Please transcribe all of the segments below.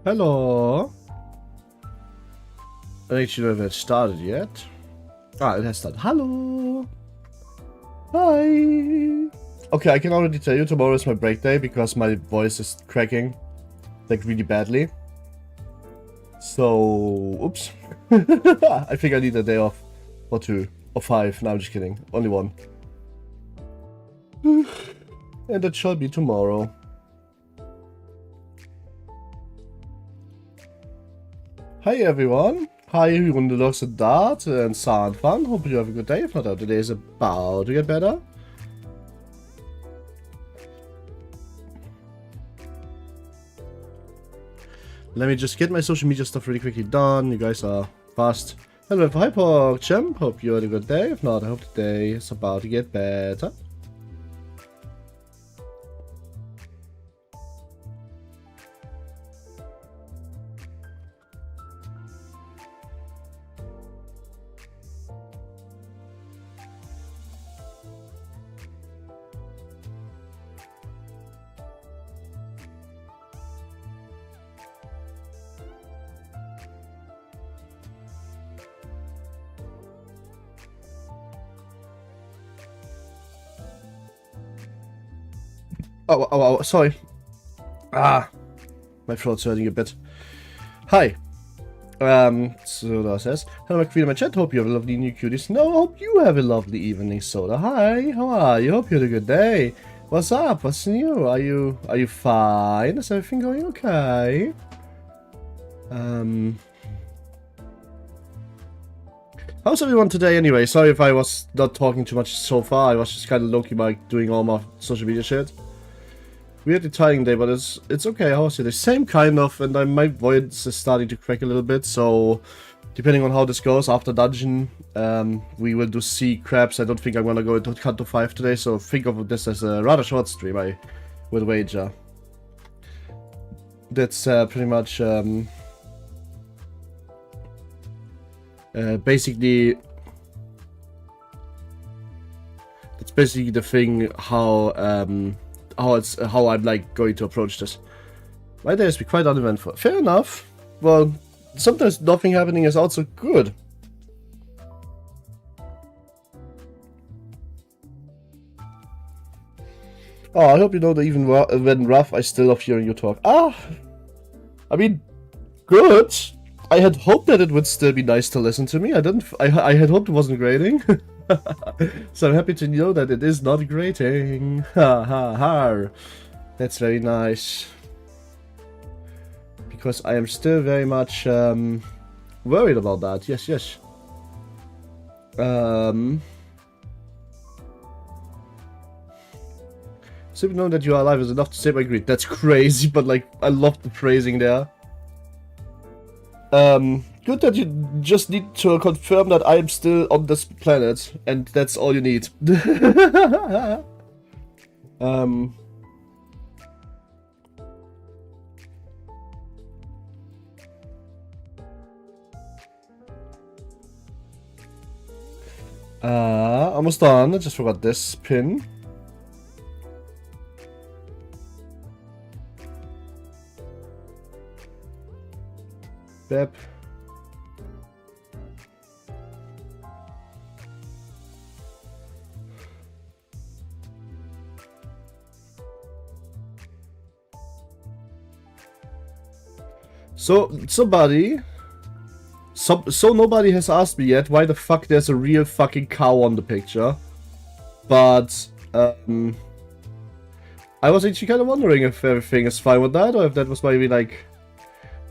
Hello. I don't actually know if it started yet. Ah, it has started. Hello. Hi. Okay, I can already tell you tomorrow is my break day because my voice is cracking like really badly. So, oops. I think I need a day off or 2 or 5. No, I'm just kidding. Only 1. And that shall be tomorrow. Hi everyone. Hi Hundelocks and Dart and Sandfan. Hope you have a good day. If not, today is about to get better. Let me just get my social media stuff really quickly done. You guys are fast. Hello, hi PogChamp. Hope you had a good day. If not, I hope today is about to get better. Oh, sorry. Ah, my throat's hurting a bit. Hi. Soda says, hello, my queen in my chat. Hope you have a lovely new cuties. No, hope you have a lovely evening, Soda. Hi, how are you? Hope you had a good day. What's up? What's new? Are you fine? Is everything going okay? How's everyone today anyway? Sorry if I was not talking too much so far. I was just kind of low-key by doing all my social media shit. Weirdly tiring day, but it's okay. How was it? The same kind of, and my voice is starting to crack a little bit. So, depending on how this goes after dungeon, we will do sea crabs. I don't think I'm gonna go into Canto 5 today. So think of this as a rather short stream. I would wager. That's pretty much basically. That's basically the thing. How I'm like going to approach this. My day has been quite uneventful. Fair enough. Well, sometimes nothing happening is also good. Oh, I hope you know that even when rough, I still love hearing you talk. Ah, I mean, good. I had hoped that it would still be nice to listen to me. I had hoped it wasn't grating. So I'm happy to know that it is not grating. Ha ha ha. That's very nice. Because I am still very much worried about that. Yes, yes. Simply knowing that you are alive is enough to save my greed. That's crazy, but like, I love the phrasing there. Good that you just need to confirm that I am still on this planet, and that's all you need. Almost done. I just forgot this pin. Bep. So nobody has asked me yet why the fuck there's a real fucking cow on the picture. But, I was actually kind of wondering if everything is fine with that, or if that was maybe, like,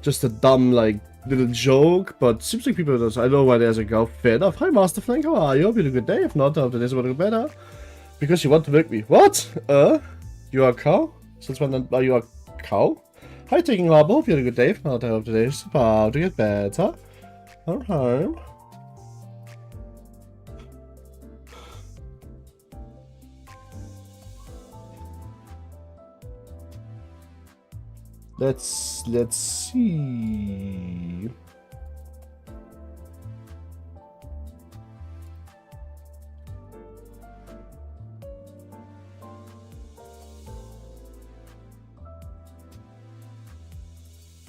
just a dumb, like, little joke. But seems like people don't. I know why there's a cow. Fair enough. Hi, Master Flank, how are you? Hope you had a good day. If not, I hope today's a little better. Because you want to milk me. What? You are a cow? Since when are you a cow? Hi, Taking Harbor. Hope you had a good day. If not, I hope today's about to get better. Alright. Let's see.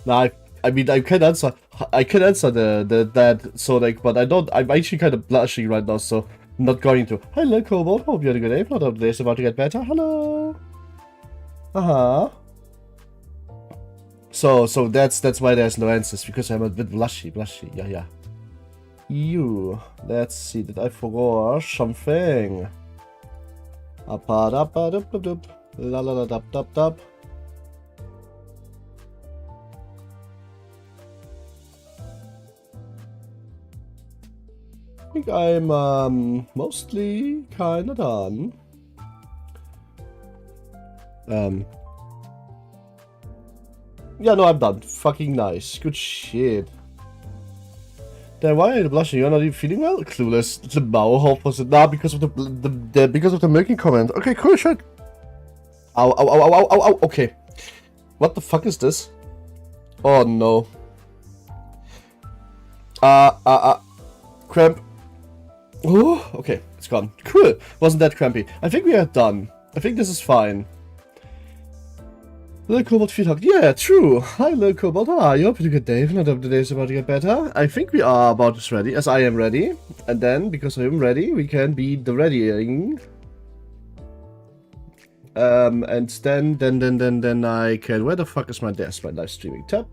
Nah, I mean, I can answer the that, so like, but I don't, I'm actually kind of blushing right now, so I'm not going to. Hello, Cobalt, hope you had a good day. If not, today's about to get better. Hello. So that's why there's no answers, because I'm a bit blushy, yeah. You, let's see, did I forget something? La la la dub dub dub. I think I'm mostly kinda done. Yeah, no, I'm done. Fucking nice. Good shit. Then why are you blushing? You're not even feeling well? Clueless. The Bauhof was it? Nah, because of the milking comment. Okay, cool shit. Ow, ow, ow, ow, ow, ow, okay. What the fuck is this? Oh no. Cramp. Oh, okay, it's gone. Cool. Wasn't that crampy. I think we are done. I think this is fine. Little Cobalt feet hug. Yeah, true. Hi, Little Cobalt. How are you? Pretty good day. If not, the day's about to get better. I think we are about as ready as I am ready. And then, because I am ready, we can be the readying. And then I can. Where the fuck is my desk? My live streaming tab.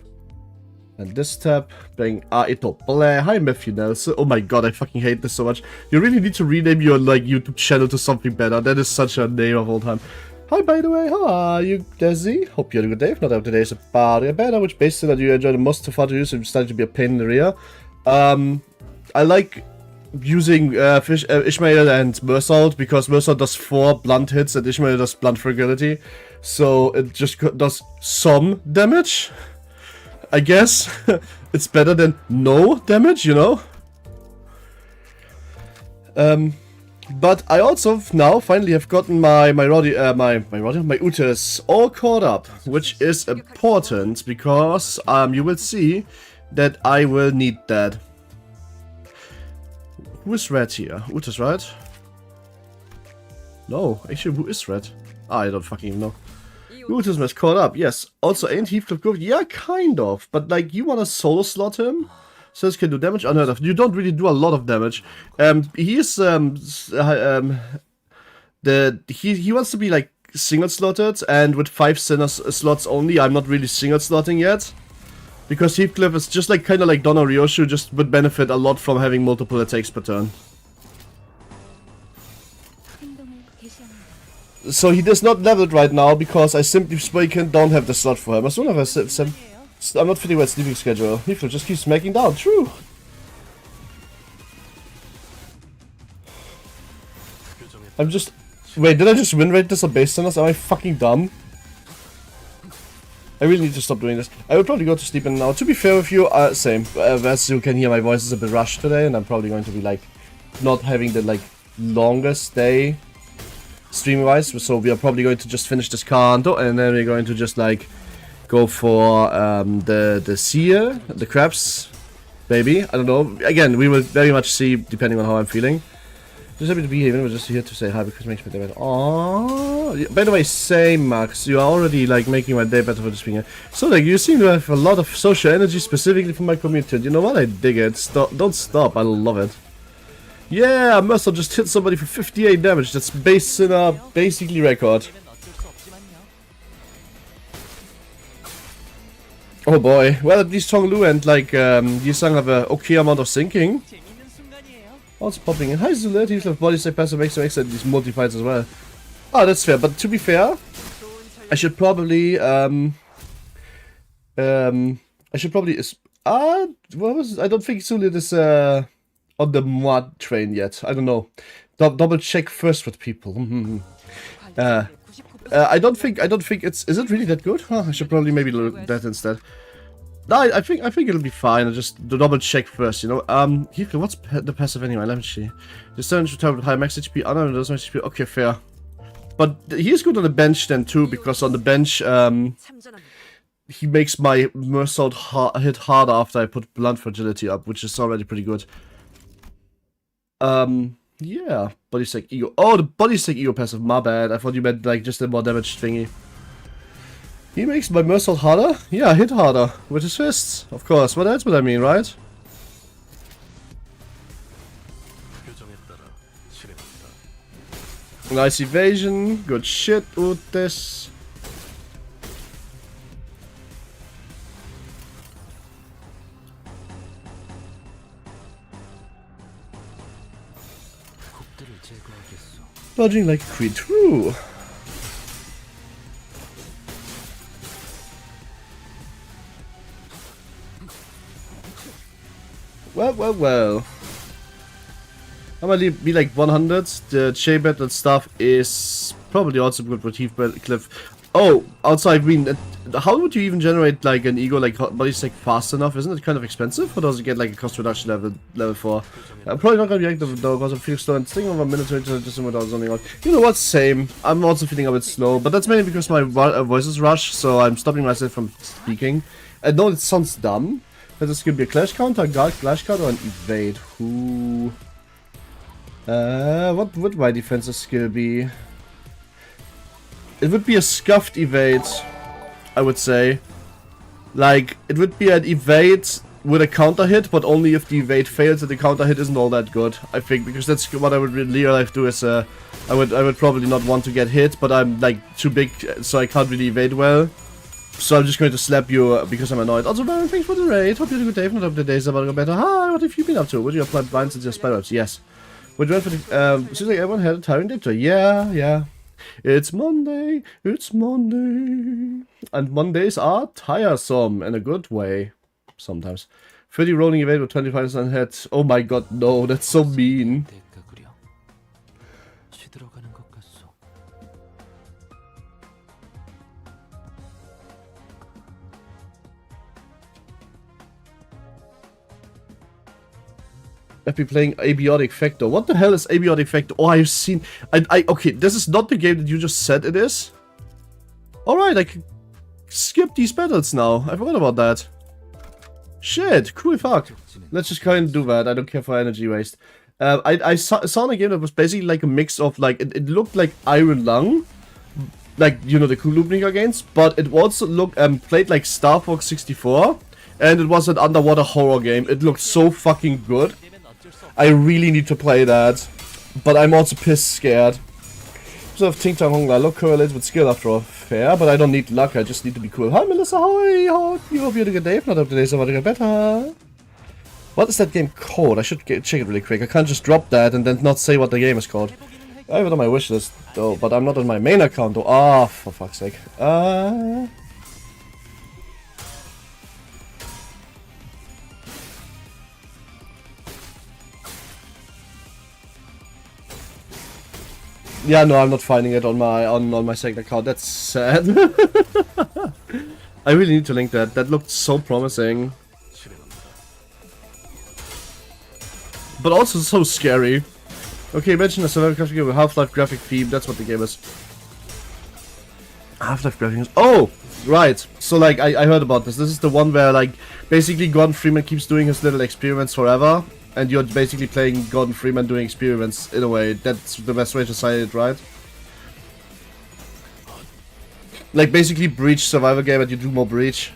And this tab. Bang. Ito. Hi, Matthew Nelson. Oh my god, I fucking hate this so much. You really need to rename your like YouTube channel to something better. That is such a name of all time. Hi, by the way, how are you, Desi? Hope you had a good day. If not, today is about to get better. Which basically that you enjoy the most so far to use, so it's starting to be a pain in the rear. I like using Ishmael and Mersault because Mersault does 4 blunt hits and Ishmael does blunt fragility. So it just does some damage. I guess it's better than no damage, you know? But I also now finally have gotten my uterus all caught up, which is important because you will see that I will need that. Who is red here? Uterus, right? No, actually, who is red? I don't fucking know. Uterus is caught up, yes. Also, ain't Heathcliff good? Yeah, kind of. But like, you wanna solo slot him? Says can do damage unheard of. You don't really do a lot of damage. He is he wants to be like single slotted, and with 5 slots only, I'm not really single slotting yet. Because Heathcliff is just like kinda like Donna Ryoshu, just would benefit a lot from having multiple attacks per turn. So he does not level it right now because I simply speaking don't have the slot for him. As soon as I'm not fitting with sleeping schedule. Heathcliff just keeps smacking down. True. I'm just... Wait, did I just win rate this on base centers? Am I fucking dumb? I really need to stop doing this. I will probably go to sleep now. To be fair with you, same. As you can hear, my voice is a bit rushed today, and I'm probably going to be like not having the like longest day stream-wise. So we are probably going to just finish this Canto, and then we're going to just like go for the seal, the crabs, maybe. I don't know. Again, we will very much see depending on how I'm feeling. Just happy to be here. We're just here to say hi because it makes my day better. Aww. By the way, same Max. You are already like making my day better for just being here. So like you seem to have a lot of social energy specifically for my community. You know what? I dig it. Don't stop. I love it. Yeah, Mercer just hit somebody for 58 damage. That's based in a basically record. Oh boy. Well, at least Tonglu and like Yisang have a okay amount of sinking. Also popping in. Hi Zulet, he's left body save passive makes these multi-fights as well. Oh, that's fair, but to be fair, I should probably what was it? I don't think Zulet is on the mod train yet. I don't know. Double check first with people. I don't think it's. Is it really that good? Huh, I should probably maybe look that instead. No, I think it'll be fine. I just double check first, you know. Heathcliff, what's the passive anyway? Let me see. The damage return with high max HP. Oh no, does max HP. Okay, fair. But he's good on the bench then too, because on the bench, he makes my Mersault hit harder after I put blunt fragility up, which is already pretty good. Yeah, body stack ego. Oh, the body stack ego passive. My bad. I thought you meant like just a more damage thingy. He makes my moonsault harder? Yeah, hit harder. With his fists, of course. What else would I mean, right? Nice evasion. Good shit, Utes. Dodging like a queen. True. Well. I'm gonna be like 100. The J battle stuff is probably also good for Thief Cliff. Oh, outside, I mean, how would you even generate like an ego like body's like fast enough? Isn't it kind of expensive, or does it get like a cost reduction level 4? I'm probably not gonna be active though because I feel slow and thinking of a minute to just without zoning out. You know what? Same. I'm also feeling a bit slow, but that's mainly because my voice is rushed, so I'm stopping myself from speaking. I know it sounds dumb. But this could be a clash counter, a guard clash counter, or an evade. Who? What would my defensive skill be? It would be a scuffed evade, I would say. Like, it would be an evade with a counter hit, but only if the evade fails and the counter hit isn't all that good, I think, because that's what I would in real life do. Is I would probably not want to get hit, but I'm like too big, so I can't really evade well. So I'm just going to slap you because I'm annoyed. Also, Baron, thanks for the raid. Hope you had a good day. If not, hope the days about to go better. Hi, what have you been up to? Would you apply blinds into your spider webs? Yes. Would you went for the seems like everyone had a tiring day today. Yeah. It's Monday. And Mondays are tiresome in a good way. Sometimes. 30 rolling evade with 25% hit. Oh my god, no, that's so mean. I've been playing Abiotic Factor. What the hell is Abiotic Factor? Oh, I've seen... okay, this is not the game that you just said it is. Alright, I can skip these battles now. I forgot about that. Shit, cool fuck. Let's just kind of do that. I don't care for energy waste. I saw a game that was basically like a mix of like... It looked like Iron Lung. Like, you know, the cool Loopninger games. But it also looked... played like Star Fox 64. And it was an underwater horror game. It looked so fucking good. I really need to play that, but I'm also pissed scared. So if Ting Tang Hongla, luck correlates with skill after all. Fair, but I don't need luck, I just need to be cool. Hi Melissa, how are you? Hope you had a good day. If not, up today's about to get better. What is that game called? I should check it really quick. I can't just drop that and then not say what the game is called. I have it on my wish list though, but I'm not on my main account though. Ah, for fuck's sake. Yeah, no, I'm not finding it on my second account. That's sad. I really need to link that. That looked so promising. But also so scary. Okay, imagine a survival crafting game with Half-Life graphic theme. That's what the game is. Half-Life graphics. Oh! Right. So, like, I heard about this. This is the one where, like, basically Gordon Freeman keeps doing his little experiments forever. And you're basically playing Gordon Freeman doing experiments, in a way. That's the best way to say it, right? Like, basically Breach survival game and you do more Breach.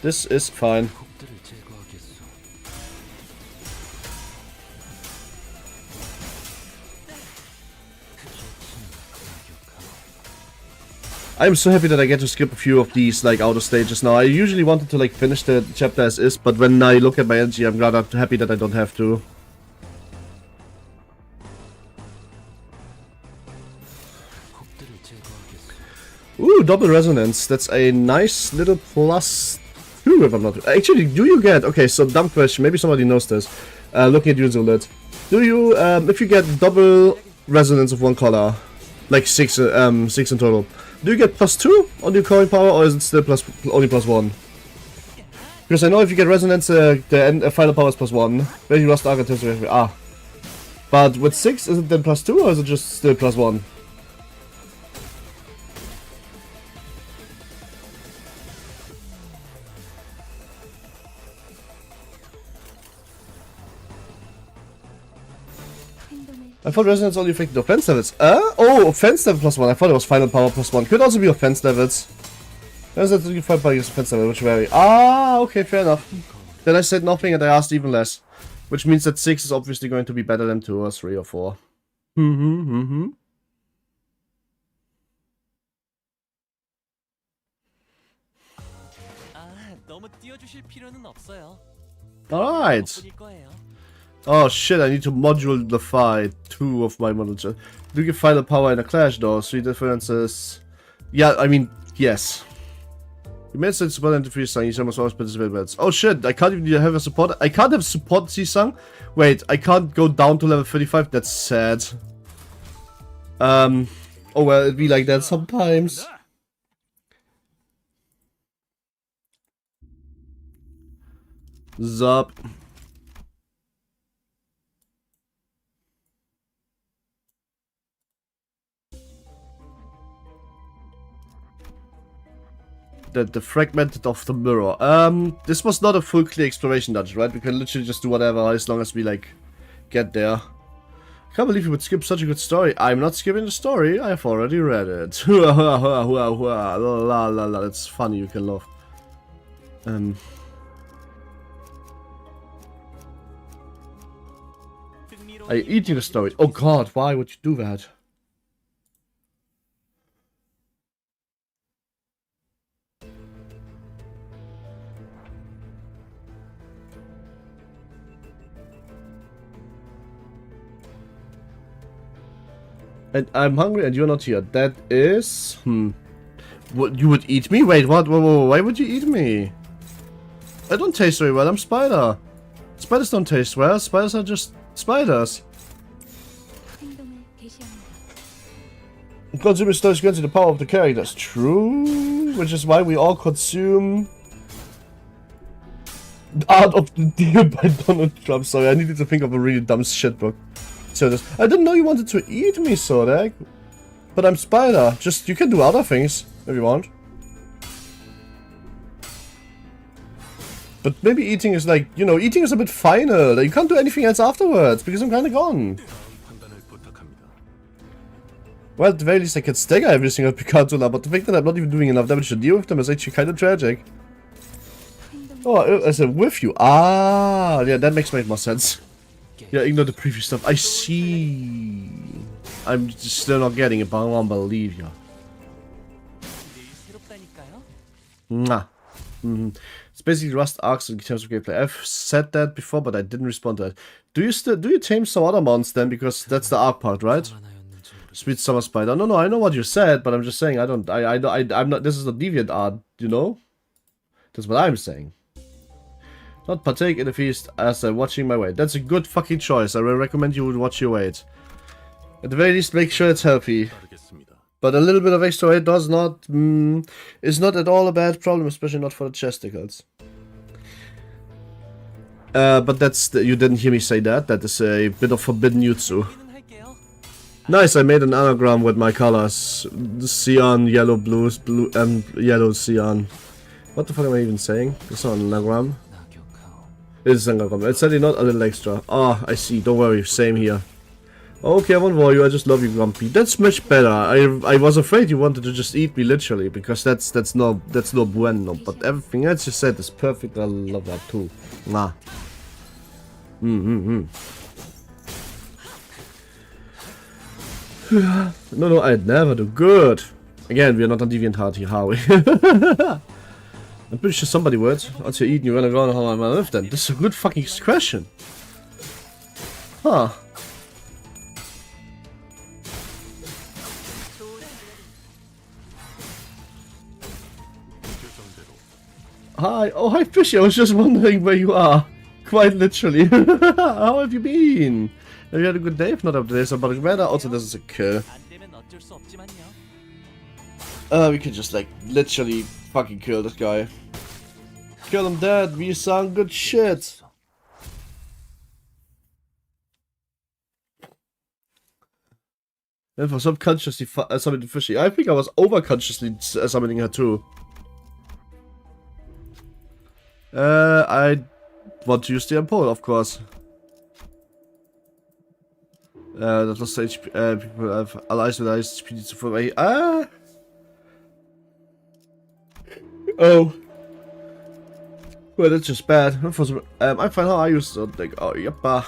This is fine. I'm so happy that I get to skip a few of these, like, outer stages now. I usually wanted to, like, finish the chapter as is, but when I look at my energy, I'm rather happy that I don't have to. Ooh, double resonance. That's a nice little +2 if I'm not... Actually, do you get... Okay, so dumb question. Maybe somebody knows this. Looking at you, Zulit. Do you, if you get double resonance of one color, like 6 in total, do you get +2 on your calling power, or is it still only +1? Because I know if you get resonance, the final power is +1. Maybe you lost the archetypes. Ah. But with 6, is it then +2, or is it just still +1? I thought resonance only affected offense levels. Oh, offense level +1. I thought it was final power +1. Could also be offense levels. Resonance only affected by offense level, which vary. Ah, okay, fair enough. Then I said nothing and I asked even less. Which means that 6 is obviously going to be better than 2 or 3 or 4. Alright. Oh shit, I need to modulify 2 of my models. Do you get final power in a clash though? 3 differences. Yeah, I mean, yes. You made such support into 3 song, you almost always participate bets. Oh shit, I can't even have a support. I can't have support C-Song. Wait, I can't go down to level 35. That's sad. Oh well, it'd be like that sometimes. Zup. The fragmented of the mirror. This was not a full clear exploration dungeon, right? We can literally just do whatever as long as we like get there. I can't believe you would skip such a good story. I'm not skipping the story. I've already read it. La la la. It's funny. You can laugh. Are you eating the story? Oh god, why would you do that? And I'm hungry and you're not here. That is... What, you would eat me? Wait, what? Whoa, why would you eat me? I don't taste very well. I'm spider. Spiders don't taste well. Spiders are just spiders. Consuming stories grants you the power of the characters. True. Which is why we all consume... Art of the Deal by Donald Trump. Sorry, I needed to think of a really dumb shit book. So I didn't know you wanted to eat me, Sodek. But I'm spider. Just, you can do other things if you want. But maybe eating is like, you know, eating is a bit final. Like, you can't do anything else afterwards because I'm kinda gone. Well, at the very least I can stagger everything at Picantula, but the fact that I'm not even doing enough damage to deal with them is actually kinda tragic. Oh, I said with you. Ah, yeah, that makes more sense. Yeah, ignore the previous stuff. I see. I'm just still not getting it, but I won't believe you. Mwah. It's basically Rust arcs in terms of gameplay. I've said that before, but I didn't respond to it. Do you tame some other mons then? Because that's the arc part, right? Sweet Summer Spider. No, I know what you said, but I'm just saying I'm not. This is a deviant art, you know. That's what I'm saying. Not partake in the feast as I'm watching my weight. That's a good fucking choice. I will recommend you would watch your weight. At the very least, make sure it's healthy. But a little bit of extra weight is not at all a bad problem, especially not for the chesticles. But that's you didn't hear me say that. That is a bit of forbidden jutsu. Nice, I made an anagram with my colors. Cyan, yellow, blue, and yellow, cyan. What the fuck am I even saying? It's not an anagram. It's an anagram. It's certainly not a little extra. Ah, I see. Don't worry. Same here. Okay, I won't worry you. I just love you, Grumpy. That's much better. I was afraid you wanted to just eat me literally because that's no bueno. But everything else you said is perfect. I love that too. Nah. No, I'd never do. Good. Again, we're not on DeviantArt here, are we? I'm pretty sure somebody would. Once you're eating, you're gonna go on how am I live then? This is a good fucking question. Huh. Hi. Oh, hi, Fishy. I was just wondering where you are. Quite literally. How have you been? Have you had a good day? If not, there's about the weather. Also, this is a kill. We can just, like, literally fucking kill this guy. Kill him dead. We sound good shit. And for subconsciously summoning Fishy. I think I was overconsciously summoning her too. I want to use the pole, of course. That was HP, people have allies with HP to from a oh. Well, that's just bad. I'm fine. How are you? So like, oh, yeppa.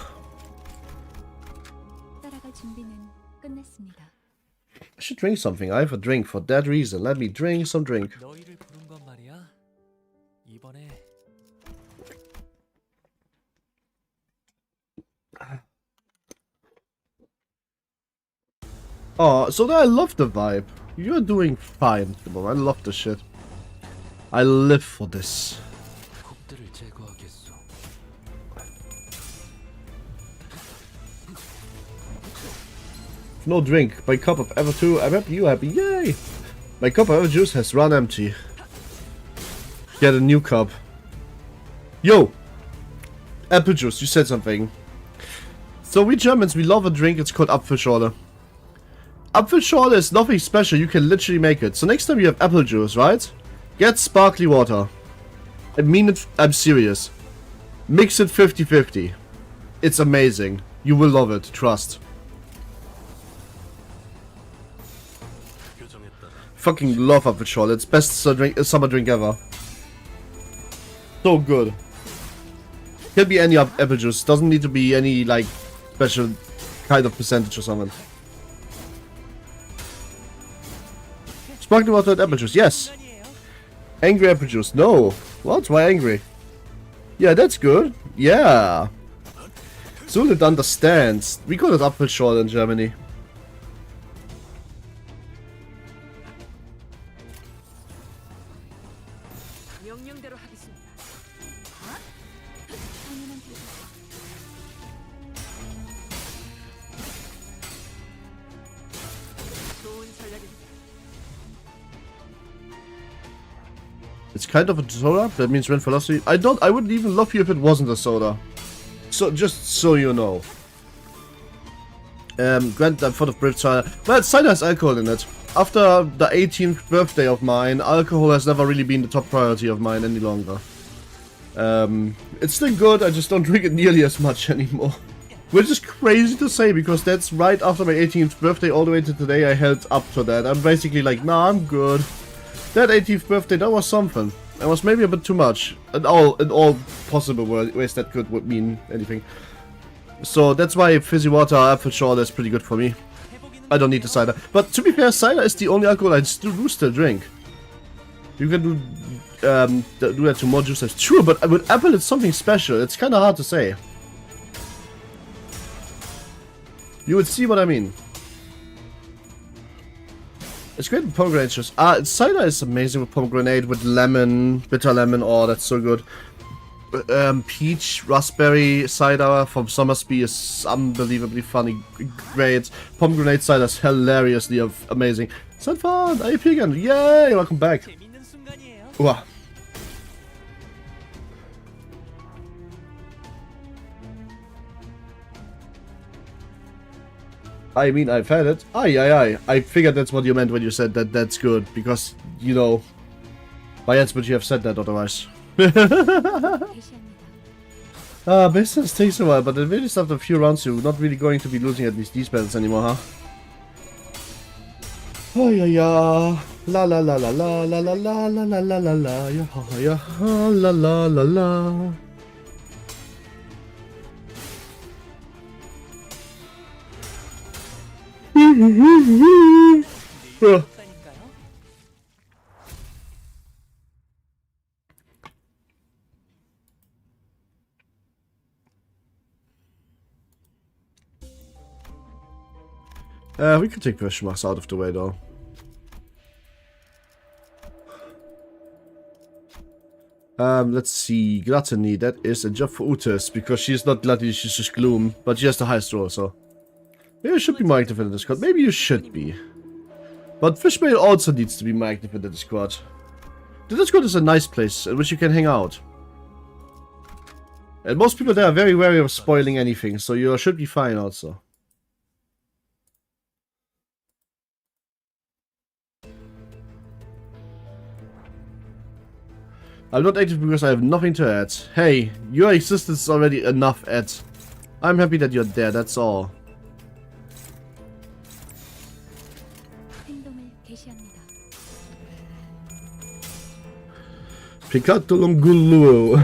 I should drink something. I have a drink for that reason. Let me drink some drink. Oh, so I love the vibe. You're doing fine. I love the shit. I live for this. No drink. My cup of ever two. I'm happy. You happy? Yay! My cup of ever juice has run empty. Get a new cup. Yo! Apple juice. You said something. So we Germans, we love a drink. It's called Apfelschorle. Apfelschorle is nothing special. You can literally make it. So next time you have apple juice, right? Get sparkly water. I mean it. I'm serious. Mix it 50-50. It's amazing. You will love it. Trust. Fucking love Apfelschorle. It's best summer drink ever. So good. Can be any apple juice. Doesn't need to be any like special kind of percentage or something. Sparkling water and apple juice. Yes. Angry apple juice. No. What? Why angry? Yeah, that's good. Yeah. Sulit understands. We call it Apfelschorle in Germany. It's kind of a soda. That means rent philosophy. I wouldn't even love you if it wasn't a soda. So just so you know. Grant, I'm full of brave cider. But cider has alcohol in it. After the 18th birthday of mine, alcohol has never really been the top priority of mine any longer. It's still good. I just don't drink it nearly as much anymore. Which is crazy to say because that's right after my 18th birthday all the way to today. I held up to that. I'm basically like, nah, I'm good. That 18th birthday, that was something. That was maybe a bit too much. In all possible ways that could mean anything. So that's why fizzy water, Apfelschorle is pretty good for me. I don't need the cider. But to be fair, cider is the only alcohol I still drink. You can do that to more juices. True, but with apple it's something special. It's kind of hard to say. You would see what I mean. It's great with pomegranate juice. Cider is amazing with pomegranate, with lemon, bitter lemon. Oh, that's so good. Peach, raspberry cider from Somersby is unbelievably funny. Great. Pomegranate cider is hilariously amazing. It's so fun. AP again. Yay! Welcome back. Wow. I mean, I've had it. Aye. I figured that's what you meant when you said that that's good. Because, you know, why else would you have said that otherwise? Business takes a while, but at least after a few rounds you're not really going to be losing at least these battles anymore, huh? Oh yeah. La la la la la la la la la la la la la yeah la la la la. We could take question marks out of the way though. Let's see. Gluttony, that is a job for Utis, because she's not gluttony, she's just gloom, but she has the highest roll, so. Maybe you should be more active in the Discord. Maybe you should be. But Fishmail also needs to be more active in the Discord. The Discord is a nice place in which you can hang out. And most people there are very wary of spoiling anything, so you should be fine also. I'm not active because I have nothing to add. Hey, your existence is already enough add. I'm happy that you're there, that's all. Picatolongulu.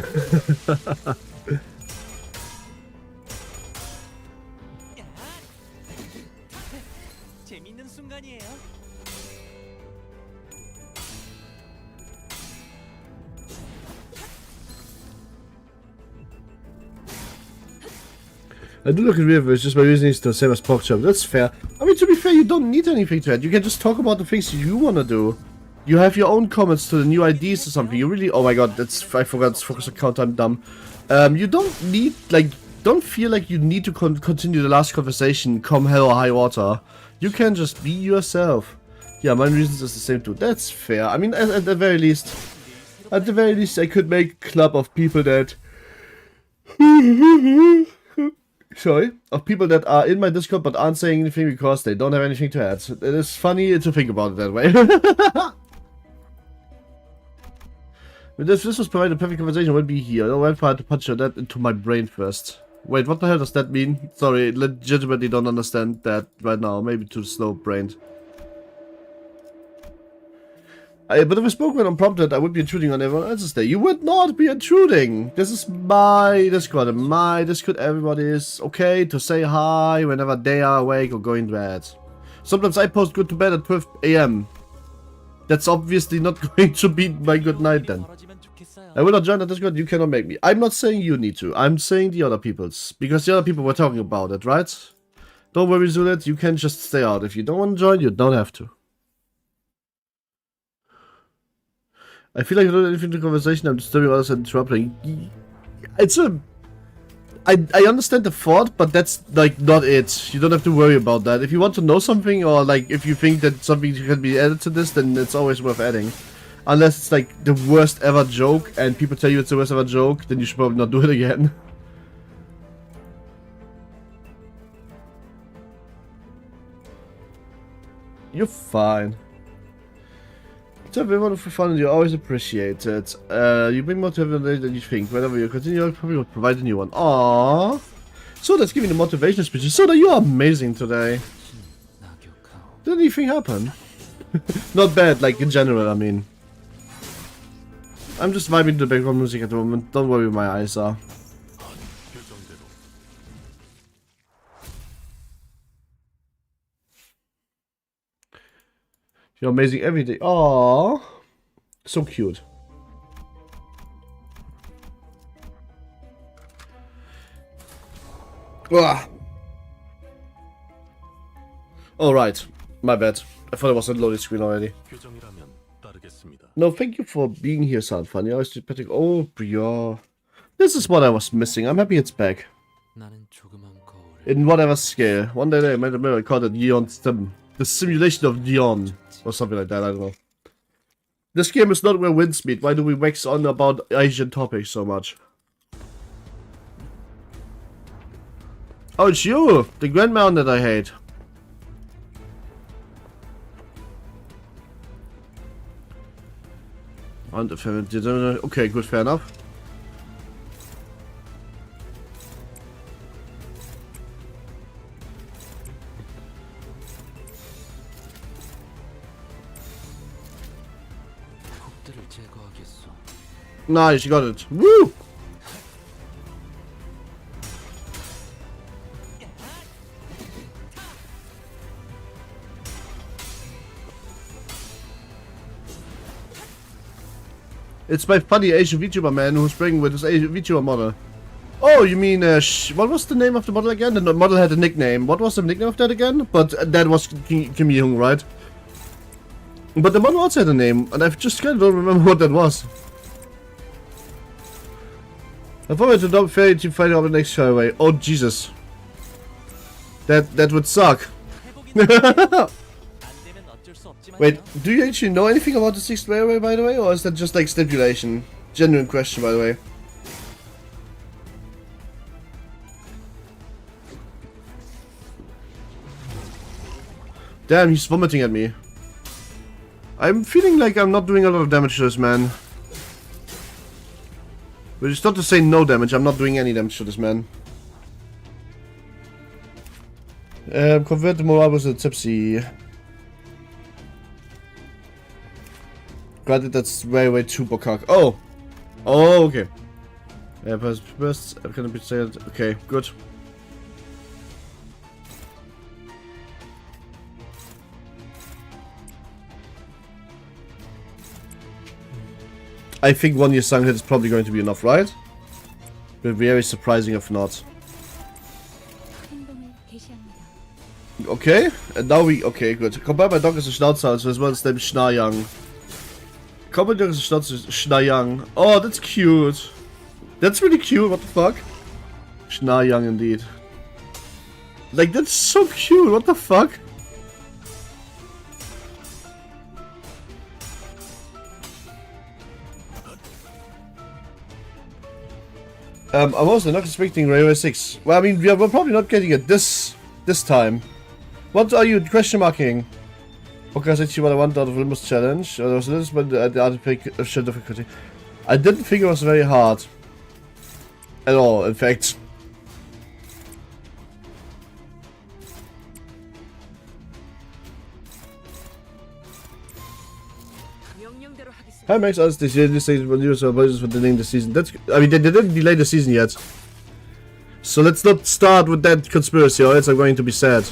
I do look at River, it's just my reasoning is the same as Porkchop. That's fair. I mean, to be fair, you don't need anything to add. You can just talk about the things you want to do. You have your own comments to the new ideas or something. You really... Oh my god, that's... I forgot to focus on Canto, I'm dumb. You don't need, like... Don't feel like you need to continue the last conversation, come hell or high water. You can just be yourself. Yeah, my reasons is the same too. That's fair. I mean, at the very least... At the very least, I could make a club of people that... Sorry, of people that are in my Discord but aren't saying anything because they don't have anything to add. It is funny to think about it that way. If this was provided a perfect conversation, I would be here. I went to punch that into my brain first. Wait, what the hell does that mean? Sorry, legitimately don't understand that right now. Maybe too slow-brained. But if I spoke when unprompted, I would be intruding on everyone else's day. You would not be intruding! This is my Discord, and my Discord everybody is okay to say hi whenever they are awake or going to bed. Sometimes I post good to bed at 12 AM. That's obviously not going to be my good night then. I will not join the Discord, you cannot make me. I'm not saying you need to, I'm saying the other people's. Because the other people were talking about it, right? Don't worry, Zulet, you can just stay out. If you don't want to join, you don't have to. I feel like I don't have anything to conversation, I'm disturbing others and interrupting. It's a... I understand the thought, but that's, like, not it. You don't have to worry about that. If you want to know something, or, like, if you think that something can be added to this, then it's always worth adding. Unless it's, like, the worst ever joke, and people tell you it's the worst ever joke, then you should probably not do it again. You're fine. To everyone for fun, you always appreciate it. You bring more to everyone than you think. Whenever you continue, I'll probably provide a new one. Aww. So that's giving the motivation speeches. So that you are amazing today. Did anything happen? Not bad, like in general, I mean. I'm just vibing to the background music at the moment. Don't worry, my eyes are. You're amazing every day. Aww. So cute. Alright. My bad. I thought it was a loaded screen already. No, thank you for being here, sound funny. I was pathetic. Oh, yeah. This is what I was missing. I'm happy it's back. In whatever scale. One day I made a mirror. I called it Yeon Sim. The simulation of Yeon. Or something like that, I don't know. This game is not where wins meet. Why do we wax on about Asian topics so much? Oh, it's you! The grandma that I hate. Okay, good, fair enough. Nice, you got it. Woo! It's my funny Asian VTuber man who's playing with his Asian VTuber model. Oh, you mean, what was the name of the model again? The model had a nickname. What was the nickname of that again? But that was Kim Young, right? But the model also had a name, and I just kind of don't remember what that was. I thought it would fair to find out the next highway. Oh Jesus. That would suck. Wait, do you actually know anything about the 6th railway, by the way? Or is that just like stipulation? Genuine question, by the way. Damn, he's vomiting at me. I'm feeling like I'm not doing a lot of damage to this man. But it's not to say no damage, I'm not doing any damage to this man. Convert the Morabus to Tipsy. Granted, that's way too bokak. Oh! Oh, okay. Yeah, first, I'm gonna be said. Okay, good. I think 1 year Sang hit is probably going to be enough, right? But very surprising if not. Okay, and now we... Okay, good. Combine my dog is a Schnauzer, so as well as them Schnayang. Combine my dog is a Schnauzer, Schnayang. Oh, that's cute. That's really cute, what the fuck? Schnayang indeed. Like, that's so cute, what the fuck? I'm also not expecting Railway 6. Well, I mean, we're probably not getting it this time. What are you question marking? Okay, that's actually what I want out of Limbus challenge. There was this, but the other pick of shit difficulty. I didn't think it was very hard. At all, in fact. Hi Max, alles this season when you are for delaying the season. That's, I mean, they didn't delay the season yet. So let's not start with that conspiracy, or else I'm going to be sad.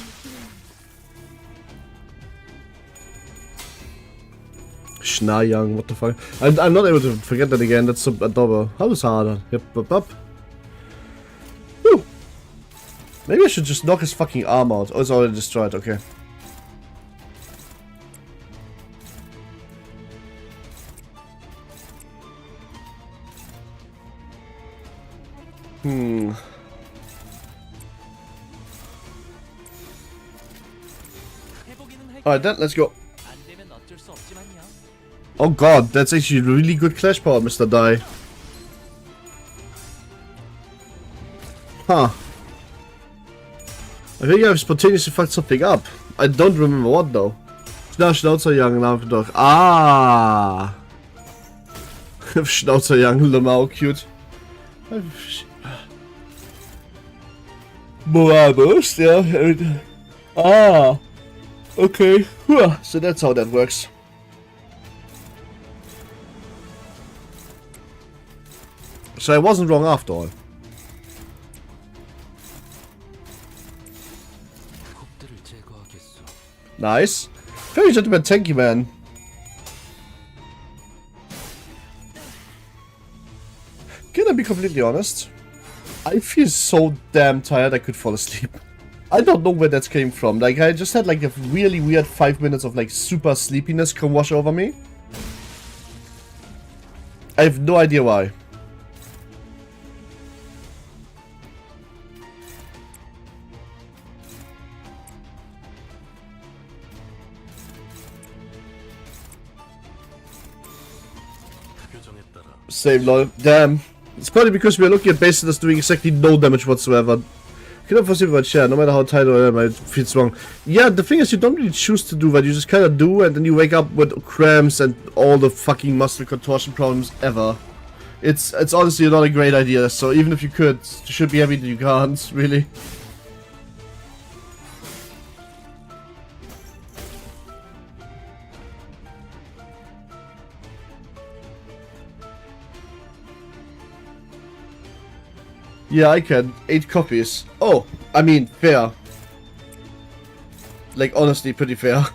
Schnayang, what the fuck? I'm not able to forget that again, that's so adorable. How is harder? Yep, up. Whew. Maybe I should just knock his fucking arm out. Oh, it's already destroyed, okay. Alright then, let's go. Oh god, that's actually really good clash power, Mr. Dai. Huh. I think I've spontaneously fucked something up. I don't remember what though. Schnauzer young now dog. Ah. Schnauzer young, Lamau cute. Boabos, yeah. Ah. Okay. So that's how that works. So I wasn't wrong after all. Nice. Very gentleman, thank you, man. Can I be completely honest? I feel so damn tired I could fall asleep. I don't know where that came from. Like, I just had like a really weird 5 minutes of like super sleepiness come wash over me. I have no idea why. Same lol. Damn. It's probably because we're looking at bases that's doing exactly no damage whatsoever. Cannot foresee about share, no matter how tired I am, I feel strong. Yeah, the thing is you don't really choose to do that, you just kinda do and then you wake up with cramps and all the fucking muscle contortion problems ever. It's honestly not a great idea, so even if you could, you should be happy that you can't, really. Yeah, I can. 8 copies. Oh, I mean, fair. Like, honestly, pretty fair.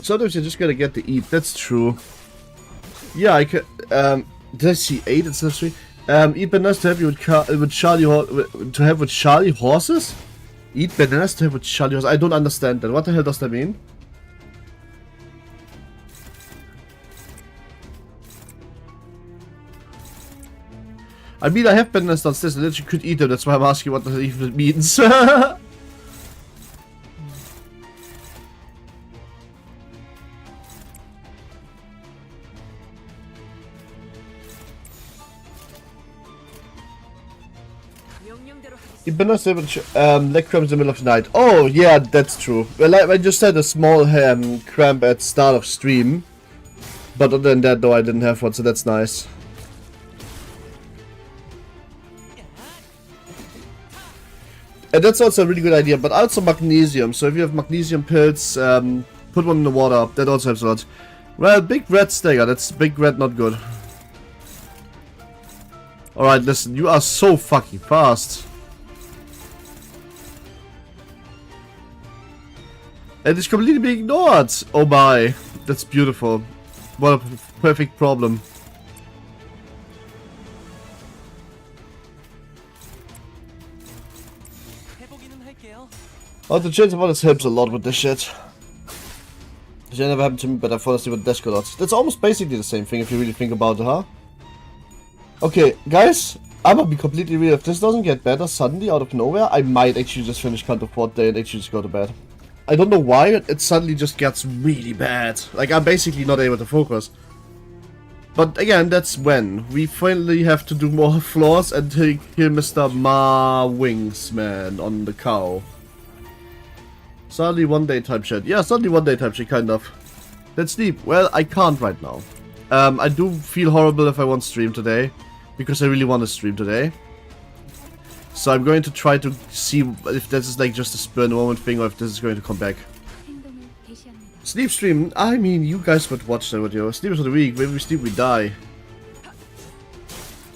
Sometimes you just gotta get to eat, that's true. Yeah, I can. Did I see 8 instead of 3? Eat bananas to have you with Charlie horses? Eat bananas to have with Charlie horses? I don't understand that. What the hell does that mean? I mean, I have bananas downstairs and that you could eat them. That's why I'm asking what that even means. Bananas leg cramps in the middle of the night. Oh, yeah, that's true. Well, I just had a small cramp at start of stream. But other than that, though, I didn't have one, so that's nice. And that's also a really good idea, but also magnesium. So if you have magnesium pills, put one in the water. That also helps a lot. Well, big red stagger. That's big red, not good. Alright, listen. You are so fucking fast. And it's completely being ignored. Oh my. That's beautiful. What a perfect problem. Oh, the chance about this helps a lot with this shit. It never happened to me, but I fall asleep with desk a lot. That's almost basically the same thing if you really think about it, huh? Okay, guys, I'm gonna be completely real. If this doesn't get better suddenly out of nowhere, I might actually just finish Canto 4th day and actually just go to bed. I don't know why, it suddenly just gets really bad. Like, I'm basically not able to focus. But again, that's when. We finally have to do more floors and kill Mr. Ma Wings, man, on the cow. Suddenly one day type shit. Yeah, suddenly one day type shit, kind of. Let's sleep. Well, I can't right now. I do feel horrible if I want to stream today. Because I really want to stream today. So I'm going to try to see if this is like just a spur in the moment thing or if this is going to come back. Sleep stream. I mean, you guys would watch that video. Sleep is for the week. When we sleep, we die.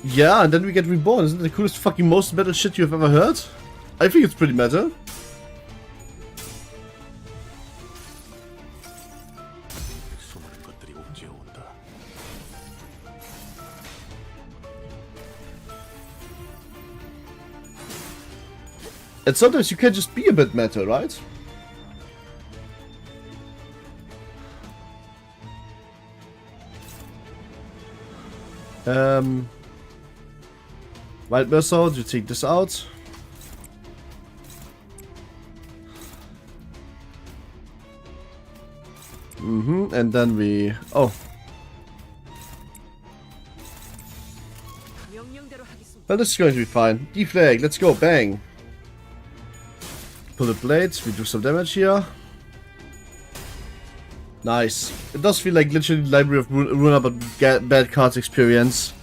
Yeah, and then we get reborn. Isn't that the coolest fucking most metal shit you have ever heard? I think it's pretty metal. And sometimes you can just be a bit meta, right? Right, Mersault, you take this out. And then we... Oh. Well, this is going to be fine. Deflag, let's go, bang. Pull the blades, we do some damage here. Nice. It does feel like literally Library of Runa, but bad cards experience.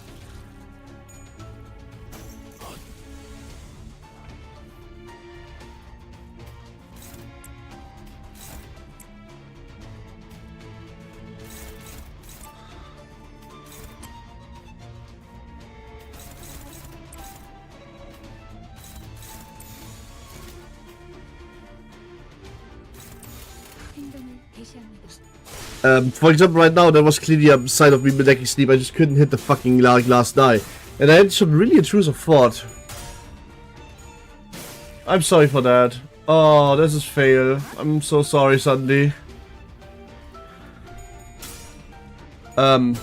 For example, right now, there was clearly a side of me decking sleep. I just couldn't hit the fucking last die. And I had some really intrusive thought. I'm sorry for that. Oh, this is fail. I'm so sorry, Sandy. Man,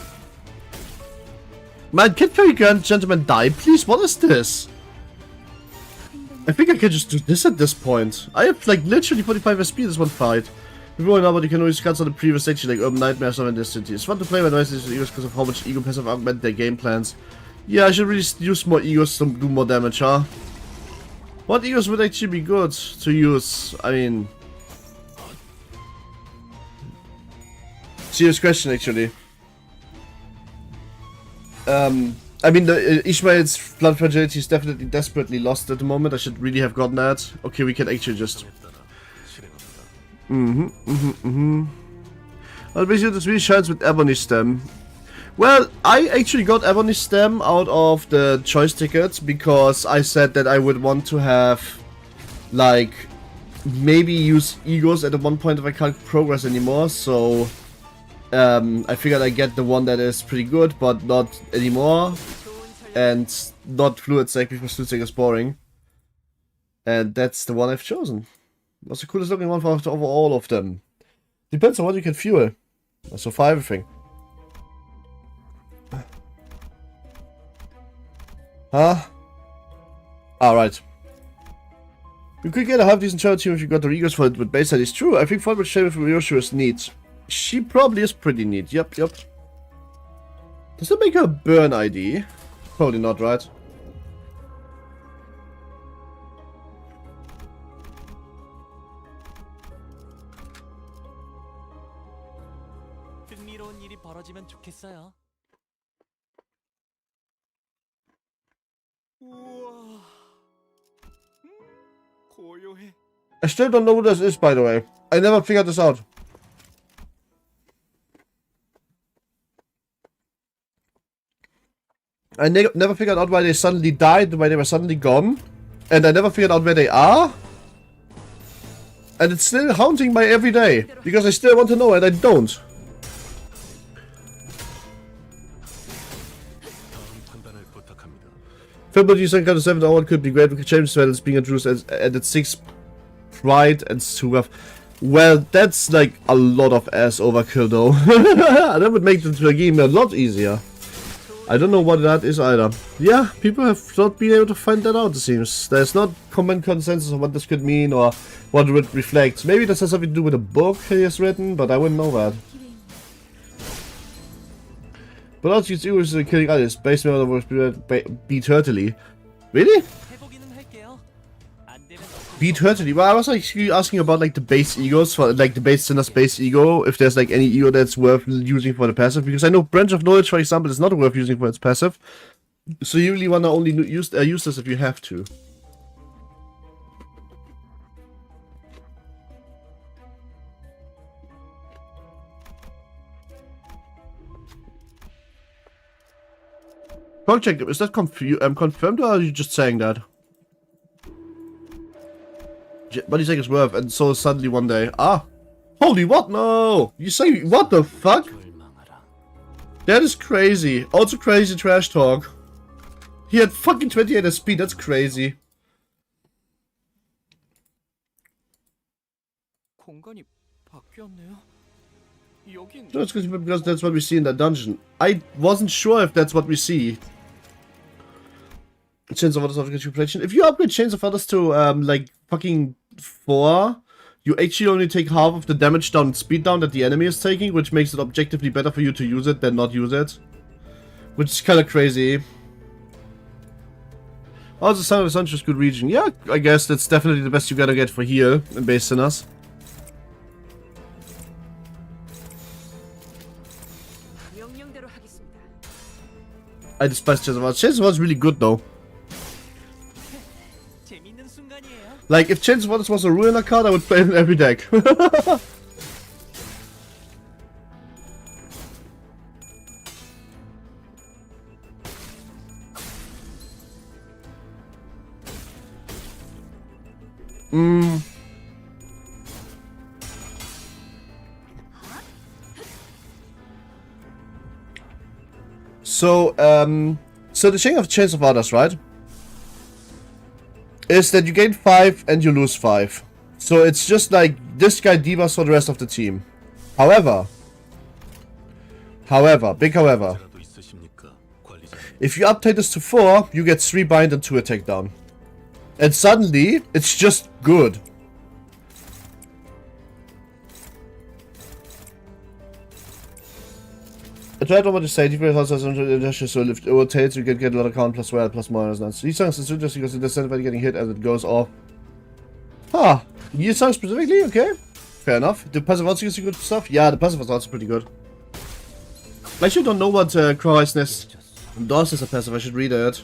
can very grand gentleman die, please? What is this? I think I can just do this at this point. I have like literally 45 SP this one fight. Before now, but you can always cancel the previous section like Urban Nightmares or in this city. It's fun to play with nice egos because of how much ego passive augment their game plans. Yeah, I should really use more egos to do more damage, huh? What egos would actually be good to use? I mean... Serious question, actually. I mean, Ishmael's blood fragility is definitely desperately lost at the moment. I should really have gotten that. Okay, we can actually just... Well, basically, this really shines with Ebony Stem. Well, I actually got Ebony Stem out of the choice tickets because I said that I would want to have, like, maybe use egos at one point if I can't progress anymore. So, I figured I get the one that is pretty good, but not anymore. And not Fluid Sec because Fluid Sec is boring. And that's the one I've chosen. What's the coolest looking one for over all of them? Depends on what you can fuel. So for everything. Huh? Alright. You could get a half-decent shadow team if you got the Regals for it with base side. It's true. I think Fallback Shadow from Yoshi is neat. She probably is pretty neat. Yep. Does that make her a burn ID? Probably not, right? 벌어지면 좋겠어요. 우와. 고요해. I still don't know what this is, by the way. I never figured this out. I never figured out why they suddenly died, why they were suddenly gone. And I never figured out where they are. And it's still haunting my every day. Because I still want to know and I don't. Fibber using Canto 7 hour could be great with James Reynolds being introduced at its 6 pride and 2 rough. Well, that's like a lot of ass overkill though. That would make the game a lot easier. I don't know what that is either. Yeah, people have not been able to find that out, it seems. There's not common consensus on what this could mean or what it reflects. Maybe this has something to do with a book he has written, but I wouldn't know that. But also it's always killing others. Base member was beat turtily. Really? Beat turtily? Well, I was actually asking about like the base egos for like the base sinner's base ego. If there's like any ego that's worth using for the passive, because I know branch of knowledge, for example, is not worth using for its passive. So you really wanna only use this if you have to. Project, is that confirmed or are you just saying that? What do you think it's worth? And so suddenly one day, holy what? No! You say, what the fuck? That is crazy. Also crazy trash talk. He had fucking 28 SP, that's crazy. No, it's because that's what we see in that dungeon. I wasn't sure if that's what we see. Chains of Others of Recuperation. If you upgrade Chains of Others to like fucking 4, you actually only take half of the damage down and speed down that the enemy is taking, which makes it objectively better for you to use it than not use it. Which is kind of crazy. Also, Son of the Sunshine is good region. Yeah, I guess that's definitely the best you gotta get for here in base sinners. I despise Chains of Others. Chains of Others is really good though. Like, if Chains of Others was a Ruiner card, I would play it in every deck. So the thing of Chains of Others, right? Is that you gain 5 and you lose 5. So it's just like this guy divas for the rest of the team. However, big however, if you update this to 4, you get 3 bind and 2 attack down. And suddenly, it's just good. I tried what to say, so if it rotates, you get a lot of count plus well, plus minus none. These songs is interesting because it is getting hit as it goes off. Huh. These songs specifically? Okay. Fair enough. The passive also gives you good stuff? Yeah, the passive is also pretty good. I actually don't know what Crow's Nest does as a passive, I should read it.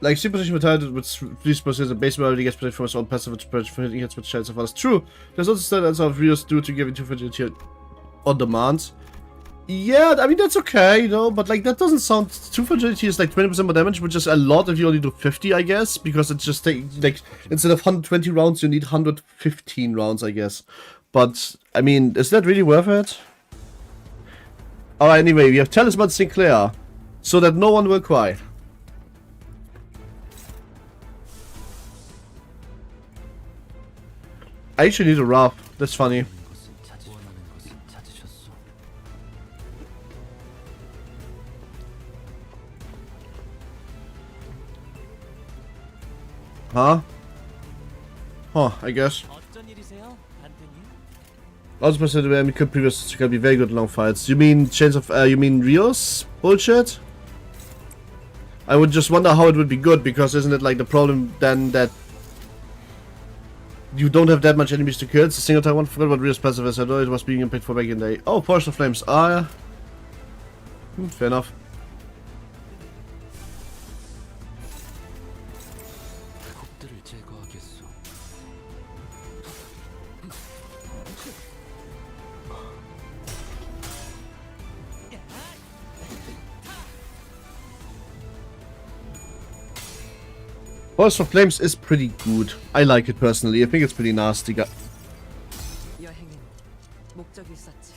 Like, super position retired with 3% and base ability gets protected from his own passive, which for hitting hits with Chains of Others. True. There's also standards of Rios due to giving 2 fragility on demand. Yeah, I mean, that's okay, you know, but like, that doesn't sound. 2 fragility is like 20% more damage, which is a lot if you only do 50, I guess, because it's just like, instead of 120 rounds, you need 115 rounds, I guess. But, I mean, is that really worth it? Alright, anyway, we have Talisman Sinclair, so that no one will cry. I actually need a Wrath. That's funny. Huh? Huh, I guess. 어쩐 일이세요, 안테님? Also percent of enemy could previously can be very good long fights. You mean chains of you mean Rios? Bullshit? I would just wonder how it would be good, because isn't it like the problem then that you don't have that much enemies to kill? It's a single time one. Forgot what Rios passive is. I know it was being impacted for back in the day. Oh, Forest of Flames. Ah, yeah. Fair enough. 곡들을 제거하겠소. Forest of Flames is pretty good. I like it personally. I think it's pretty nasty. 여행은 목적이 있었지.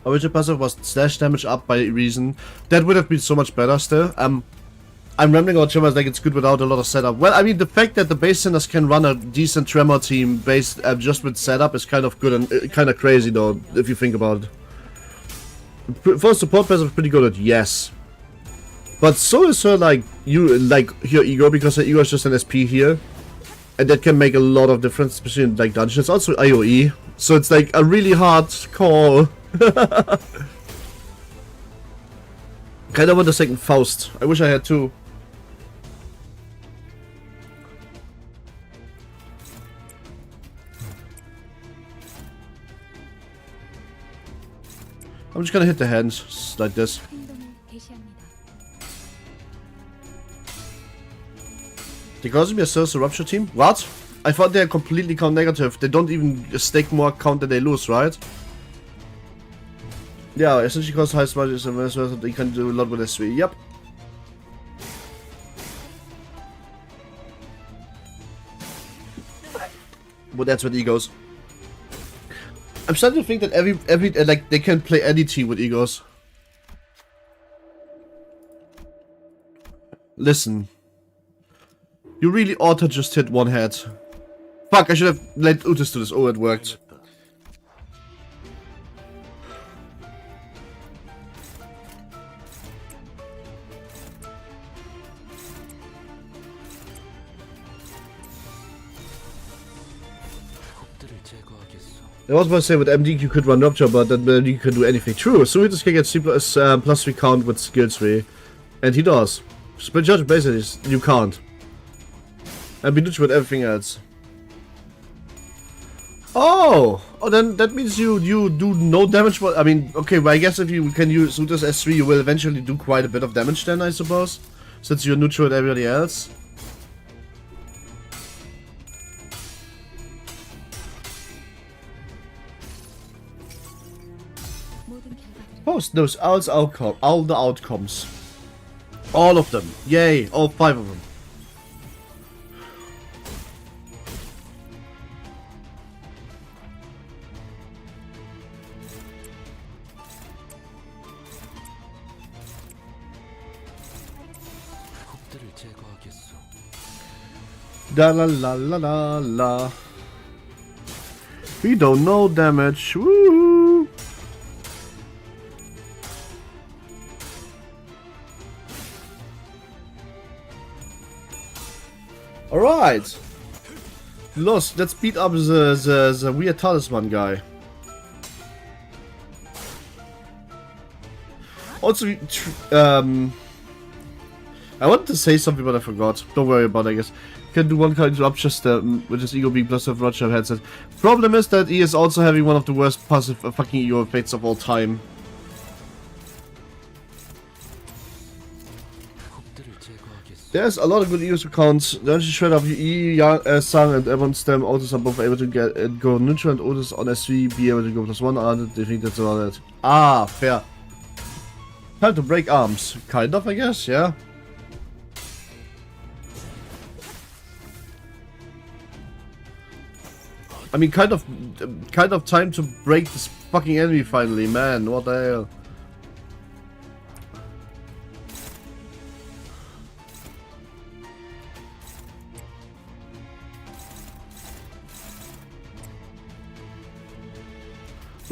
Original passive was slash damage up by reason. That would have been so much better still. I'm rambling on Tremors like it's good without a lot of setup. Well, I mean, the fact that the base centers can run a decent Tremor team based just with setup is kind of good and kind of crazy though, if you think about it. For support passive, pretty good at yes. But so is her like your ego, because her ego is just an SP here. And that can make a lot of difference, especially in like dungeons. Also IOE. So it's like a really hard call. Kind of want a second Faust. I wish I had two. I'm just gonna hit the hands like this. They caused me a Cersei Rupture team? What? I thought they're completely count negative. They don't even stake more count than they lose, right? Yeah, essentially costs high smarts and they can do a lot with S3. Yep. But that's with egos. I'm starting to think that every like they can play any team with egos. Listen. You really ought to just hit one head. Fuck, I should have let Utis do this. Oh, it worked. I was about to say with MD you could run Rupture, but then MD could do anything. True, so Utis can get C plus 3 count with skill 3. And he does. But Judge basically you can't. And be neutral with everything else. Oh! Oh, then that means you do no damage. But I mean, okay, but I guess if you can use Utis S3, you will eventually do quite a bit of damage then, I suppose. Since you're neutral with everybody else. Post those all the outcomes. All of them. Yay, all 5 of them. Da la la la la la. We don't know damage. Woo! Alright. Los, let's beat up the weird talisman guy. Also, I wanted to say something but I forgot. Don't worry about it, I guess. Can do one kind of up just with his ego being plus of Roger headset. Problem is that he is also having one of the worst passive fucking ego effects of all time. There's a lot of good ego accounts. Dungeon Shredder of E, Sang and Evan Stem. Otis are both able to get go neutral, and Otis on SV be able to go +1. I think that's about it. Ah, fair. Time to break arms. Kind of, I guess, yeah. I mean, kind of time to break this fucking enemy finally, man. What the hell?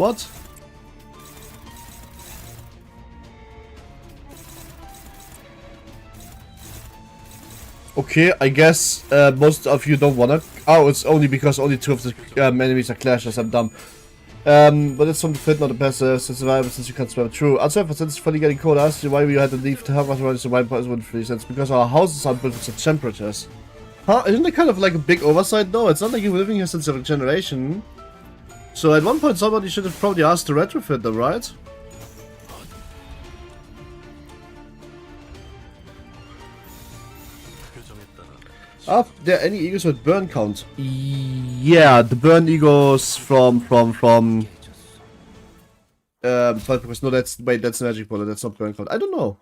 What? Okay, I guess most of you don't wanna. Oh, it's only because only 2 of the enemies are clashes. I'm dumb. But it's from the fit, not the passive. Since survival, since you can't swim. True. Also, since it's funny getting cold, I asked you why we had to leave to help us run survive plus 1 freeze. It's because our houses aren't built with such temperatures. Huh? Isn't that kind of like a big oversight though? It's not like you've been living here since a generation. So at one point somebody should have probably asked to retrofit them, right? Are there any egos with burn count? Yeah, the burn egos from because no, that's wait, that's magic bullet. That's not burn count. I don't know.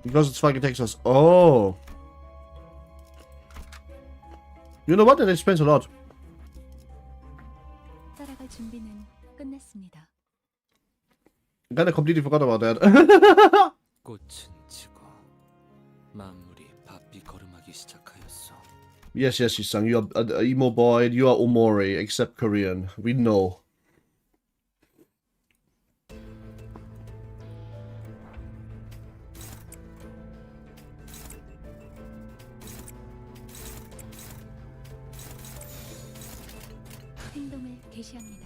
Because it's fucking Texas. Oh. You know what? That explains a lot. 따라갈 준비는 끝냈습니다. I kinda completely forgot about that. 꽃은 지고 만물이 바삐 걸음하기 시작하였어. Yes, Yi-san, you are an emo boy, you are Omori, except Korean. We know. 행동을 개시합니다.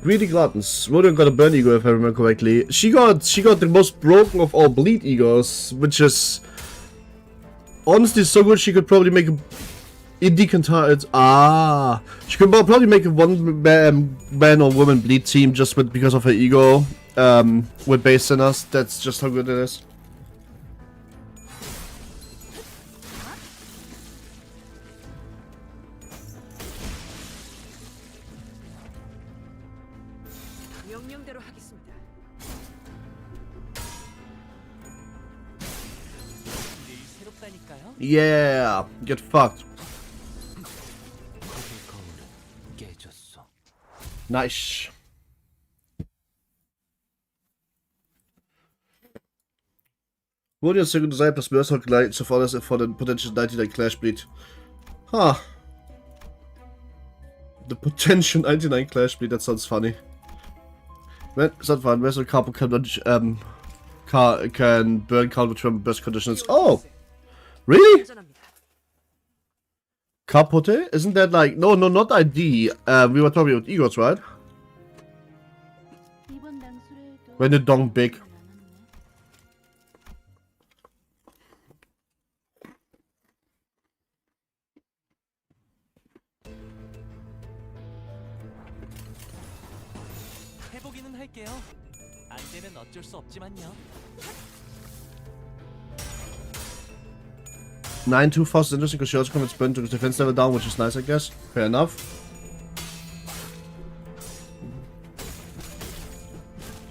Greedy Gluttons. Rodin got a burn ego if I remember correctly. She got the most broken of all bleed egos, which is honestly so good she could probably make a decontinued. Ah, she could probably make a man or woman bleed team just because of her ego. With base sinners. That's just how good it is. 명령대로 하겠습니다. 일이 새롭다니까요. Yeah, get fucked. 거기 거울은 깨졌어. Nice. Would you single design plus Berserk Light so far as for the potential 99 Clash Bleed? Huh. The potential 99 Clash Bleed, that sounds funny. When is that fine? Berserk Capo can burn count with tremble burst conditions. Oh! Really? 안전합니다. Capote? Isn't that like... No, not ID. We were talking about egos, right? 이번 낭수를 또 When the dong big. 해보기는 할게요. 안 되면 어쩔 수 없지만요. 9-2 fast is interesting because she also commits burn to the defense level down, which is nice, I guess. Fair enough.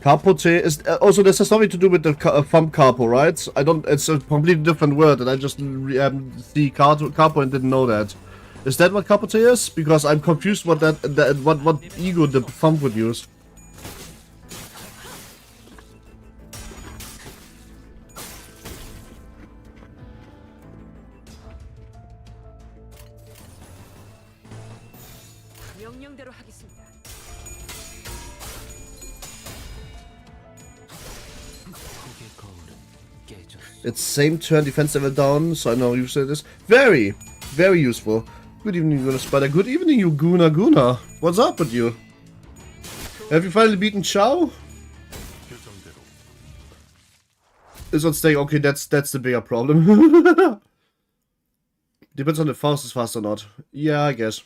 Capote is also this has nothing to do with the thumb capo, right? I don't. It's a completely different word, and I just see capo and didn't know that. Is that what capote is? Because I'm confused what what ego the thumb would use. 명령대로 하겠습니다. 거기 거울은 깨졌어. It's same turn, defense level down, so I know you said this. Very useful. Good evening, Guna Spider. Good evening, you Guna. What's up with you? Have you finally beaten Chao? Is on stake. Okay, that's the bigger problem. Depends on if Faust is fast or not. Yeah, I guess.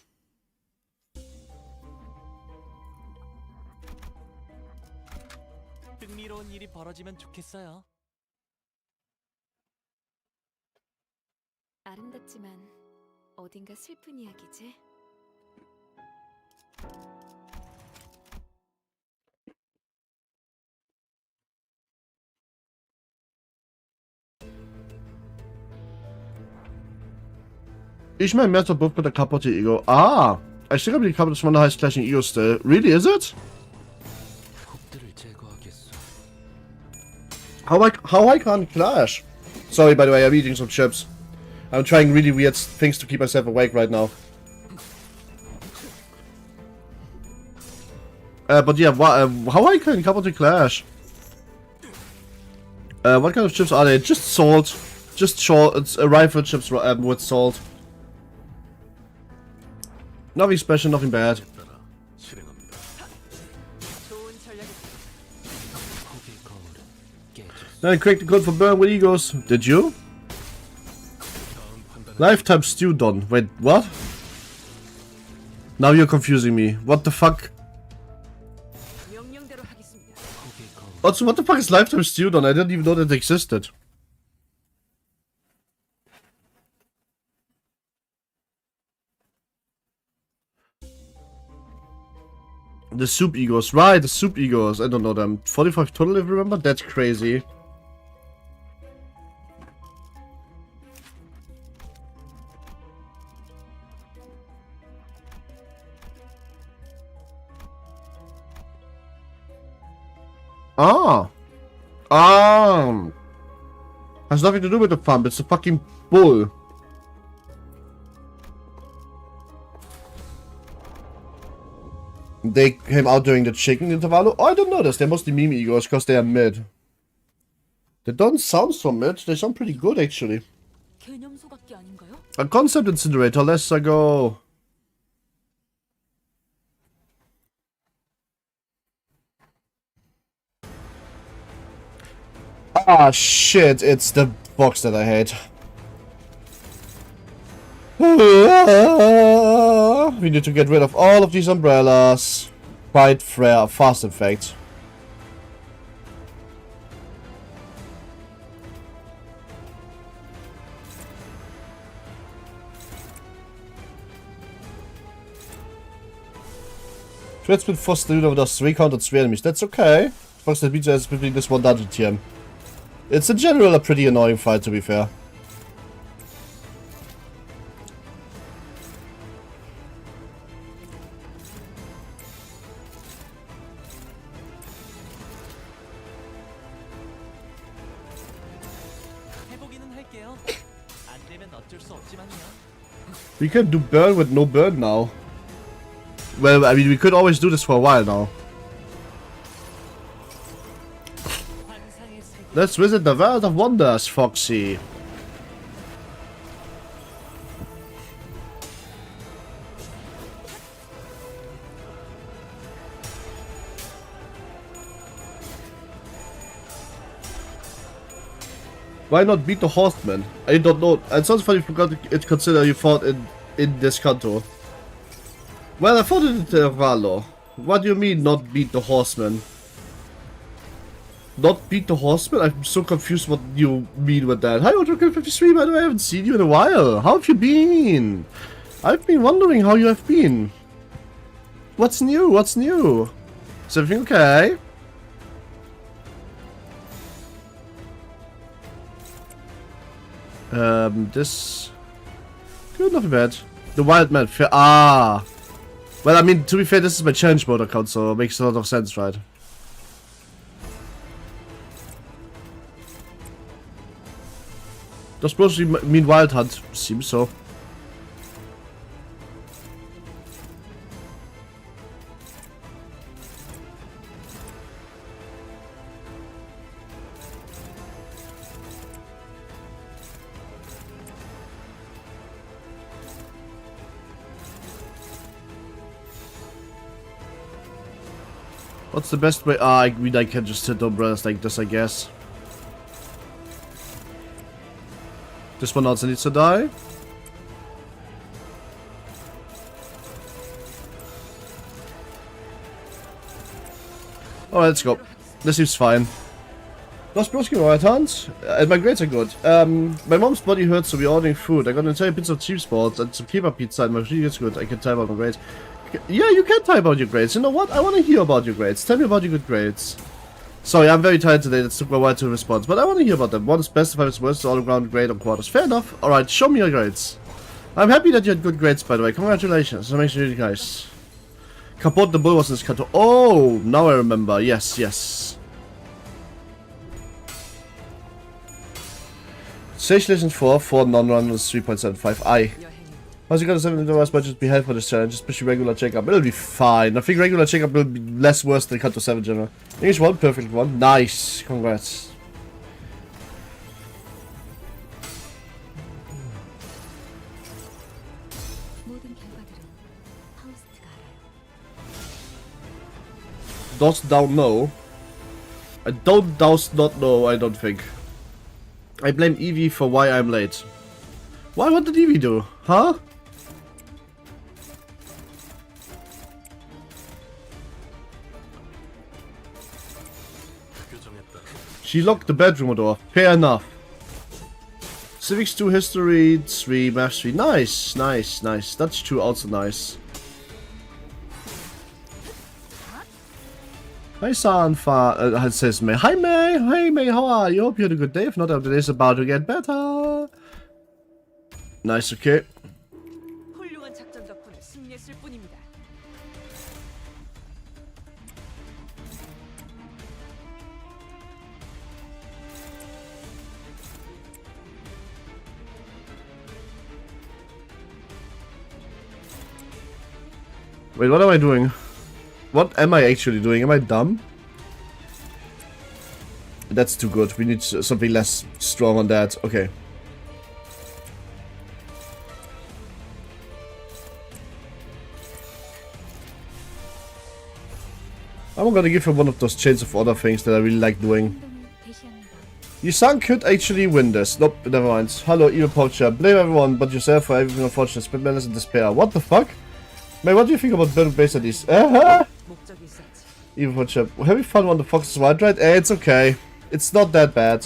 흥미로운 일이 벌어지면 좋겠어요. 아름답지만 어딘가 슬픈 이야기지. Ich mein, mehr both with the Capote ego. Ah! I still believe Capote is one of the highest clashing egos still. Really, is it? 곡들을 제거하겠어. How I can't clash? Sorry, by the way, I'm eating some chips. I'm trying really weird things to keep myself awake right now. But yeah, how I can come to Clash? What kind of chips are they? Just salt. Just short. It's rifle chips with salt. Nothing special, nothing bad. 좋은 전략이 Then I cracked the code for burn with egos. Did you? Lifetime stew done. Wait, what? Now you're confusing me. What the fuck? 명령대로 하겠습니다. Also, what the fuck is lifetime stew done? I didn't even know that existed. The soup egos, right, the soup egos, I don't know them. 45 total if you remember, that's crazy. Has nothing to do with the pump, it's a fucking bull. They came out during the chicken interval. Oh, I don't know this. They're mostly meme egos because they are mid. They don't sound so mid. They sound pretty good actually. 개념소밖에 아닌가요? A concept incinerator. Let's go. Ah shit! It's the box that I hate. We need to get rid of all of these umbrellas. Quite fast, in fact. Threats with Foster over those 303 enemies. That's okay. Foster beats us between this one dungeon tier. It's in general a pretty annoying fight, to be fair. 해보기는 할게요. 안 되면 어쩔 수 없지만요. We can do burn with no burn now. Well, I mean, we could always do this for a while now. 환상의 세계. Let's visit the World of Wonders, Foxy. Why not beat the horseman? I don't know. It sounds funny. Forgot it. Consider you fought in this Canto. Well, I fought in Intervallo. What do you mean not beat the horseman? Not beat the horseman? I'm so confused what you mean with that. Hi, 53, by the way, I haven't seen you in a while. How have you been? I've been wondering how you have been. What's new? What's new? Is everything okay? This... Good, nothing bad. The wild man, ah! Well, I mean, to be fair, this is my challenge mode account, so it makes a lot of sense, right? Does Bluesky mean wild hunt? Seems so. What's the best way? I mean, I can just hit umbrellas like this, I guess. This one also needs to die. Alright, let's go. This seems fine. Lost Bluesky right hand? And my grades are good. My mom's body hurts, so we're ordering food. I got an entire pizza of cheap sports and some kebab pizza, and my food is good. I can type out my grades. Yeah, you can type out your grades. You know what? I want to hear about your grades. Tell me about your good grades. Sorry, I'm very tired today. That took me a while to respond, but I want to hear about them. One is best, five is worst, all around grade on quarters. Fair enough. Alright, show me your grades. I'm happy that you had good grades, by the way. Congratulations. That makes me really nice. Kapot the bull was in this Canto. Oh, now I remember. Yes, yes. Stage Legends 4 non-run was 3.75. 여행이 How's it gonna $7 budget be held for this challenge? Especially regular checkup. It'll be fine. I think regular checkup will be less worse than Canto 7 general. English 1, perfect 1. Nice. Congrats. 모든 결과들은 하우스트가 알아요. Dost thou know? I dost not know, I don't think. I blame Evie for why I'm late. Why? What did Evie do? Huh? She locked the bedroom door. Fair enough. Civics 2, History 3, Math 3. Nice, nice, nice. That's 2 also nice. Hi, Sanfa. Says May. Hi, May. Hey, May. How are you? Hope you had a good day. If not, the day's about to get better. Nice. Okay. 훌륭한 작전 덕분에 승리했을 뿐입니다. Wait, what am I doing? What am I actually doing? Am I dumb? That's too good. We need something less strong on that. Okay. I'm gonna give her one of those chains of other things that I really like doing. 행동을 개시합니다. Your son could actually win this. Nope, never mind. Hello, evil poacher. Blame everyone but yourself for everything unfortunate. Spend madness and despair. What the fuck? Man, what do you think about building base at these? 목적이 있었지. Evil poacher. Having fun on the Fox's Wild Ride? It's okay. It's not that bad.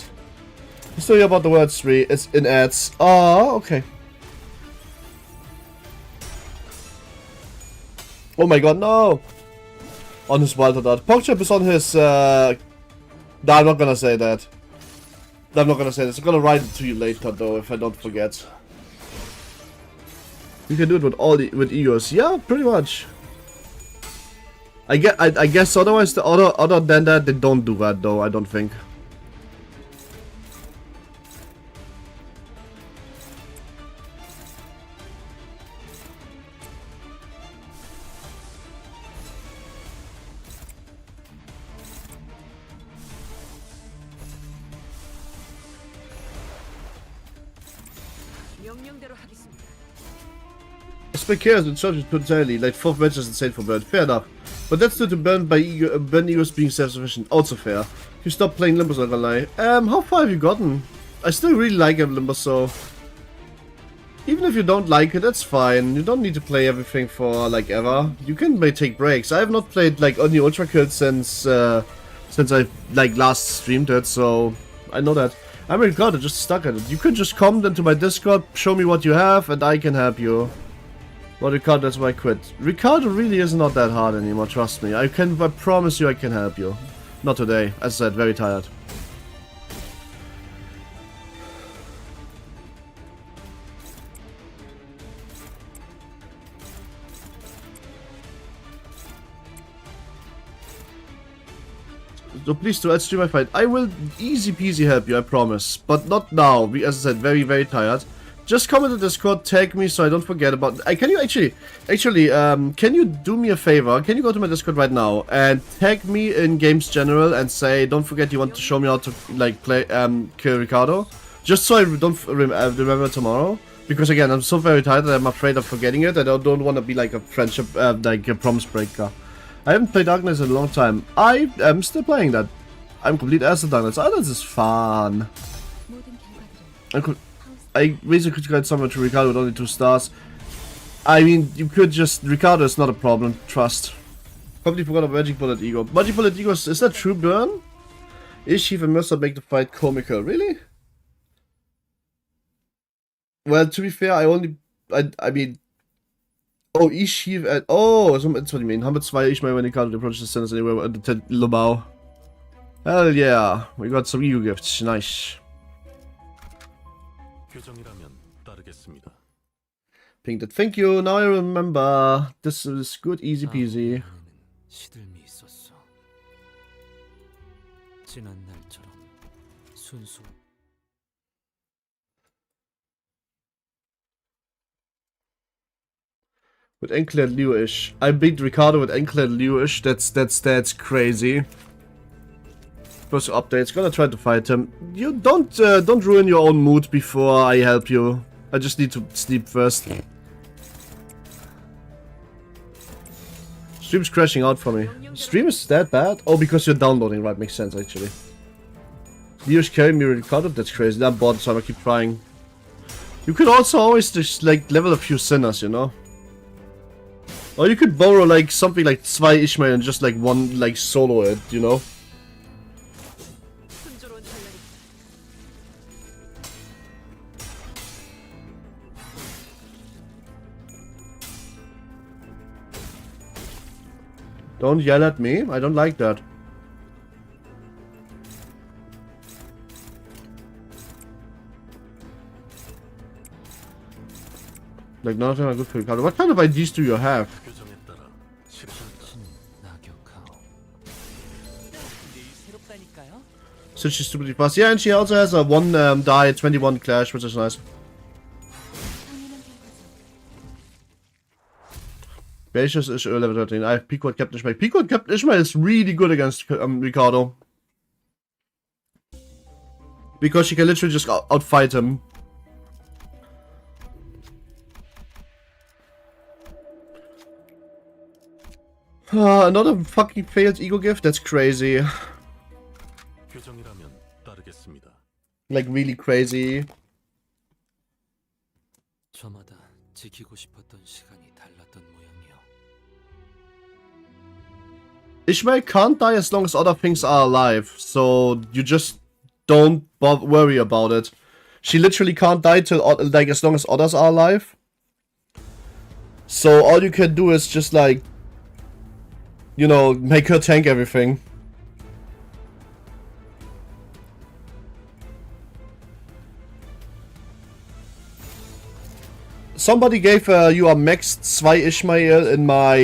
The story about the World 3 is in ads. Oh, okay. Oh my god, no! On his Wild or not. Pogchap is on his, No, I'm not gonna say that. I'm not gonna say this. I'm gonna write it to you later, though, if I don't forget. You can do it with with egos. Yeah, pretty much. I guess otherwise, other than that, they don't do that, though, I don't think. 명령대로 하겠습니다. Spec cares and charges potentially, like 4th match is insane for burn. Fair enough. But that's due to burn by burn egos being self-sufficient. Also fair. You stop playing Limbus, I'm gonna lie. How far have you gotten? I still really like Limbus, so... Even if you don't like it, that's fine. You don't need to play everything for, like, ever. You can take breaks. I have not played, like, only Ultra Kill since I, like, last streamed it, so... I know that. I'm Ricardo, just stuck at it. You could just come into my Discord, show me what you have, and I can help you. Well, Ricardo, that's why I quit. Ricardo really is not that hard anymore, trust me. I promise you I can help you. Not today, as I said, very tired. So please do, let's stream my fight. I will easy peasy help you, I promise. But not now, as I said, very, very tired. Just come into Discord, tag me so I don't forget about... can you actually, can you do me a favor? Can you go to my Discord right now and tag me in Games General and say, don't forget you want to show me how to, like, play, kill Ricardo? Just so I don't remember tomorrow. Because again, I'm so very tired that I'm afraid of forgetting it. I don't want to be like a friendship, like a promise breaker. I haven't played Darkness in a long time. I am still playing that. I'm complete ass at Darkness. Oh, this is fun. I basically got someone to Ricardo with only 2 stars. I mean, you could just... Ricardo is not a problem, trust. Completely forgot about Magic Bullet Ego. Magic Bullet Ego, is that true, Burn? Ishiv and Mercer make the fight comical. Really? Well, to be fair, I mean... Oh, Ishiv and... Oh, that's what you mean. 102 Ishmael when Ricardo approaches the sentence anywhere at the Lobau. Hell yeah. We got some Ego gifts. Nice. Pink that. Thank you. Now I remember. This is good, easy peasy. 시들미 있었어. 지난 날처럼 순수. With Enkel and Liu-ish. I beat Ricardo with Enkel and Liu-ish. That's crazy. First updates. Gonna try to fight him. You don't ruin your own mood before I help you. I just need to sleep first. Stream's crashing out for me. Stream is that bad? Oh, because you're downloading, right? Makes sense actually. Liu-ish carrying me Ricardo. That's crazy. I'm bored, so I'm gonna keep trying. You could also always just like level a few sinners, you know. Or you could borrow like something like 2 Ishmael and just like one like solo it, you know? 순조로운 전략이 Don't yell at me. I don't like that. Like nothing I good for Ricardo. What kind of IDs do you have? 규정에 따라 낙역하오. 내일 새롭다니까요. So she's stupidly fast. Yeah, and she also has a 1 die 21 clash, which is nice. Belchus is level 13. I have Pico and Captain Ishmael. Pico and Captain Ishmael is really good against Ricardo. Because she can literally just outfight him. Another fucking failed ego gift? That's crazy. 규정이라면 따르겠습니다. Like really crazy. 저마다 지키고 싶었던 시간이 달랐던 모양이요. Ishmael can't die as long as other things are alive, so you just don't worry about it. She literally can't die till like as long as others are alive. So all you can do is just like, you know, make her tank everything. Somebody gave you a maxed 2 Ishmael in my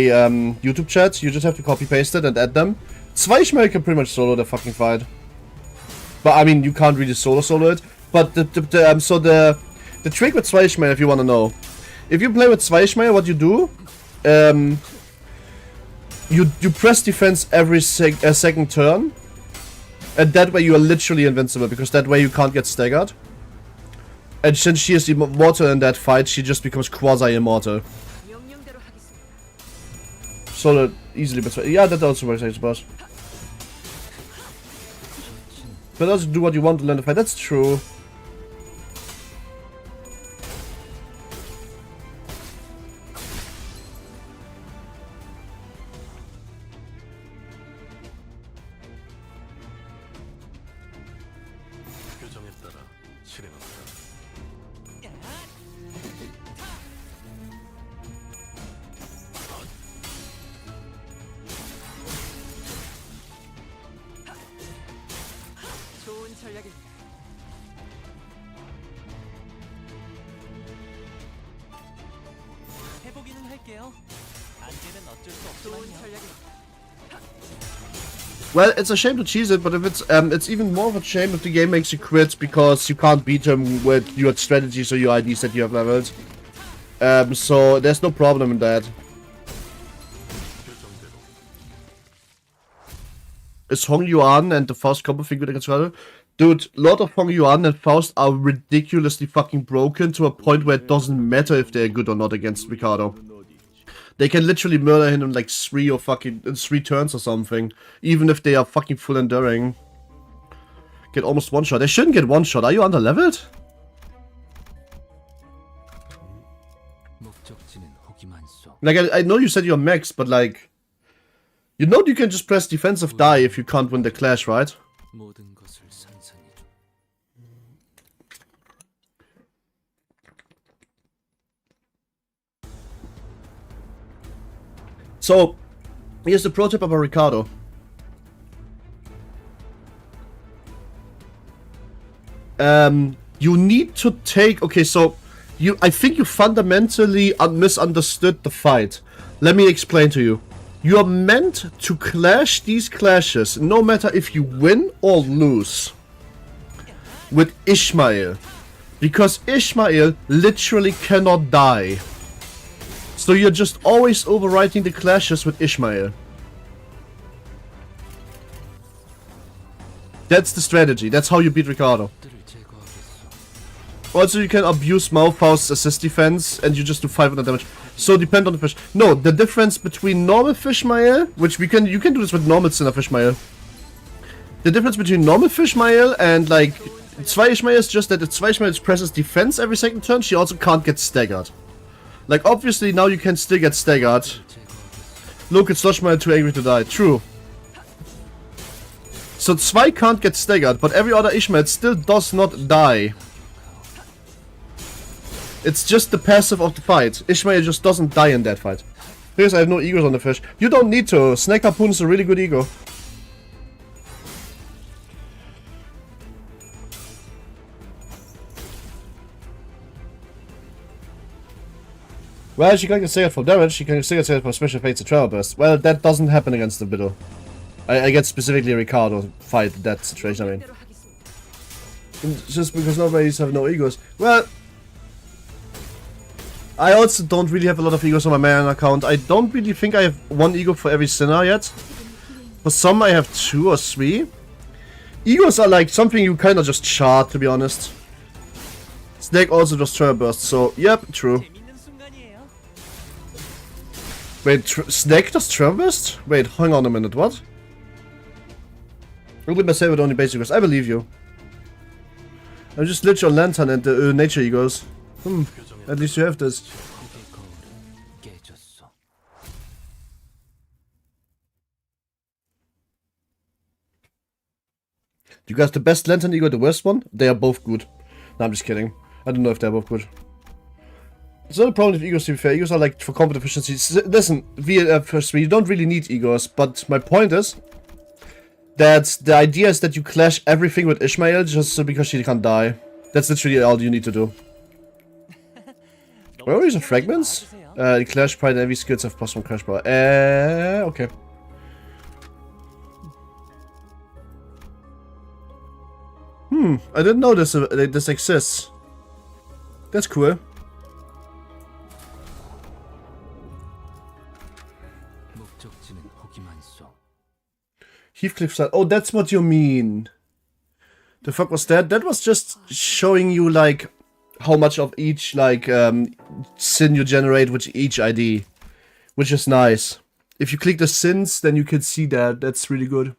YouTube chat. You just have to copy paste it and add them. 2 Ishmael can pretty much solo the fucking fight. But I mean, you can't really solo it. But the trick with 2 Ishmael, if you want to know, if you play with 2 Ishmael, what you do, you press defense every second turn, and that way you are literally invincible, because that way you can't get staggered. And since she is immortal in that fight, she just becomes quasi-immortal. 명령대로 하겠습니다. So that easily, but yeah, that also works, I suppose. But also do what you want to learn the fight. That's true. 규정에 따라 실행합니다. 좋은 전략입니다. 해보기는 할게요. 안개는 어쩔 수 좋은 없지만요. 전략입니다. Well, it's a shame to cheese it, but if it's even more of a shame if the game makes you quit because you can't beat him with your strategies or your IDs that you have leveled. So there's no problem in that. 규정대로 Is Hong Yuan and the Faust combo thing good against Ricardo? Dude, a lot of Hong Yuan and Faust are ridiculously fucking broken to a point where it doesn't matter if they're good or not against Ricardo. They can literally murder him in like 3 turns or something, even if they are fucking full enduring. Get almost one shot. They shouldn't get one shot. Are you under-leveled? 목적지는 호기만 쏘. Like, I know you said you're max, but like, you know you can just press defensive die if you can't win the clash, right? 모든 것을 산산히 줘. So, here's the pro tip about Ricardo. You need to take... Okay, so, I think you fundamentally misunderstood the fight. Let me explain to you. You are meant to clash these clashes, no matter if you win or lose, with Ishmael. Because Ishmael literally cannot die. So you're just always overwriting the clashes with Ishmael. That's the strategy. That's how you beat Ricardo. Also, you can abuse Malphau's assist defense, and you just do 500 damage. So depend on the fish. No, the difference between normal Fishmael, which you can do this with normal Sinner Fishmael. The difference between normal Fishmael and like Zwei Ishmael is just that the Zwei Ishmael presses defense every second turn. She also can't get staggered. Like obviously now you can still get staggered. Look, it's Slushmael too angry to die. True. So Zwei can't get staggered, but every other Ishmael still does not die. It's just the passive of the fight. Ishmael just doesn't die in that fight. Here's, I have no egos on the fish. You don't need to. Snake Harpoon is a really good ego. Well, she can get staggered for damage, she can still get staggered for special fates and travel burst. Well, that doesn't happen against the Biddle. I get specifically Ricardo fight that situation, I mean. Just because nobody's have no egos. Well, I also don't really have a lot of egos on my main account. I don't really think I have one ego for every sinner yet. For some I have 2 or 3. Egos are like something you kind of just chart, to be honest. Snake also does travel burst, so yep, true. Wait, Snake does travel burst? Wait, hang on a minute, what? I'll leave myself with only basic egos. I believe you. I'm just literally on Lantern and the nature egos. At least you have this. You guys the best Lantern ego, the worst one? They are both good. No, I'm just kidding. I don't know if they're both good. It's not a problem with egos, to be fair. Egos are like for combat efficiency. Listen, first, you don't really need egos, but my point is that the idea is that you clash everything with Ishmael just so because she can't die. That's literally all you need to do. Where are these fragments? Clash Pride and heavy skills have +1 crash power. Okay. I didn't know this exists. That's cool. Heathcliff style. Oh, that's what you mean. The fuck was that? That was just showing you like how much of each like sin you generate with each ID, which is nice. If you click the sins, then you can see that. That's really good.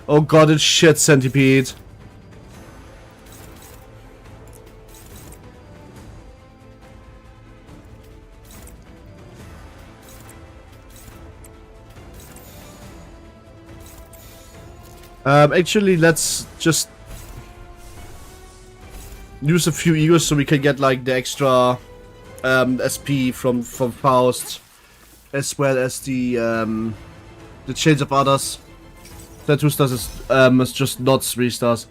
Oh god, it's shit, Centipede. Actually, let's just use a few egos so we can get like the extra SP from Faust, as well as the Chains of Others. That 2 stars is just not 3 stars.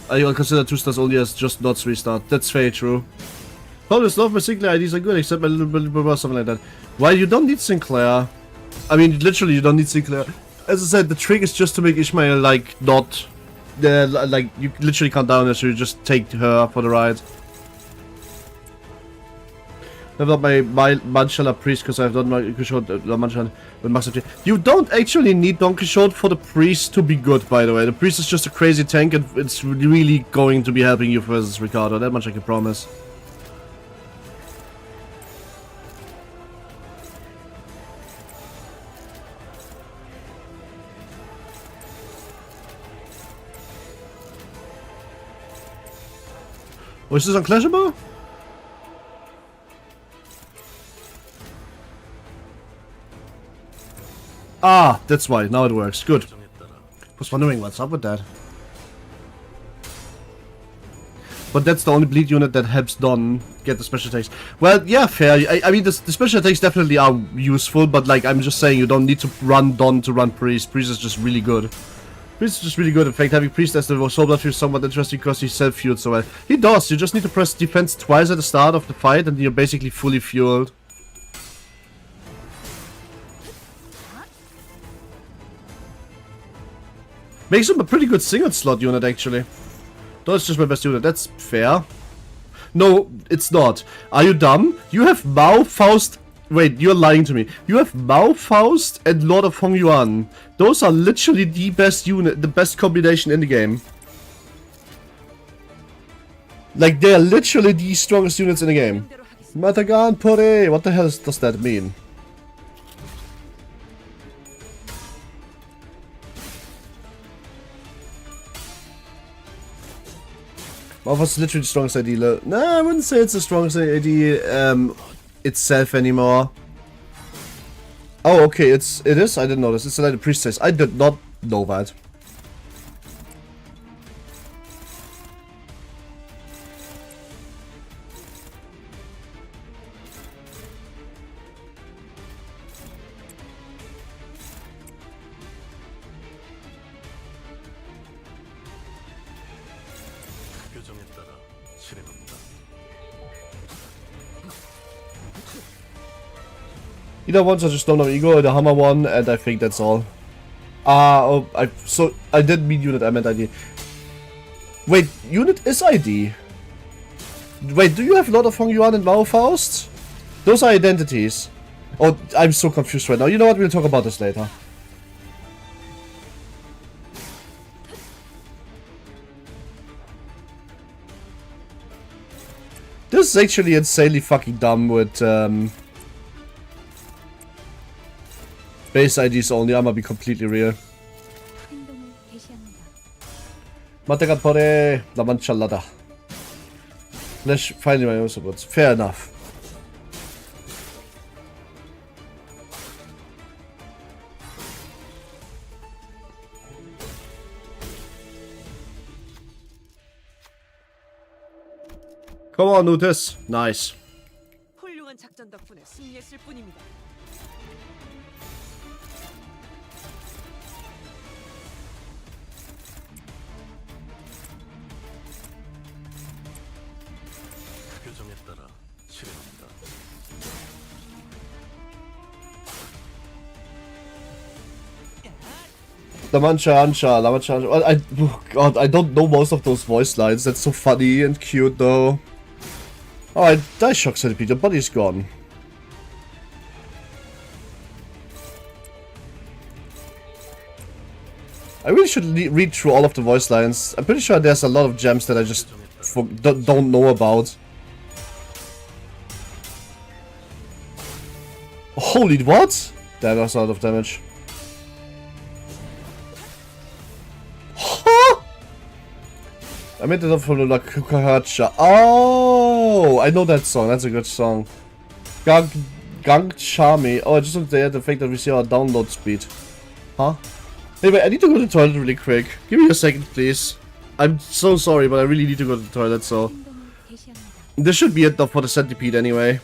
I consider 2 stars only as just not 3 stars. That's very true. Probably love my Sinclair IDs are good, except my little something like that. Why you don't need Sinclair? I mean, literally, you don't need Sinclair. As I said, the trick is just to make Ishmael like not, like you literally can't down her, so you just take her for the ride. I've got my Manchala priest because I've done my Manchala with Max FG. You don't actually need Don Quixote for the priest to be good, by the way. The priest is just a crazy tank and it's really going to be helping you versus Ricardo. That much I can promise. Oh, is this unclashable? Ah, that's why. Now it works. Good. Was wondering what's up with that. But that's the only bleed unit that helps Don get the special attacks. Well, yeah, fair. I mean, the special attacks definitely are useful, but like, I'm just saying you don't need to run Don to run Priest. Priest is just really good. Priest is just really good. In fact, having Priest as the Soul Blood feels somewhat interesting because he self-fueled so well. He does. You just need to press defense twice at the start of the fight and you're basically fully fueled. Makes him a pretty good single slot unit, actually. That's just my best unit. That's fair. No, it's not. Are you dumb? You have Mao, Faust... Wait, you're lying to me. You have Mao, Faust, and Lord of Hongyuan. Those are literally the best unit, the best combination in the game. Like, they're literally the strongest units in the game. Matagan Pore! What the hell does that mean? What was literally the strongest idea? No, I wouldn't say it's the strongest idea itself anymore. Oh, okay, it is? I didn't know this. It's like a priestess. I did not know that. Either ones are just don't have ego or the hammer one, and I think that's all. Oh, I didn't mean unit, I meant ID. Wait, unit is ID. Wait, do you have Lord of Hongyuan and Mao Faust? Those are identities. Oh, I'm so confused right now. You know what? We'll talk about this later. This is actually insanely fucking dumb with base IDs only. I'ma be completely real. 행동을 개시합니다. Mategat pore la manchalada. Let's finally my own supports. Fair enough. Come on, Nutis. Nice. 훌륭한 작전 덕분에 승리했을 뿐입니다. 규정에 따라 실행합니다. Lamancha. Oh god, I don't know most of those voice lines. That's so funny and cute though. Alright, die shock centipede, your body's gone. I really should read through all of the voice lines. I'm pretty sure there's a lot of gems that I just don't know about. Holy what? That was a lot of damage. Huh? I made it up from the Kukahacha. Oh, I know that song. That's a good song. Gang Charmy. Oh, I just looked at the fact that we see our download speed. Huh? Anyway, I need to go to the toilet really quick. Give me a second, please. I'm so sorry, but I really need to go to the toilet, so... 행동을 개시합니다. This should be it for the centipede anyway.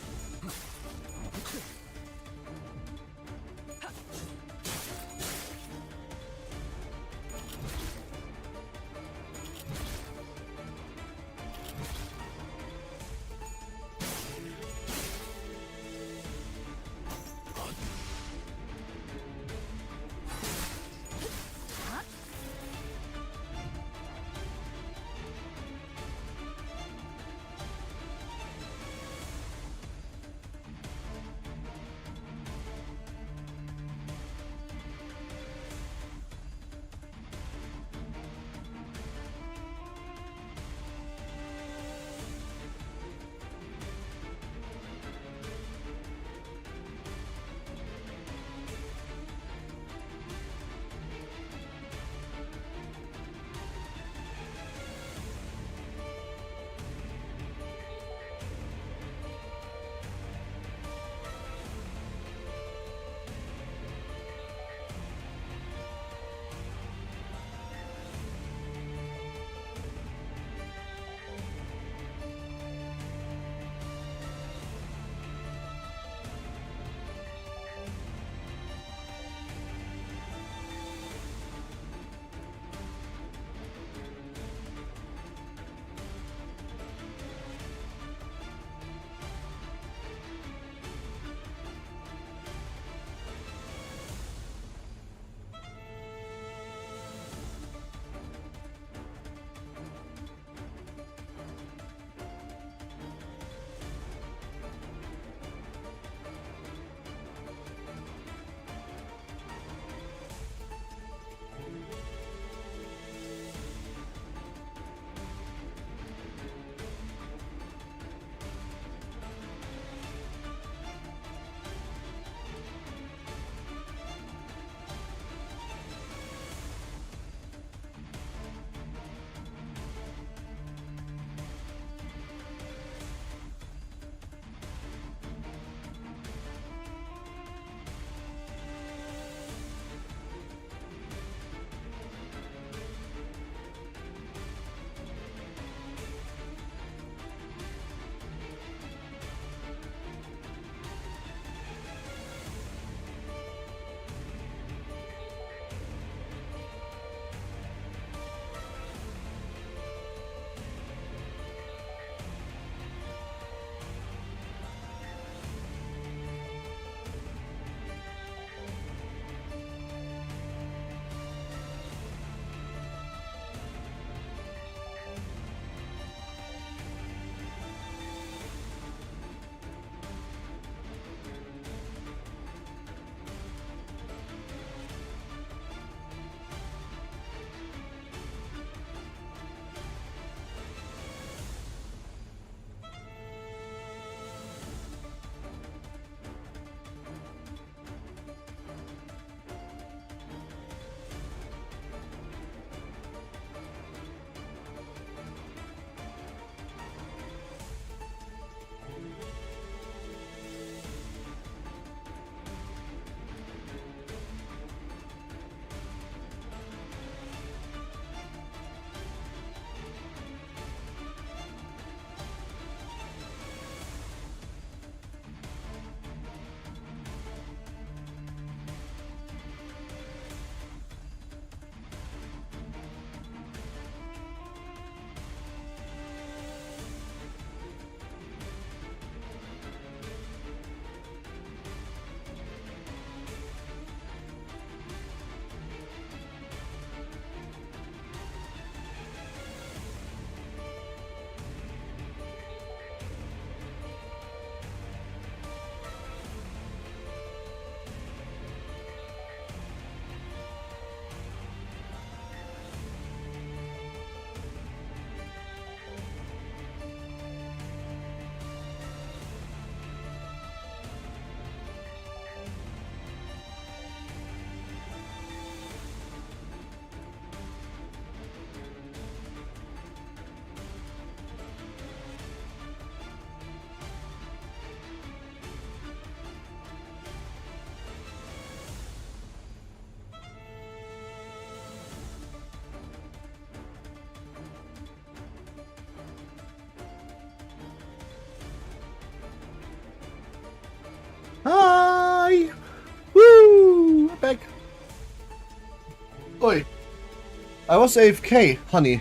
I was AFK, honey.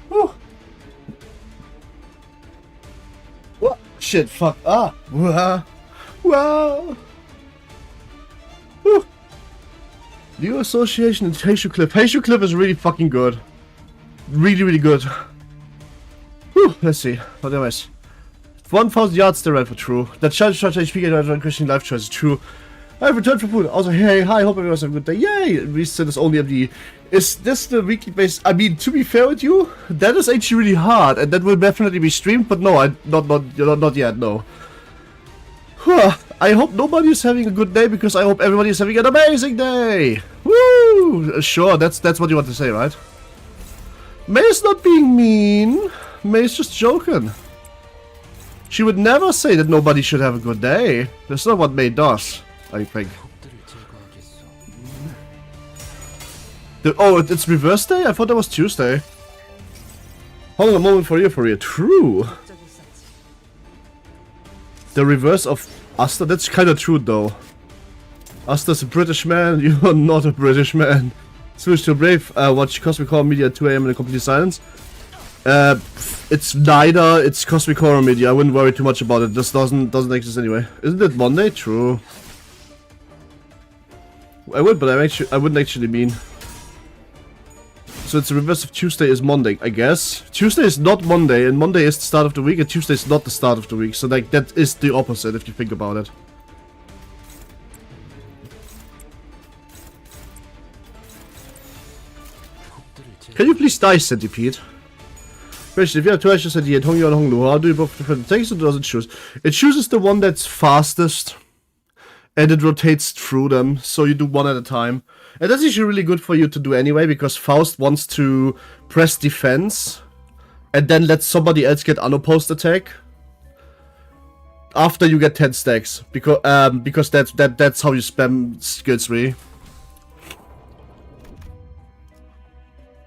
Whew. What? Shit, fuck. Ah. Wow. Wow. Whew. New association and Hazel Cliff. Hazel Cliff is really fucking good. Really, really good. Whew. Let's see. But anyways. 1000 yards still right for true. That challenge HP gain Christian life choice is true. I've returned from food. Also, hey, hi, hope everyone's having a good day. Yay! Reset is only MD. Is this the weekly base? I mean, to be fair with you, that is actually really hard, and that will definitely be streamed, but no, not yet, no. I hope nobody is having a good day, because I hope everybody is having an amazing day! Woo! Sure, that's what you want to say, right? May is not being mean. May is just joking. She would never say that nobody should have a good day. That's not what May does, I think. Oh, it's reverse day? I thought that was Tuesday. Hold on a moment for you. True. The reverse of Asta? That's kind of true, though. Asta's a British man. You are not a British man. Switch to Brave. Watch Cosmic Horror Media at 2 AM in complete silence. It's neither. It's Cosmic Horror Media. I wouldn't worry too much about it. This doesn't exist anyway. Isn't it Monday? True. I would, but I wouldn't actually mean. So it's the reverse of Tuesday is Monday, I guess. Tuesday is not Monday, and Monday is the start of the week, and Tuesday is not the start of the week. So like that is the opposite if you think about it. Can you please die, Centipede? Question, if you have two actions at the end, Hongyu and Honglu, how do you both different things, or does it choose? It chooses the one that's fastest, and it rotates through them, so you do one at a time. And that's actually really good for you to do anyway, because Faust wants to press defense, and then let somebody else get unopposed attack after you get 10 stacks, because that's how you spam skills, really.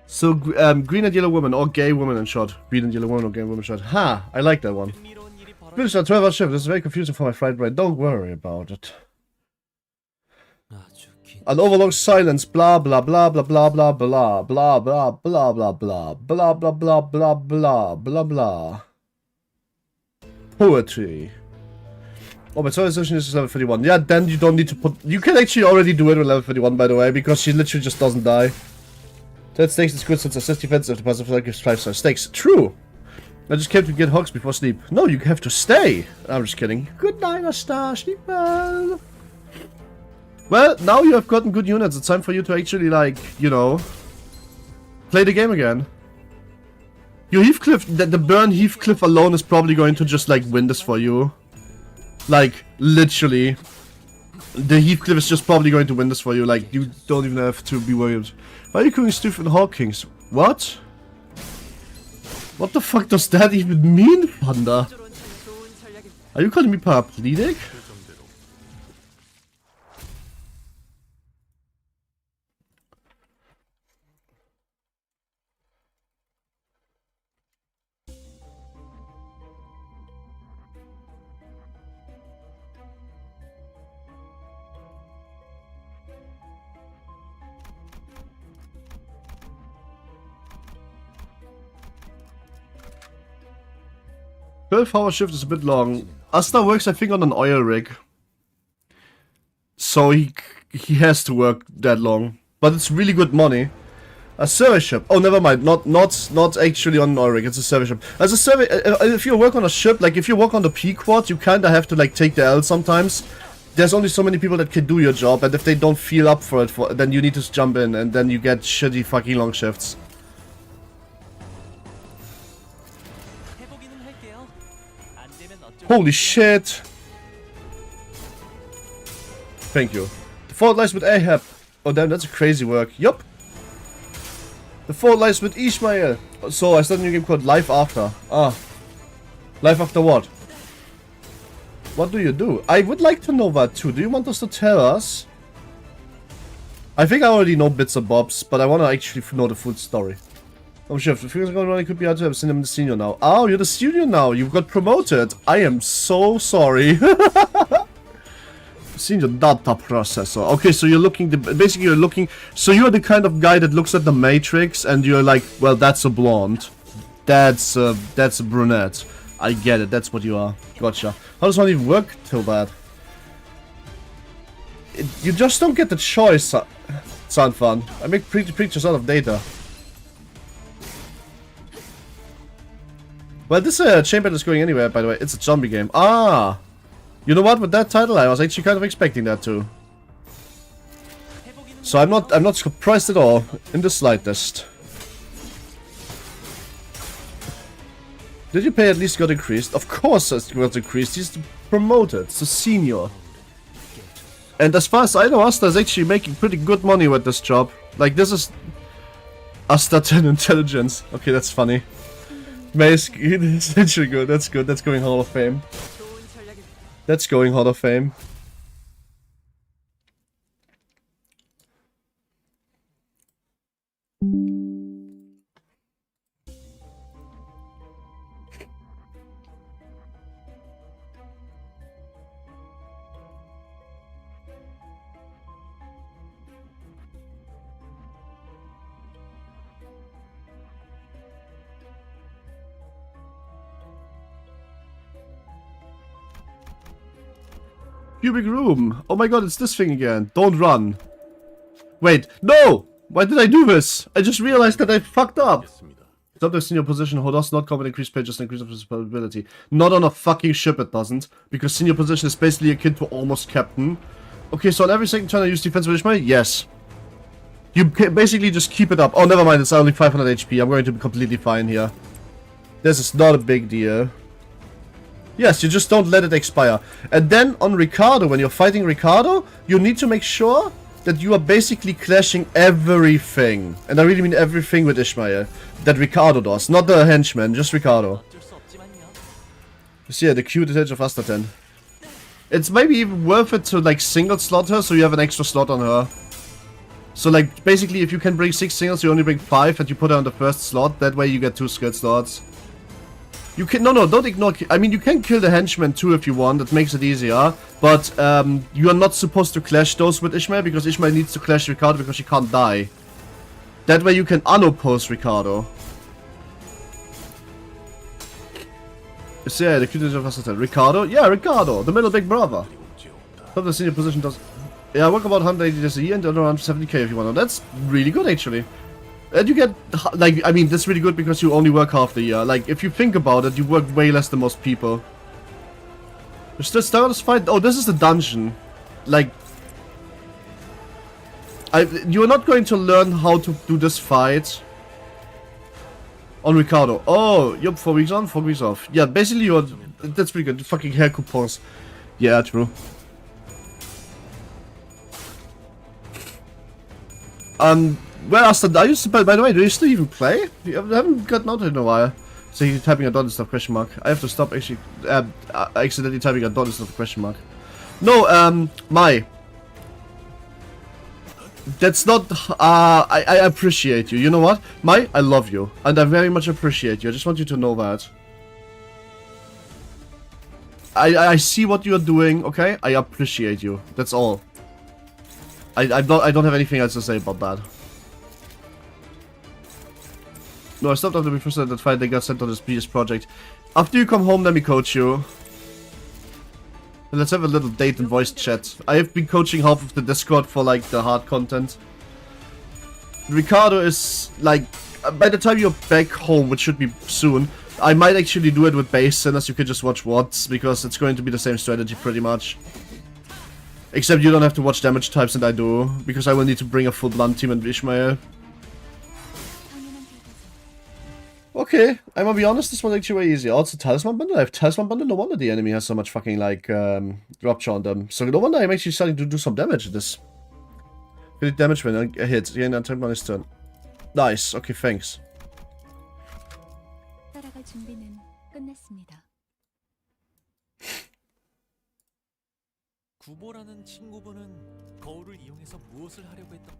So, green and yellow woman, or gay woman in short. Green and yellow woman, or gay woman in short. Ha! I like that one. Finish our 12-hour shift. This is very confusing for my fried brain. Don't worry about it. An overlong silence. Blah blah blah blah blah blah blah blah blah blah blah blah blah blah blah blah blah blah blah. Poetry. Oh, my soul session is level 31. Yeah, then you don't need to put. You can actually already do it with level 31, by the way, because she literally just doesn't die. That stakes is good since assist defensive. The positive gives 5-star stakes. True. I just came to get hogs before sleep. No, you have to stay. I'm just kidding. Good night, Asta. Sleep well. Well, now you have gotten good units. It's time for you to actually, like, you know, play the game again. Your Heathcliff, the burn Heathcliff alone is probably going to just, like, win this for you. Like, literally. The Heathcliff is just probably going to win this for you. Like, you don't even have to be worried. Why are you cooking Stephen Hawkins? What? What the fuck does that even mean, Panda? Are you calling me paraplegic? 12-hour shift is a bit long. Asta works, I think, on an oil rig. So he has to work that long. But it's really good money. A service ship. Oh, never mind. Not actually on an oil rig. It's a service ship. As a service, if you work on a ship, like if you work on the P quad, you kind of have to like take the L sometimes. There's only so many people that can do your job, and if they don't feel up for it, then you need to jump in, and then you get shitty fucking long shifts. Holy shit! Thank you. The fault lies with Ahab. Oh damn, that's a crazy work. Yup. The fault lies with Ishmael. So I started a new game called Life After. Ah. Life After what? What do you do? I would like to know that too. Do you want us to tell us? I think I already know bits and bobs, but I want to actually know the full story. Oh shit, if things are going well, it could be hard to have seen him in the senior now. Oh, you're the senior now. You've got promoted. I am so sorry. Senior data processor. Okay, so you're looking, basically you're looking, so you're the kind of guy that looks at the Matrix and you're like, well, that's a blonde. That's a brunette. I get it, that's what you are. Gotcha. How does one even work till that? You just don't get the choice. Sound fun. I make preachers out of data. Well, this chamber is going anywhere, by the way. It's a zombie game. Ah! You know what? With that title, I was actually kind of expecting that too. So I'm not surprised at all, in the slightest. Did your pay at least got increased? Of course it got increased. He's promoted, so senior. And as far as I know, Asta is actually making pretty good money with this job. Like, this is Asta 10 intelligence. Okay, that's funny. Mace, it's actually good. That's good. That's going Hall of Fame. That's going Hall of Fame. Cubic room. Oh my god, it's this thing again. Don't run. Wait, no! Why did I do this? I just realized that I fucked up. Sometimes in your position, hold does not come with increased pay, just increase of responsibility. Not on a fucking ship it doesn't. Because senior position is basically akin to almost captain. Okay, so on every second turn I use defensive Ishmael? Yes. You basically just keep it up. Oh, never mind, it's only 500 HP. I'm going to be completely fine here. This is not a big deal. Yes, you just don't let it expire. And then on Ricardo, when you're fighting Ricardo, you need to make sure that you are basically clashing everything. And I really mean everything with Ishmael. That Ricardo does. Not the henchman, just Ricardo. You see, the cute edge of Astaten. It's maybe even worth it to like single slot her so you have an extra slot on her. So like basically if you can bring 6 singles, you only bring 5 and you put her on the first slot. That way you get 2 skill slots. You can no, don't ignore. I mean, you can kill the henchman too if you want. That makes it easier. But you are not supposed to clash those with Ishmael because Ishmael needs to clash Ricardo because she can't die. That way you can unoppose Ricardo. So yeah, the cutest of us Ricardo. Yeah, Ricardo, the middle big brother. Top the senior position does. Yeah, I work about 180 days a year and around 70k if you want. That's really good actually. And you get, like, I mean, that's really good because you only work half the year. Like, if you think about it, you work way less than most people. Let's just start this fight. Oh, this is the dungeon. Like, you're not going to learn how to do this fight on Ricardo. Oh, yep, 4 weeks on, 4 weeks off. Yeah, basically you're, that's pretty good. Fucking hair coupons. Yeah, true. Where Asta, I used to, by the way, do you still even play? I haven't gotten out in a while. So you're typing a dot and stuff, question mark. I have to stop actually, accidentally typing a dot and stuff, question mark. No, Mai. That's not, I appreciate you. You know what? Mai, I love you. And I very much appreciate you. I just want you to know that. I see what you're doing, okay? I appreciate you. That's all. I don't have anything else to say about that. No, I stopped after we first started that fight. They got sent on this PS project. After you come home, let me coach you. Let's have a little date and voice chat. I have been coaching half of the Discord for like the hard content. Ricardo is like, by the time you're back home, which should be soon, I might actually do it with base sinners. You could just watch WOTS because it's going to be the same strategy pretty much. Except you don't have to watch damage types and I do, because I will need to bring a full blunt team and Ishmael. Okay, I'm gonna be honest, this one's actually way easier. Also, Talisman Bundle. I have Talisman Bundle. No wonder the enemy has so much fucking, like, rupture on them. So, no wonder I'm actually starting to do some damage at this. Good damage when I hit. Yeah, and turn on his turn. Nice. Okay, thanks. 따라갈 준비는 끝났습니다. 구보라는 친구분은 거울을 이용해서 무엇을 하려고 했던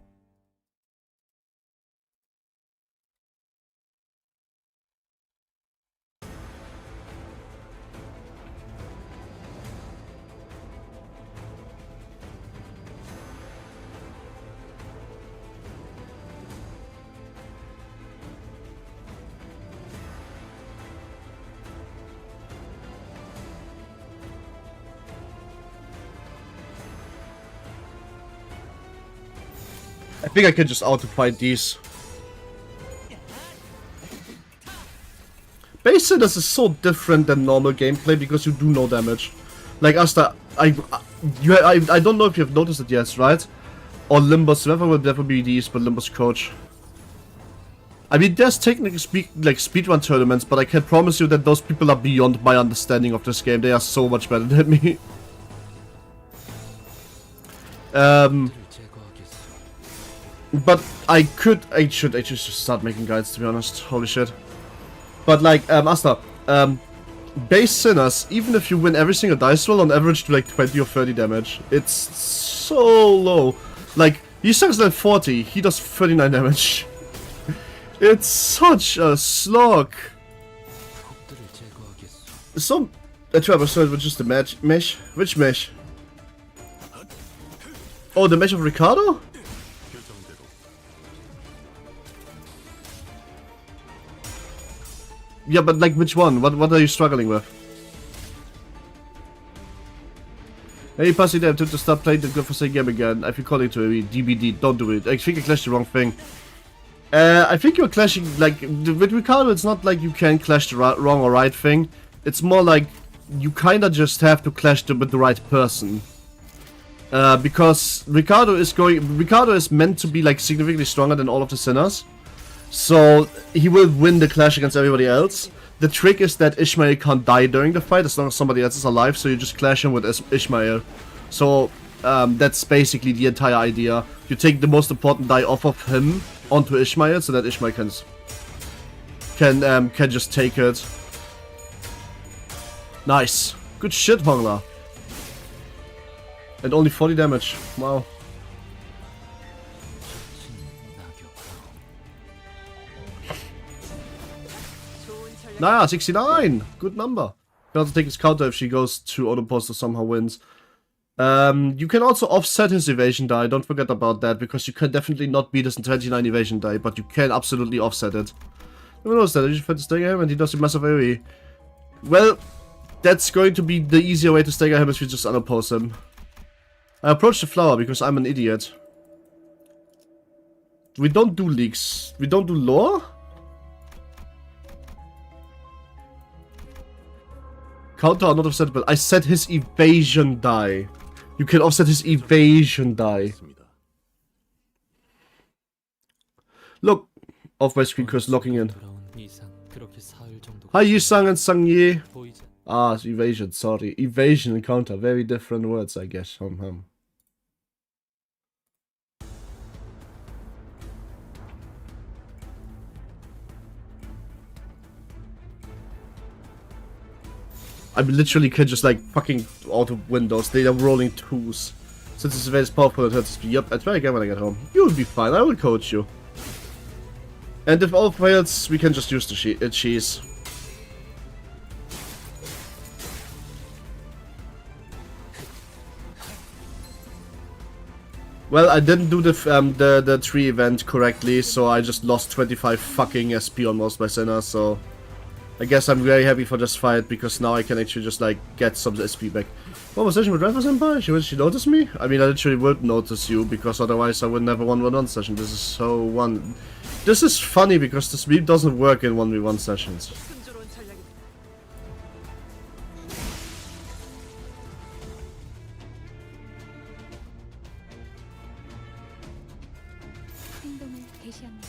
I think I can just auto-fight these. Base Sinners is so different than normal gameplay because you do no damage. Like Asta, I don't know if you've noticed it yet, right? Or Limbus, whoever will never be these, but Limbus coach. I mean, there's technically speedrun tournaments, but I can promise you that those people are beyond my understanding of this game. They are so much better than me. But I should just start making guides, to be honest. Holy shit. But like, Asta, base Sinners, even if you win every single dice roll, on average do like 20 or 30 damage. It's so low. Like, he sucks like 40, he does 39 damage. It's such a slog. Some... I try to start with just the mesh. Which mesh? Oh, the mesh of Ricardo? Yeah, but like which one? What are you struggling with? Hey, Pussy Damn, to stop playing the godforsaken game again. I feel calling to a DBD, don't do it. I think I clashed the wrong thing. I think you're clashing, like, with Ricardo it's not like you can clash the wrong or right thing. It's more like you kinda just have to clash with the right person. Because Ricardo is meant to be like significantly stronger than all of the Sinners. So he will win the clash against everybody else. The trick is that Ishmael can't die during the fight as long as somebody else is alive, so you just clash him with Ishmael. So that's basically the entire idea. You take the most important die off of him onto Ishmael, so that Ishmael can just take it. Nice. Good shit, Hongla. And only 40 damage. Wow. Nah, 69! Good number. You can also take his counter if she goes to auto post or somehow wins. You can also offset his evasion die, don't forget about that, because you can definitely not beat his 29 evasion die, but you can absolutely offset it. Who knows that? You should fight to stagger him and he does a massive AoE. Well, that's going to be the easier way to stagger him if you just unoppose him. I approach the flower because I'm an idiot. We don't do leaks. We don't do lore? Counter are not offsetable. I set his evasion die. You can offset his evasion die. Look, off my screen curse locking in. Hi Yusang and Sangye. Ah, evasion, sorry. Evasion and counter, very different words, I guess. I literally can just like fucking auto windows. They are rolling twos. Since it's very powerful, it hurts speed. Yep, I try again when I get home. You'll be fine. I will coach you. And if all fails, we can just use the cheese. Well, I didn't do the tree event correctly, so I just lost 25 fucking SP on most of my sinners. So I guess I'm very happy for this fight, because now I can actually just like get some SP back. What was session with Driver Senpai? She noticed me? I mean, I literally would notice you, because otherwise I would never 1v1 session. This is so This is funny, because this meme doesn't work in 1v1 sessions. 행동을 개시합니다.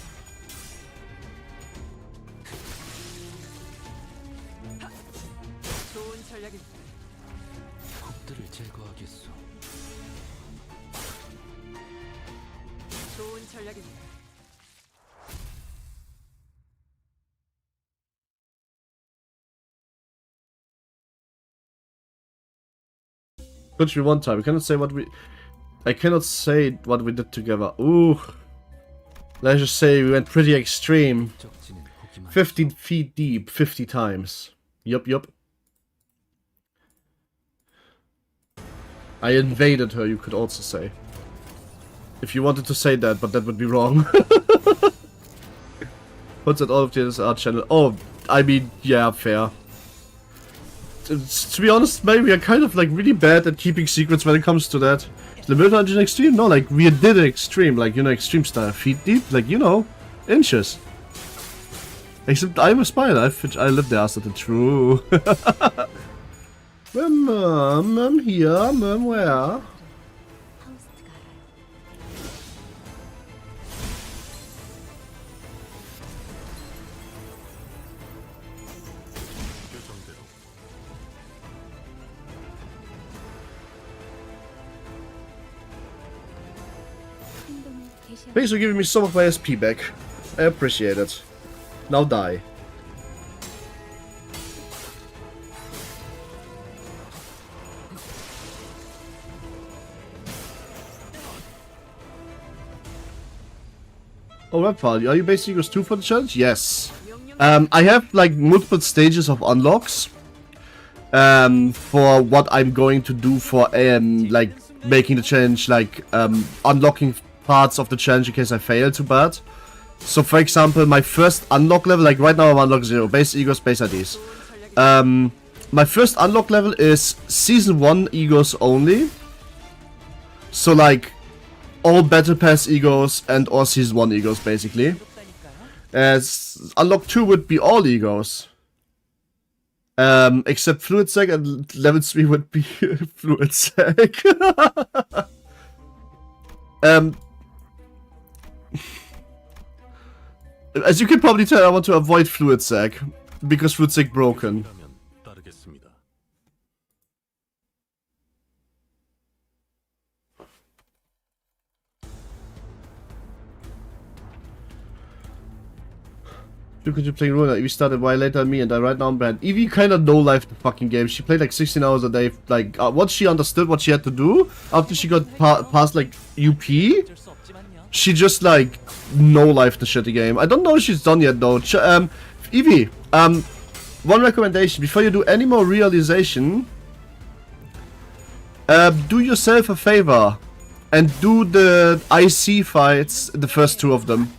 좋은 전략입니다. 적들을 제거하겠소. 좋은 전략입니다. Could be one time. I cannot say what we did together. Ooh. Let's just say we went pretty extreme. 15 feet deep, 50 times. Yup. I invaded her, you could also say. If you wanted to say that, but that would be wrong. What's at all of this art channel? Oh, I mean, yeah, fair. To be honest, maybe we are kind of like really bad at keeping secrets when it comes to that. The Murder Engine Extreme? No, like, we did it extreme, like, you know, extreme style. Feet deep, like, you know, inches. Except I'm a spider, I live there, after the true. Mom, I'm here, Mom, where? Thanks for giving me some of my SP back. I appreciate it. Now die. Oh, web file. Are you basically equals 2 for the challenge? Yes. I have like multiple stages of unlocks. For what I'm going to do for like making the challenge, like unlocking parts of the challenge in case I fail too bad. So for example, my first unlock level, like right now I'm unlock 0, base egos, base IDs. My first unlock level is season 1 egos only. So like all battle pass egos and all season 1 egos basically. As unlock 2 would be all egos. Except fluid sec, and level 3 would be fluid sec. As you can probably tell, I want to avoid fluid sec because fluid sec broken. You could you play Runa? Evie started way later than me, and right now I'm banned. Evie kind of no-life the fucking game. She played like 16 hours a day. Like once she understood what she had to do after she got past like UP, she just like no-life the shitty game. I don't know if she's done yet though. Evie, one recommendation before you do any more realization, do yourself a favor and do the IC fights, the first 2 of them.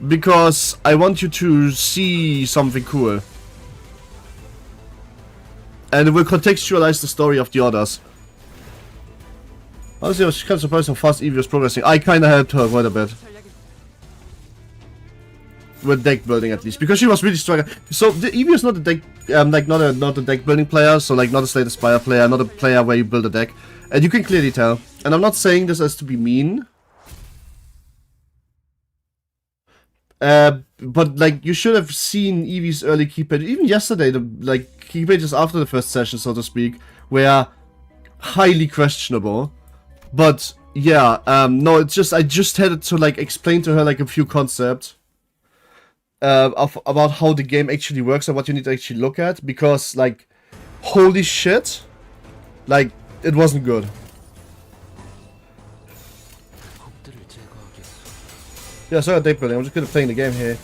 Because I want you to see something cool. And it will contextualize the story of the others. Honestly, I was kind of surprised how fast Evie was progressing. I kind of helped her quite a bit. With deck building at least. Because she was really struggling. So, Evie is not a deck, like not a deck building player. So like not a Slay the Spire player, not a player where you build a deck. And you can clearly tell. And I'm not saying this as to be mean. But like you should have seen Evie's early key pages. Even yesterday, the like key pages after the first session, so to speak, were highly questionable. But yeah, no, it's just I just had to like explain to her like a few concepts about how the game actually works and what you need to actually look at, because like holy shit, like it wasn't good. Yeah, sorry, deck building. I'm just good at playing the game here.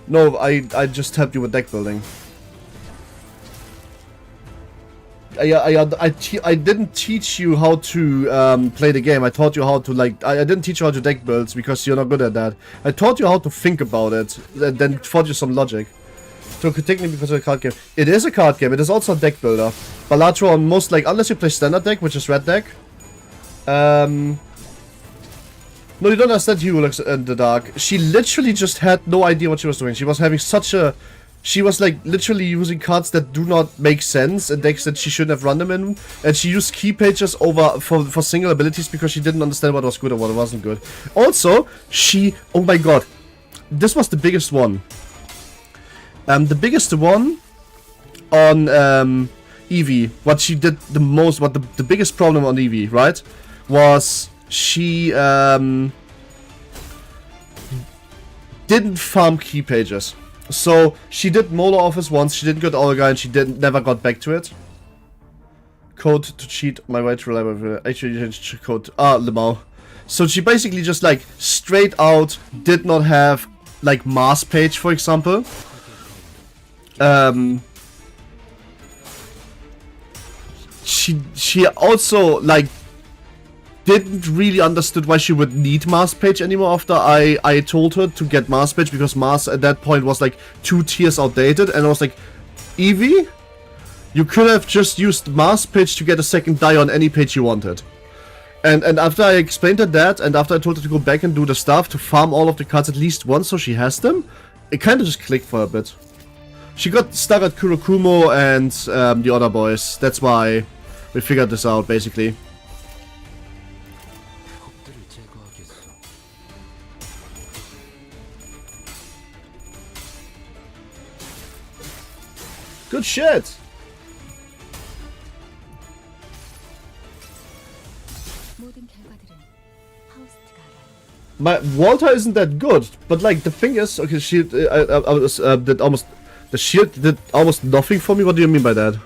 No, I just helped you with deck building. I didn't teach you how to play the game. I taught you how to like. I didn't teach you how to deck builds because you're not good at that. I taught you how to think about it, and then taught you some logic. So technically, because of a card game, it is a card game. It is also a deck builder. Balatro on most like, unless you play standard deck, which is red deck. No, you don't understand Hero looks in the dark. She literally just had no idea what she was doing. She was having such a... She was like literally using cards that do not make sense and decks that she shouldn't have run them in. And she used key pages over for single abilities because she didn't understand what was good or what wasn't good. Also, she... Oh my god. This was the biggest one. The biggest one on Evie. What she did the most... What the biggest problem on Evie, right? Was... She didn't farm key pages. So she did Molar Office once, she didn't get Olga, and she never got back to it. Code to cheat my way to reliable actually code Limau. So she basically just like straight out did not have like mass page, for example. She also like didn't really understood why she would need Mars page anymore after I told her to get Mars page, because Mars at that point was like 2 tiers outdated, and I was like, Evie, You could have just used Mars page to get a second die on any page you wanted. And after I explained her that, and after I told her to go back and do the stuff to farm all of the cards at least once so she has them, it kind of just clicked for a bit. She got stuck at Kurokumo and the other boys. That's why we figured this out, basically. 곡들을 제거하겠어. Good shit! 모든 결과들은 하우스트가 알아요. My Walter isn't that good, but like the thing is, okay, shield did almost the shield did almost nothing for me. What do you mean by that?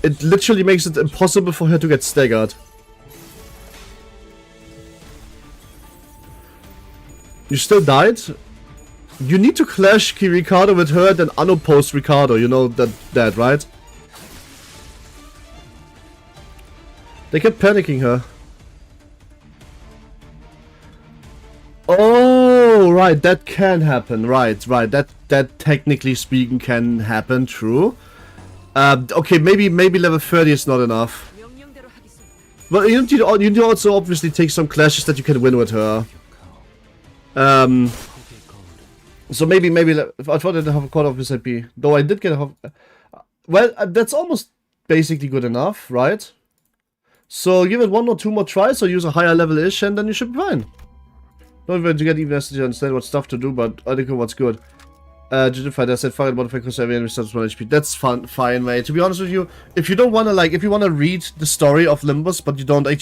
It literally makes it impossible for her to get staggered. You still died? You need to clash Ricardo with her, then unopposed Ricardo. You know that, right? They kept panicking her. Oh, right, that can happen. Right. That technically speaking can happen. True. Okay, maybe level 30 is not enough. 명령대로 하겠습니다. But you do also obviously take some clashes that you can win with her. So maybe I thought I didn't have a quarter of his IP. Though I did get a half. Well, that's almost basically good enough, right? So give it 1 or 2 more tries, or use a higher level-ish, and then you should be fine. Not even to get even to understand what stuff to do, but I think what's good. Justified, I said fire modify because every enemy starts 1 HP. That's fine, mate. To be honest with you, if you don't wanna if you wanna read the story of Limbus, but you don't don't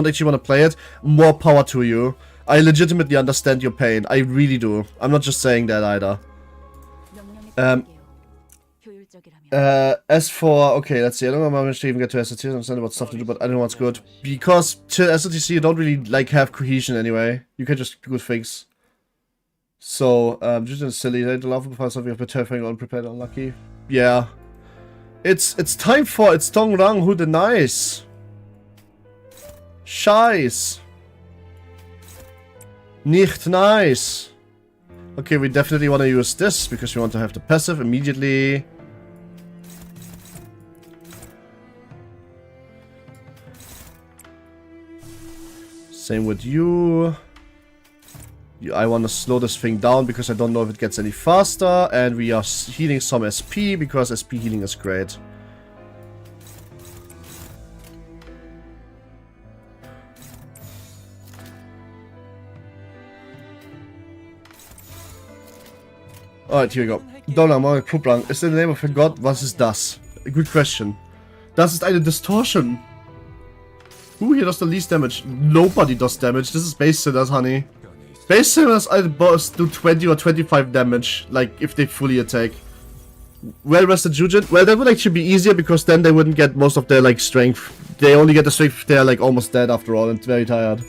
actually wanna play it, more power to you. I legitimately understand your pain. I really do. I'm not just saying that either. 명령에 따를게요. 효율적이라면. As for, okay, let's see. I don't know if I managed to even get to SLTC. I understand what stuff to do, but I don't know what's good. Because to SLTC, you don't really have cohesion anyway. You can just do good things. So, just silly. They love to find something of terrifying, unprepared, unlucky. Yeah. It's time for Dongrang, who denies. Scheiß. Nicht nice. Okay, we definitely want to use this because we want to have the passive immediately. Same with you. I want to slow this thing down because I don't know if it gets any faster. And we are healing some SP because SP healing is great. Alright, here we go. Dongrang, Kubrang. Is in the name of a god? Was ist das? A good question. Das ist eine Distortion. Who here does the least damage? Nobody does damage. This is base sinners, honey. Base sinners do 20 or 25 damage, like, if they fully attack. Well-rested Jujin? Well, that would actually be easier because then they wouldn't get most of their, strength. They only get the strength if they're, almost dead after all and very tired.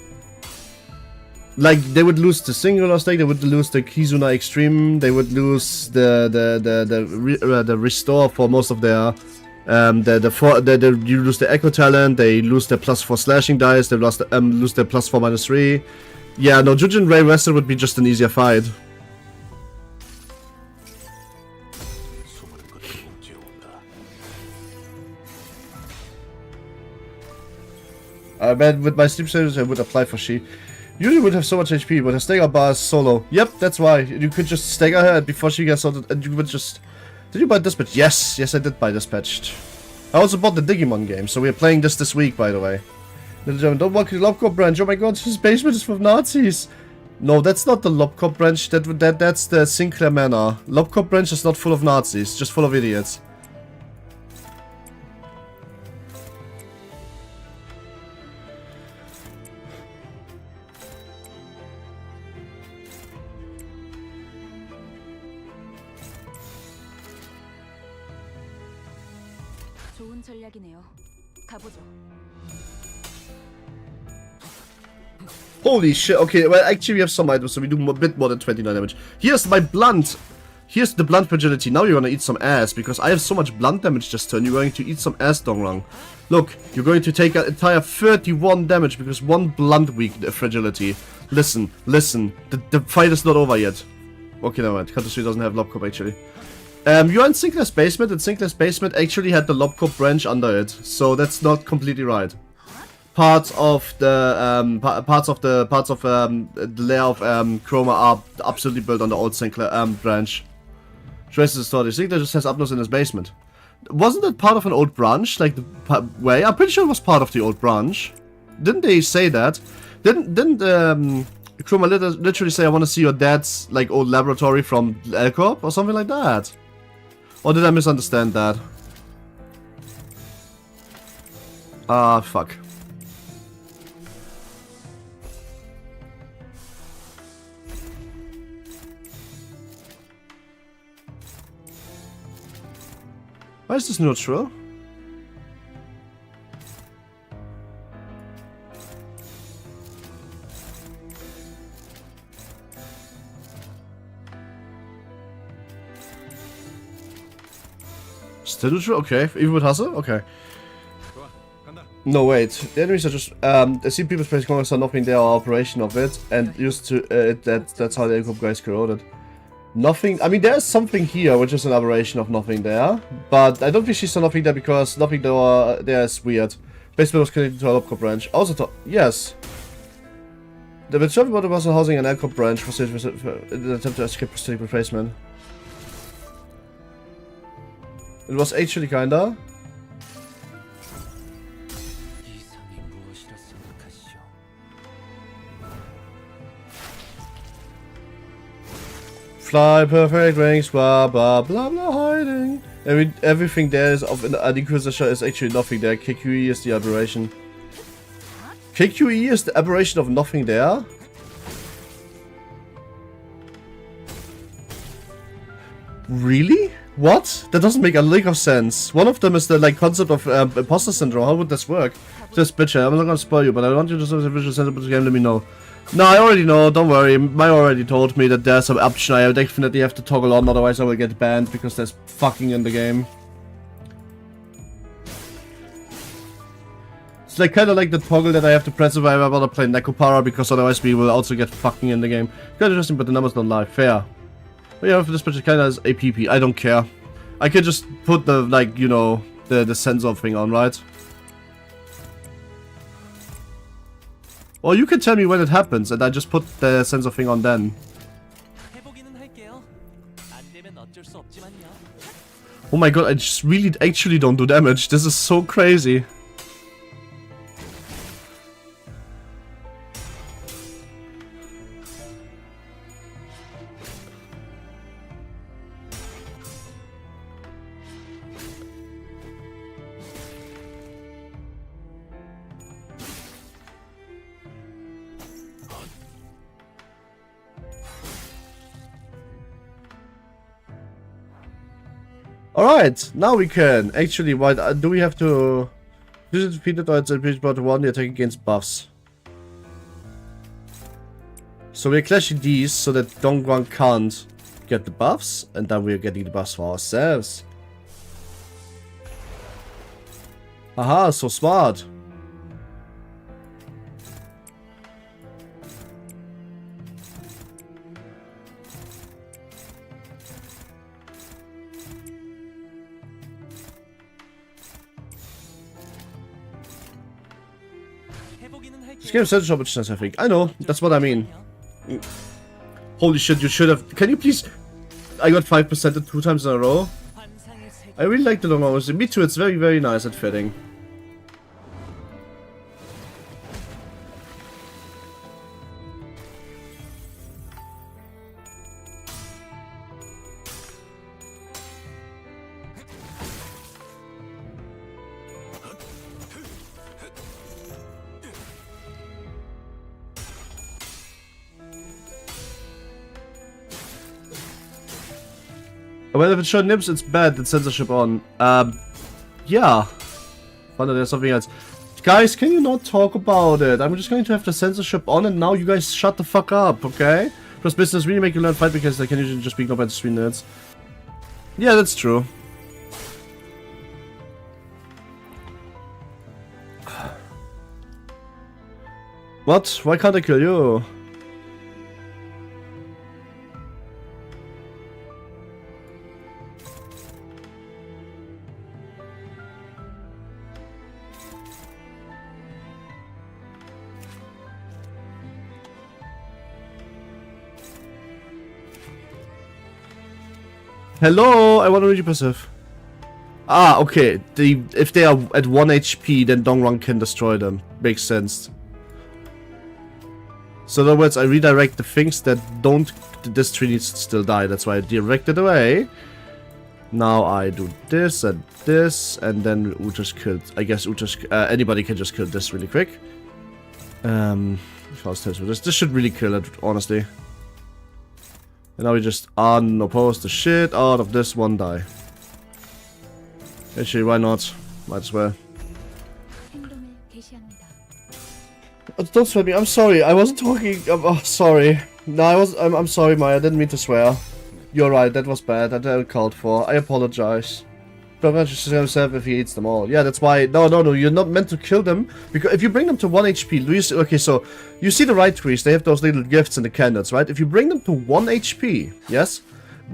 Like, they would lose the singular stake, they would lose the Kizuna Extreme, they would lose the restore for most of their you lose the Echo Talent, they lose their +4 slashing dice, they lose their +4 -3. Yeah, no, Jujin Ray Wrestle would be just an easier fight. I bet with my sleep status I would apply for she. Usually would have so much HP, but her stagger bar is solo. Yep, that's why. You could just stagger her before she gets sorted, and you would just... Did you buy Dispatch? Yes, I did buy Dispatched. I also bought the Digimon game, so we're playing this week, by the way. Little German, don't walk the Lobcop branch. Oh my god, his basement is full of Nazis. No, that's not the Lobcop branch. That's the Sinclair Manor. Lobcop branch is not full of Nazis, just full of idiots. 좋은 전략이네요. 가보죠. Holy shit, okay, well actually we have some items, so we do a bit more than 29 damage. Here's my blunt. Here's the blunt fragility. Now you're gonna eat some ass, because I have so much blunt damage this turn, you're going to eat some ass, Dongrang. Look, you're going to take an entire 31 damage, because 1 blunt weak fragility. Listen, the fight is not over yet. Okay, never mind. Canto 3 doesn't have Lobcop actually. You're in Sinclair's basement, and Sinclair's basement actually had the Lobcop branch under it, so that's not completely right. Parts of the layer of Chroma are absolutely built on the old Sinclair branch. Traces the story. Sinclair just has Upnos in his basement. Wasn't it part of an old branch? Like the way? I'm pretty sure it was part of the old branch. Didn't they say that? Didn't Chroma literally say, I want to see your dad's like old laboratory from L-Corp or something like that? Or did I misunderstand that? Ah, fuck. Why is this neutral? Still neutral? Okay. Even with hustle? Okay. No, wait. The enemies are just I see people's place congress are not being their operation of it, and used to that's how the L-Corp guys corroded. Nothing. I mean, there's something here which is an aberration of nothing there, but I don't think she saw nothing there because nothing there is weird. Basement was connected to a L-Corp branch. Also, yes. The Vtuber body was housing an L-Corp branch for an attempt to escape prosthetic replacement. It was actually kinda. 이상이 무엇이라 생각하시오? Fly, perfect, ranks, blah blah blah blah, hiding. Everything there is of an Inquisitor is actually nothing there. KQE is the aberration. KQE is the aberration of nothing there? Really? What? That doesn't make a lick of sense. One of them is the like concept of imposter syndrome. How would this work? Just bitch, I'm not gonna spoil you, but I want you to see the visual sense of the game. Let me know. No, I already know. Don't worry. Maya already told me that there's some option I definitely have to toggle on, otherwise I will get banned because there's fucking in the game. It's like kind of like the toggle that I have to press if I ever want to play Nekopara, because otherwise we will also get fucking in the game. Kind of interesting, but the numbers don't lie. Fair. But yeah, for this picture kind of as APP. I don't care. I could just put the, like, you know, the sensor thing on, right? Or you can tell me when it happens and I just put the sensor thing on then. 해보기는 할게요. 안 되면 어쩔 수 없지만요. Oh my god, I just really actually don't do damage. This is so crazy. Alright, now we can. Actually, why do we have to... This is defeated or it's about one attack against buffs. So we're clashing these so that Dongrang can't get the buffs, and then we're getting the buffs for ourselves. Aha, so smart. This game is such opportunities, I think. I know, that's what I mean. Holy shit, you should have... Can you please... I got 5% 2 times in a row. I really like the long hours. Me too, it's very, very nice and fitting. Well, if it shows nibs, it's bad. It's censorship on. Yeah. Wonder there's something else. Guys, can you not talk about it? I'm just going to have the censorship on, and now you guys shut the fuck up, okay? Plus, business really make you learn fight because they can usually just speak up at the stream nerds. Yeah, that's true. What? Why can't I kill you? Hello, I want to read you passive. Ah, okay. If they are at 1 HP, then Dongrang can destroy them. Makes sense. So in other words, I redirect the things that don't... This tree needs to still die. That's why I direct it away. Now I do this, and then Uta's killed. I guess Uta's... anybody can just kill this really quick. This should really kill it, honestly. And now we just unopposed the shit out of this one die. Actually, why not? Might as well. 행동을 개시합니다. Don't swear me. I'm sorry. I wasn't talking. Oh, sorry. No, I'm sorry, Maya. I didn't mean to swear. You're right. That was bad. That I called for. I apologize. Don't just himself if he eats them all. Yeah, that's why. No. You're not meant to kill them because if you bring them to 1 HP, do you see, okay, so you see the right trees. They have those little gifts in the candles, right? If you bring them to 1 HP, yes,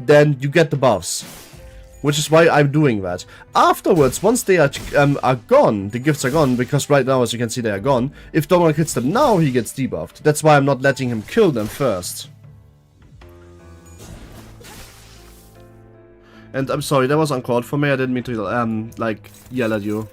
then you get the buffs. Which is why I'm doing that. Afterwards, once they are gone, the gifts are gone, because right now, as you can see, they are gone. If Dongrang hits them now, he gets debuffed. That's why I'm not letting him kill them first. And I'm sorry, that was uncalled for me. I didn't mean to, like, yell at you.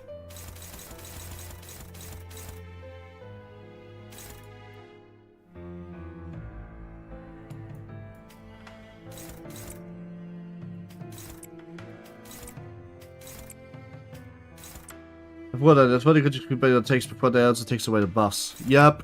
That's what you could just prepare the takes before they also takes away the buffs. Yep.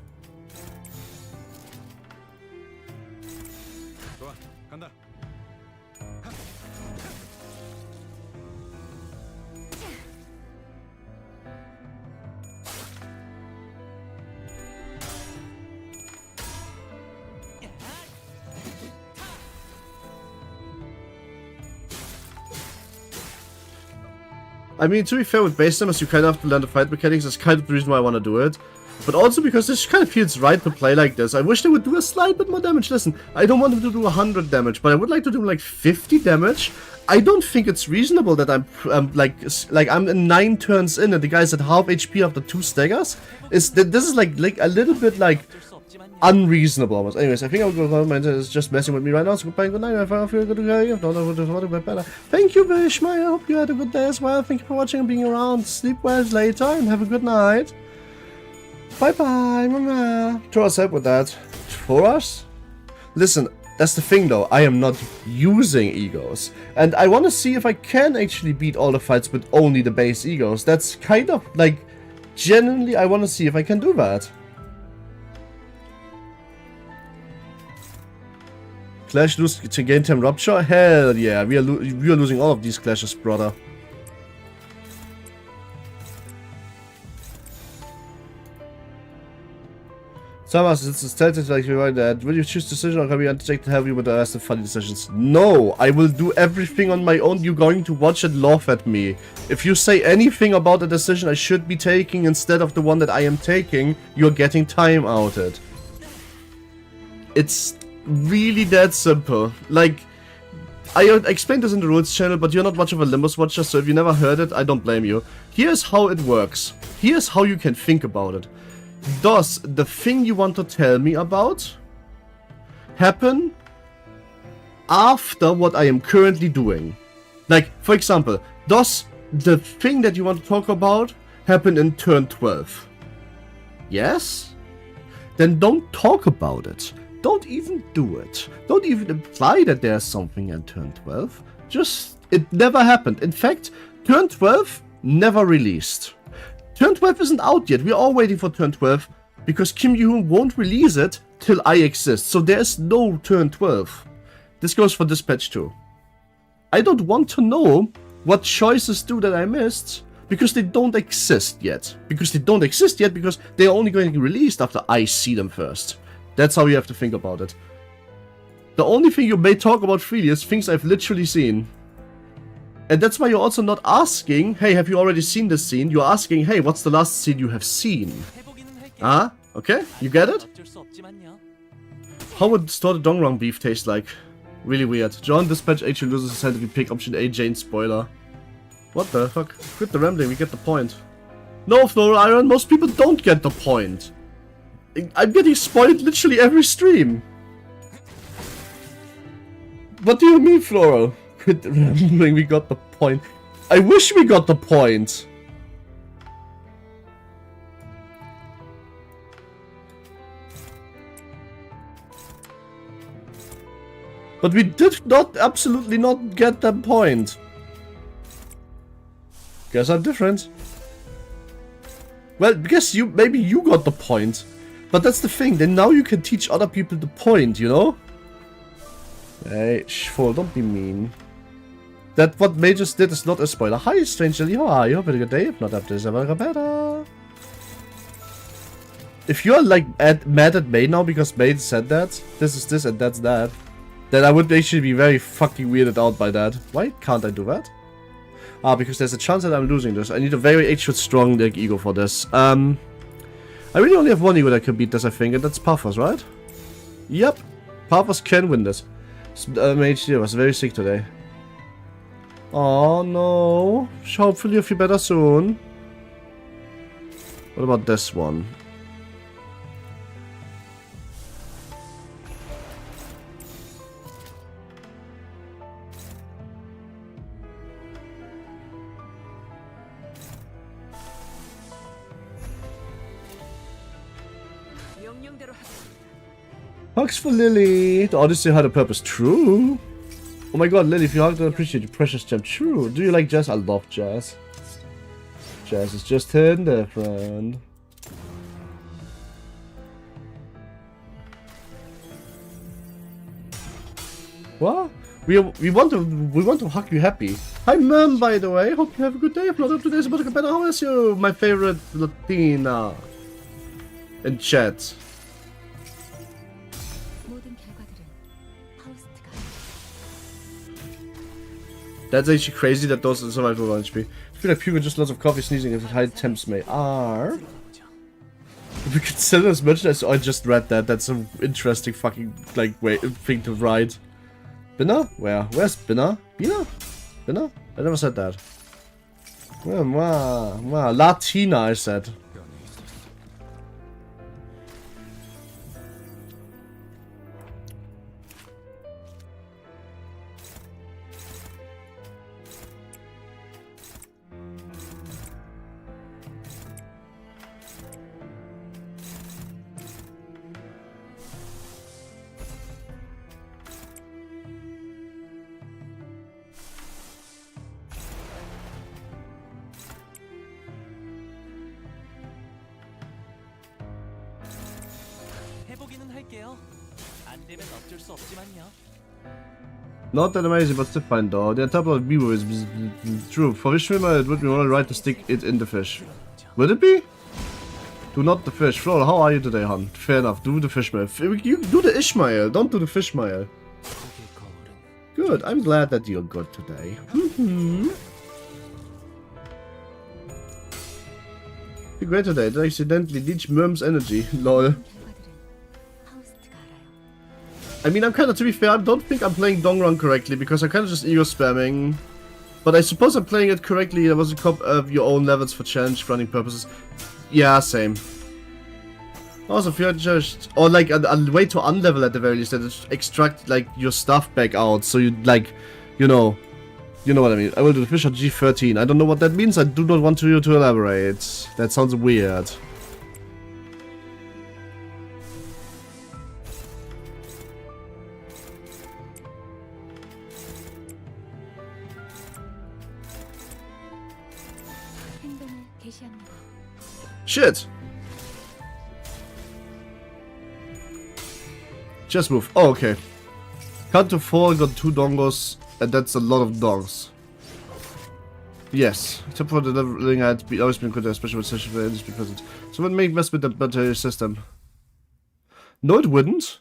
I mean, to be fair, with base damage, you kind of have to learn the fight mechanics. That's kind of the reason why I want to do it. But also because this kind of feels right to play like this. I wish they would do a slight bit more damage. Listen, I don't want them to do 100 damage, but I would like to do like 50 damage. I don't think it's reasonable that I'm I'm 9 turns in and the guy's at half HP after 2 staggers. This is like a little bit like unreasonable almost. Anyways, I think I'll go on. It's just messing with me right now. So goodbye and good night. I feel good to hear you. Better. Thank you, Vishma. I hope you had a good day as well. Thank you for watching and being around. Sleep well later and have a good night. Bye bye, mama. Throw us up with that. For us? Listen, that's the thing though. I am not using egos. And I want to see if I can actually beat all the fights with only the base egos. That's kind of like, genuinely, I want to see if I can do that. Clash lose to game time rupture? Hell yeah, we are losing all of these clashes, brother. Thomas, it's stated like you write that. Will you choose decision or can we undertake to help you with the rest of funny decisions? No, I will do everything on my own. You're going to watch and laugh at me. If you say anything about a decision I should be taking instead of the one that I am taking, you're getting time outed. It's really that simple. Like, I explained this in the rules channel, but you're not much of a Limbus watcher, so if you never heard it, I don't blame you. Here's how it works. Here's how you can think about it. Does the thing you want to tell me about happen after what I am currently doing? Like, for example, does the thing that you want to talk about happen in turn 12? Yes? Then don't talk about it. Don't even do it. Don't even imply that there's something in turn 12. Just, it never happened. In fact, turn 12 never released. Turn 12 isn't out yet. We're all waiting for turn 12 because Kim Yoo-hoon won't release it till I exist. So there's no turn 12. This goes for dispatch too. I don't want to know what choices do that I missed because they don't exist yet. Because they're only going to be released after I see them first. That's how you have to think about it. The only thing you may talk about freely is things I've literally seen. And that's why you're also not asking, hey, have you already seen this scene? You're asking, hey, what's the last scene you have seen? Ah, okay, you get it? How would store the Dongrang beef taste like? Really weird. John dispatch H loses his hand if you pick option A, Jane spoiler. What the fuck? Quit the rambling, we get the point. No, Floral Iron, most people don't get the point. I'm getting spoiled literally every stream. What do you mean, Floral? Remembering we got the point. I wish we got the point. But we did not, absolutely not get that point. Guess I'm different. Well, guess maybe you got the point. But that's the thing, then now you can teach other people the point, you know? Hey, fool, don't be mean. That what May just did is not a spoiler. Hi, strangely, how are you? Have a good day. If not, after this, ever better. If you're like mad at May now because May said that, this is this and that's that, then I would actually be very fucking weirded out by that. Why can't I do that? Ah, because there's a chance that I'm losing this. I need a very extra strong like, ego for this. I really only have one ego that can beat this, I think, and that's Puffers, right? Yep. Puffers can win this. Mage was very sick today. Oh no. Hopefully you'll feel better soon. What about this one? Hugs for Lily. The Odyssey had a purpose. True. Oh my god, Lily, if you hugged, I appreciate your precious gem. True. Do you like jazz? I love jazz. Jazz is just tender, friend. What? We want to hug you happy. Hi, Mom, by the way. Hope you have a good day. If not, up today's about to get better. How is you? My favorite Latina. In chat. That's actually crazy that those are survival 1 HP. I feel like puking just lots of coffee sneezing if high temps may are. We could sell as merchandise. Oh, I just read that. That's an interesting fucking like thing to write. Binner? Where? Where's Binner? Bina? Binner? I never said that. Latina, I said. Not that amazing, but still fine though. The top of Beaver is true. For fish swimmer, it would be more right to stick it in the fish. Would it be? Do not the fish. Flora, how are you today, hon? Fair enough. Do the Fishmail. You do the Ishmael. Don't do the Fishmail. Good. I'm glad that you're good today. You're great today. Did I accidentally leech Murm's energy? Lol. I mean, I'm kind of, to be fair, I don't think I'm playing Dongrang correctly because I'm kind of just ego spamming. But I suppose I'm playing it correctly. There was a cop of your own levels for challenge running purposes. Yeah, same. Also, if you're just, or like a way to unlevel at the very least, that extract like your stuff back out. So you like, you know what I mean. I will do the fish on G13. I don't know what that means. I do not want you to elaborate. That sounds weird. Shit! Just move. Oh, okay. Canto 4 got 2 dongos, and that's a lot of dongs. Yes. Except for the leveling, I had always been good, especially with such a because it. So it make mess with the battery system. No, it wouldn't.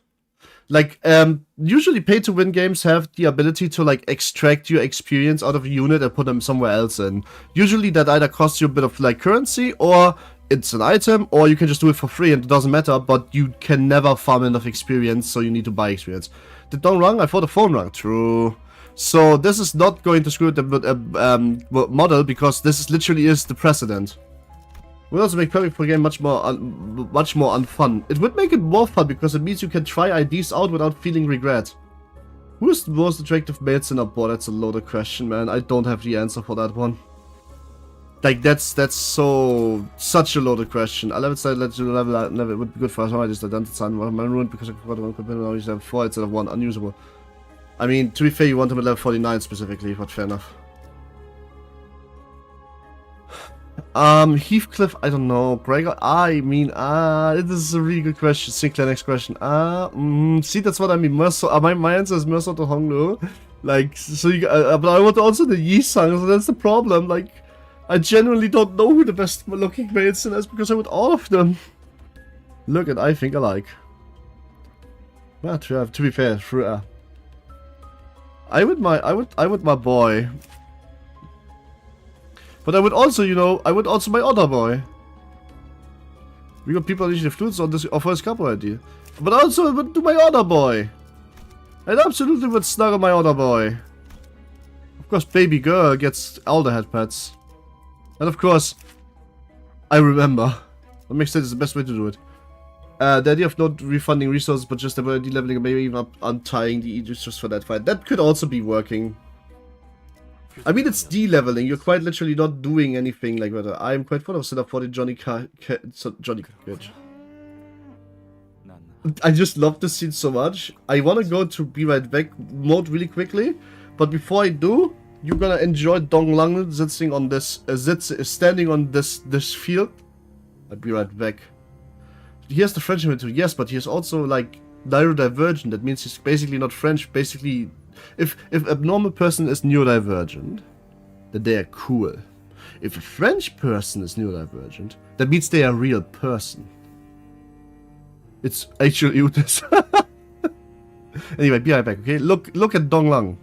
Like, usually pay-to-win games have the ability to, like, extract your experience out of a unit and put them somewhere else in. Usually that either costs you a bit of, like, currency, or it's an item, or you can just do it for free and it doesn't matter, but you can never farm enough experience, so you need to buy experience. The Dongrang? I thought the phone rang. True. So this is not going to screw with the model, because this literally is the precedent. Would also make perfect for game much more unfun. It would make it more fun because it means you can try IDs out without feeling regret. Who's the most attractive males in a board? That's a loaded question, man. I don't have the answer for that one. Like, that's such a loaded question. I level side let you level it would be good for us. I just identified my ruined because I forgot one component. I used to have 4 instead of 1. Unusable. I mean, to be fair, you want him at level 49 specifically, but fair enough. Heathcliff, I don't know. Gregor, I mean, this is a really good question. Sinclair, next question. See, that's what I mean. Mercer, my answer is Mercer to Honglu. Like, so you, but I want also the Yi Sang, so that's the problem. Like, I genuinely don't know who the best looking males in is because I want all of them. Look at, I think alike. Well, to be fair, true. I would my boy. But I would also, you know, my other boy. We got people usually flutes on this first couple idea. But also I would do my other boy. I absolutely would snuggle my other boy. Of course, baby girl gets elder head pets. And of course, I remember. That makes sense, it's the best way to do it. The idea of not refunding resources, but just de-leveling and maybe even untying the Aegis just for that fight. That could also be working. I mean, it's de-leveling. You're quite literally not doing anything like that. I'm quite fond of setup for the Johnny Cage. I just love this scene so much. I want to go to Be Right Back mode really quickly, but before I do, you're gonna enjoy Dongrang sitting on this, standing on this field. I'll be right back. He has the French inventory, yes, but he is also like neurodivergent. That means he's basically not French. Basically, if a normal person is neurodivergent, then they are cool. If a French person is neurodivergent, that means they are a real person. It's actually Utis. Anyway, be right back, okay? Look at Dongrang.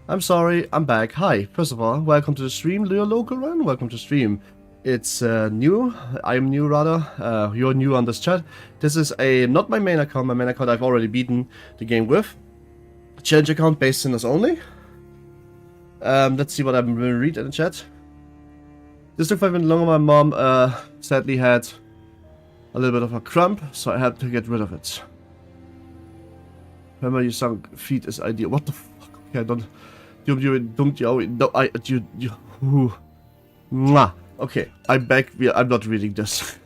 I'm sorry, I'm back. Hi, first of all, welcome to the stream, your local run. Welcome to stream. It's new. I'm new rather. You're new on this chat. This is not my main account. My main account I've already beaten the game with. Challenge account based sinners only. Let's see what I'm going to read in the chat. This took 5 minutes longer. My mom sadly had a little bit of a cramp, so I had to get rid of it. Remember, you sunk feet is ideal. What the fuck? Okay, I don't. Okay, I'm back. I'm not reading this.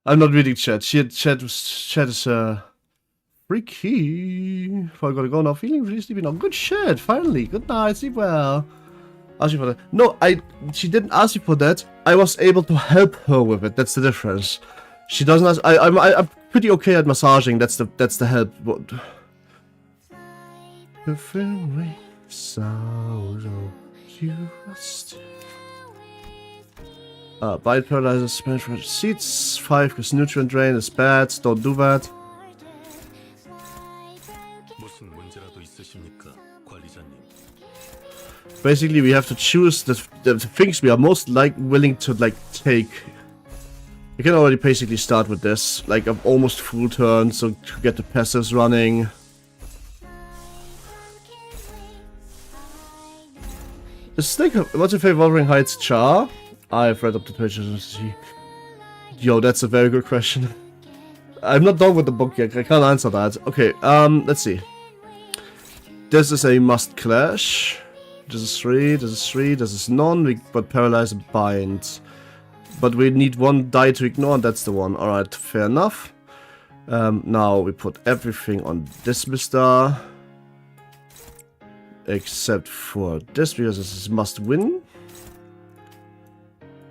I'm not reading chat. Chat is freaky. I gotta go now. Feeling really sleepy now. Good shit. Finally. Good night. Sleep well. Ask you for that. No, she didn't ask you for that. I was able to help her with it. That's the difference. She doesn't ask. I'm pretty okay at massaging. That's the help. What? Bite paralyzes, Spanish for seeds. 5 because nutrient drain is bad. Don't do that. Basically, we have to choose the things we are most willing to take. You can already basically start with this, like I'm almost full turn, so to get the passives running. The snake. What's your favorite Wuthering Heights char? I've read up the pages. Yo, that's a very good question. I'm not done with the book yet. I can't answer that. Okay, let's see. This is a must clash. This is 3. This is 3. This is none. But paralyze and bind. But we need 1 die to ignore, and that's the one. Alright, fair enough. Now we put everything on this mister. Except for this, because this is must win.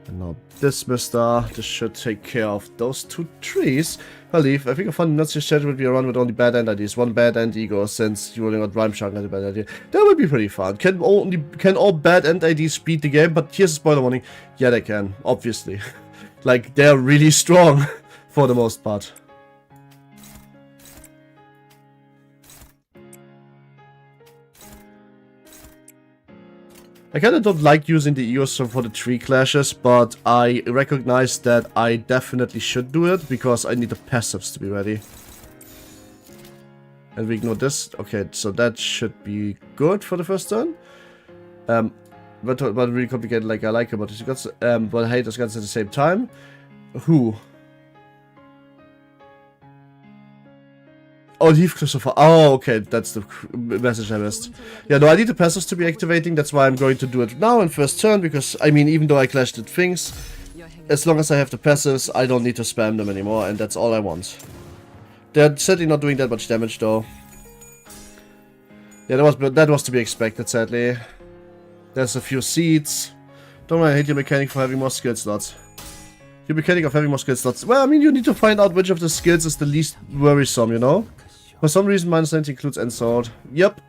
And now this mister. This should take care of those 2 trees. I leave. I think a fun Nazi chat would be a run with only bad end ideas. 1 bad end ego, since you only got Rhyme Shark as a bad idea. That would be pretty fun. Can all bad end IDs beat the game? But here's a spoiler warning. Yeah, they can, obviously. Like, they're really strong for the most part. I kinda don't like using the egos for the tree clashes, but I recognize that I definitely should do it, because I need the passives to be ready. And we ignore this. Okay, so that should be good for the first turn. But really complicated, like I like it, but it's got, but I hate those guns at the same time. Who? Oh, Leaf Christopher. Oh, okay, that's the message I missed. Yeah, no, I need the passives to be activating. That's why I'm going to do it now in first turn, because, I mean, even though I clashed with things, as long as I have the passives, I don't need to spam them anymore, and that's all I want. They're certainly not doing that much damage, though. Yeah, that was to be expected, sadly. There's a few seeds. Don't worry, I hate your mechanic for having more skill slots. Your mechanic of having more skill slots. Well, I mean, you need to find out which of the skills is the least worrisome, you know? For some reason, minus 90 includes end sword. Yep.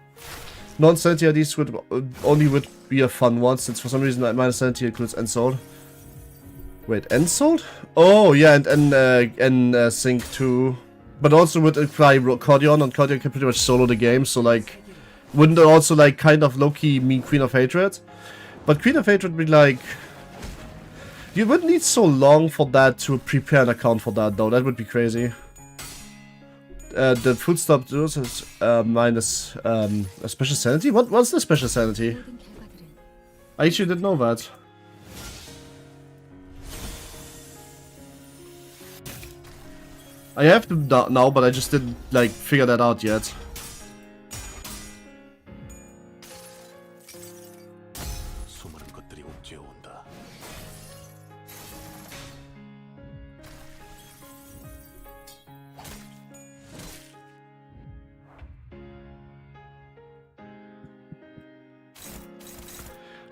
Non-70 IDs would be a fun one, since for some reason minus 90 includes end sword. Wait, end sword? Oh, yeah, and sync too. But also would apply Cordion, and Cordion can pretty much solo the game, so like, wouldn't it also like kind of low-key mean Queen of Hatred? But Queen of Hatred would be like, you would need so long for that to prepare an account for that, though. That would be crazy. The food stop does is minus a special sanity. What's the special sanity? I actually didn't know that. I have them now, but I just didn't like figure that out yet.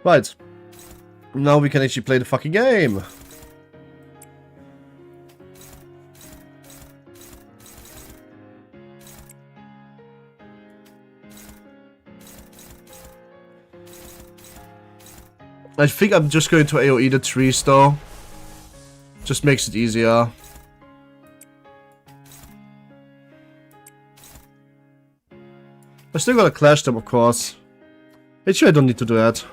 Right. Now we can actually play the fucking game. I think I'm just going to AoE the trees though. Just makes it easier. I still gotta clash them, of course. Actually, I don't need to do that.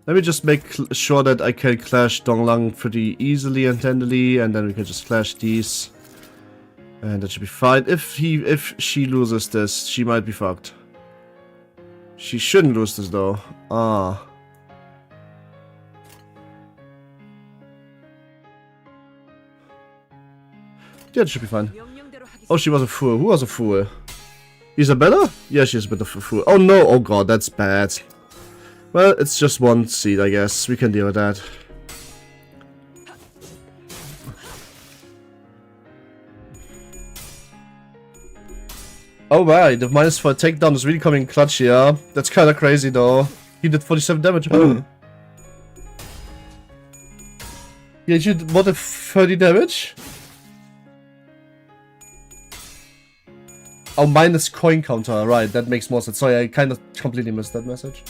Let me just make sure that I can clash Dongrang pretty easily and handily, and then we can just clash these. And that should be fine. If she loses this, she might be fucked. She shouldn't lose this though. Ah. Yeah, it should be fine. 명령대로 하겠습니다. Oh, she was a fool. Who was a fool? Isabella? Yeah, she's a bit of a fool. Oh no, oh god, that's bad. Well, it's just one seed, I guess. We can deal with that. Oh right, the -4 takedown is really coming clutch here. That's kinda crazy though. He did 47 damage. Yeah, you did what, 30 damage? Oh, minus coin counter, right, that makes more sense. Sorry, I kind of completely missed that message.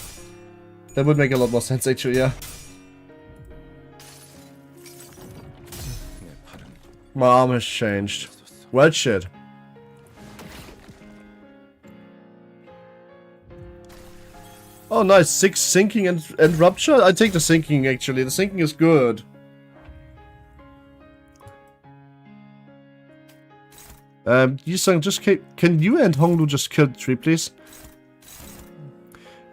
That would make a lot more sense actually, yeah. My arm has changed. Well, shit. Oh nice, 6 sinking and rupture? I take the sinking actually, the sinking is good. Yusung, just can you and Honglu just kill the tree, please?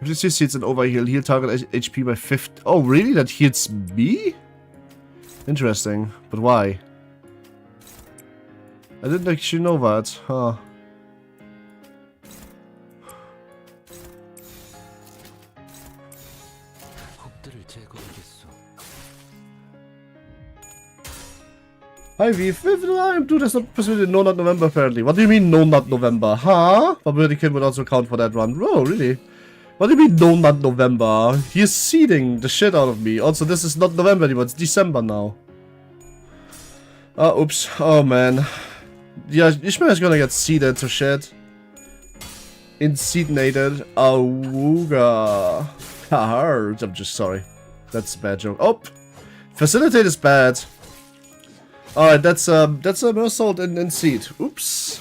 If this succeeds an overheal, heal target HP by 50. Oh really? That heals me? Interesting, but why? I didn't actually know that, huh? Hi Viv, dude, that's not possible. No, not November apparently. What do you mean, no, not November? Huh? But Kid would also count for that run. Oh, really? What do you mean, no, not November? He is seeding the shit out of me. Also, this is not November anymore, it's December now. Oops. Oh, man. Yeah, Ishmael is gonna get seeded to shit. Inseedinated. Awooga. Haha. I'm just sorry. That's a bad joke. Oh! Facilitate is bad. Alright, that's a Mersault in seed. Oops.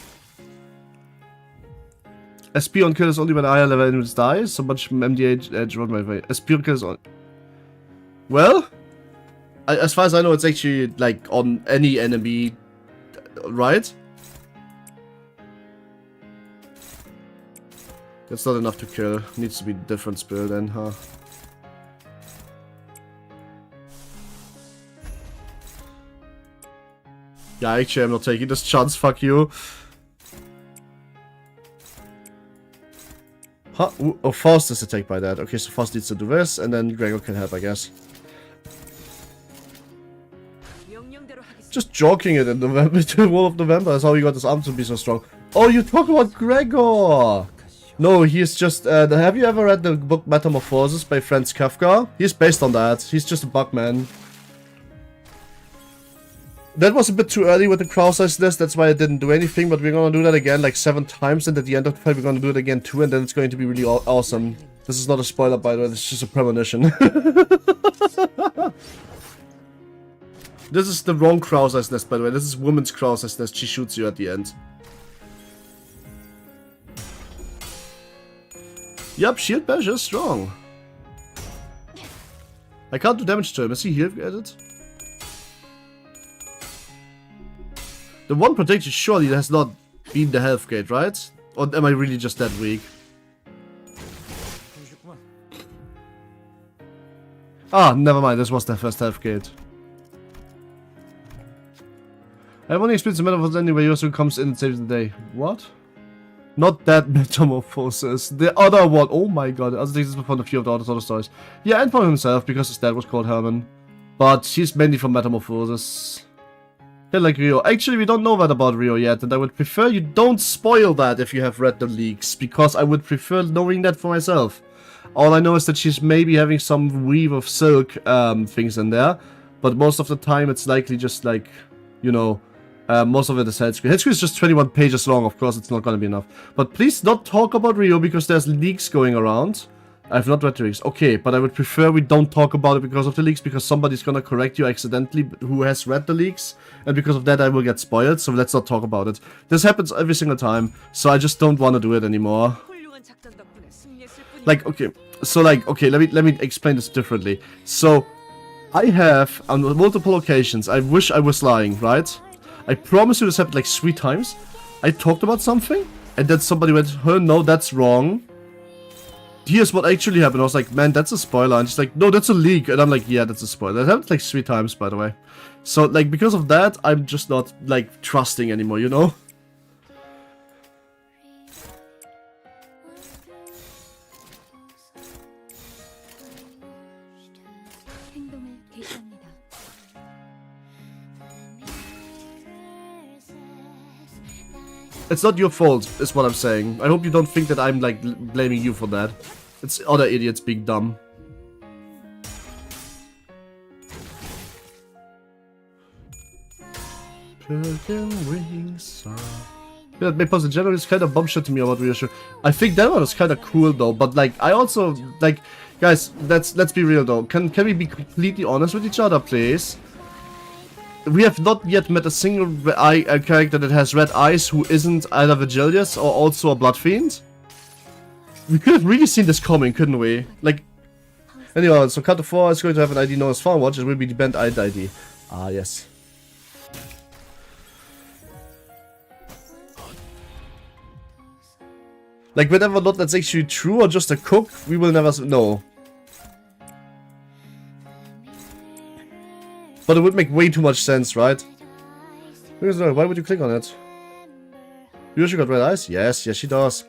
SP on kill is only when higher level enemies die, so much MDH edge on my way. SP on kill is on. Well, as far as I know, it's actually like on any enemy, right? That's not enough to kill. Needs to be different spell then, huh? Yeah, actually, I'm not taking this chance, fuck you. Huh? Ooh, oh, Faust is attacked by that. Okay, so Faust needs to do this, and then Gregor can help, I guess. Just joking it in November, the wall of November, that's how he got his arm to be so strong. Oh, you talk about Gregor! No, he's just, have you ever read the book Metamorphosis by Franz Kafka? He's based on that. He's just a bugman. That was a bit too early with the crowd size list, that's why I didn't do anything, but we're gonna do that again like 7 times, and at the end of the fight we're gonna do it again too, and then it's going to be really awesome. This is not a spoiler, by the way, it's just a premonition. This is the wrong crowd size list, by the way. This is woman's crowd size list. She shoots you at the end. Yup, shield bash is strong. I can't do damage to him. Is he healed added? The one protection surely has not been the health gate, right? Or am I really just that weak? Ah, never mind. This was the first health gate. I've only experienced the metamorphosis anyway. Yosu comes in and saves the day. What? Not that metamorphosis. The other one. Oh my god. I also think this was from a few of the other stories. Yeah, and from himself because his dad was called Herman. But he's mainly from metamorphosis. Like Rio. Actually, we don't know that about Rio yet, and I would prefer you don't spoil that if you have read the leaks, because I would prefer knowing that for myself. All I know is that she's maybe having some weave of silk things in there, but most of the time it's likely just like, you know, most of it is head screen. Head screen is just 21 pages long, of course it's not gonna be enough. But please not talk about Rio because there's leaks going around. I've not read the leaks. Okay, but I would prefer we don't talk about it because of the leaks, because somebody's gonna correct you accidentally who has read the leaks, and because of that I will get spoiled, so let's not talk about it. This happens every single time, so I just don't want to do it anymore. Like, okay, so like, okay, let me explain this differently. So, I have, on multiple occasions, I wish I was lying, right? I promise you this happened like 3 times. I talked about something, and then somebody went, "Huh, no, that's wrong. Here's what actually happened." I was like, "Man, that's a spoiler." And she's like, "No, that's a leak." And I'm like, "Yeah, that's a spoiler." That happened like 3 times, by the way. So, like, because of that, I'm just not, like, trusting anymore, you know? 행동을 개시합니다. It's not your fault, is what I'm saying. I hope you don't think that I'm, like, blaming you for that. It's other idiots being dumb. Yeah, because in general it's kind of bullshit to me about reassure. I think that one was kind of cool though, but like I also like, guys, let's be real though. Can we be completely honest with each other, please? We have not yet met a single character that has red eyes who isn't either Vigilius or also a Blood Fiend. We could have really seen this coming, couldn't we? Like, anyway, so Canto 4 is going to have an ID known as Farmwatch. It will be the band ID. Ah, yes. Like, whether or not that's actually true or just a cook, we will never know. But it would make way too much sense, right? Why would you click on it? You usually got red eyes? Yes, she does.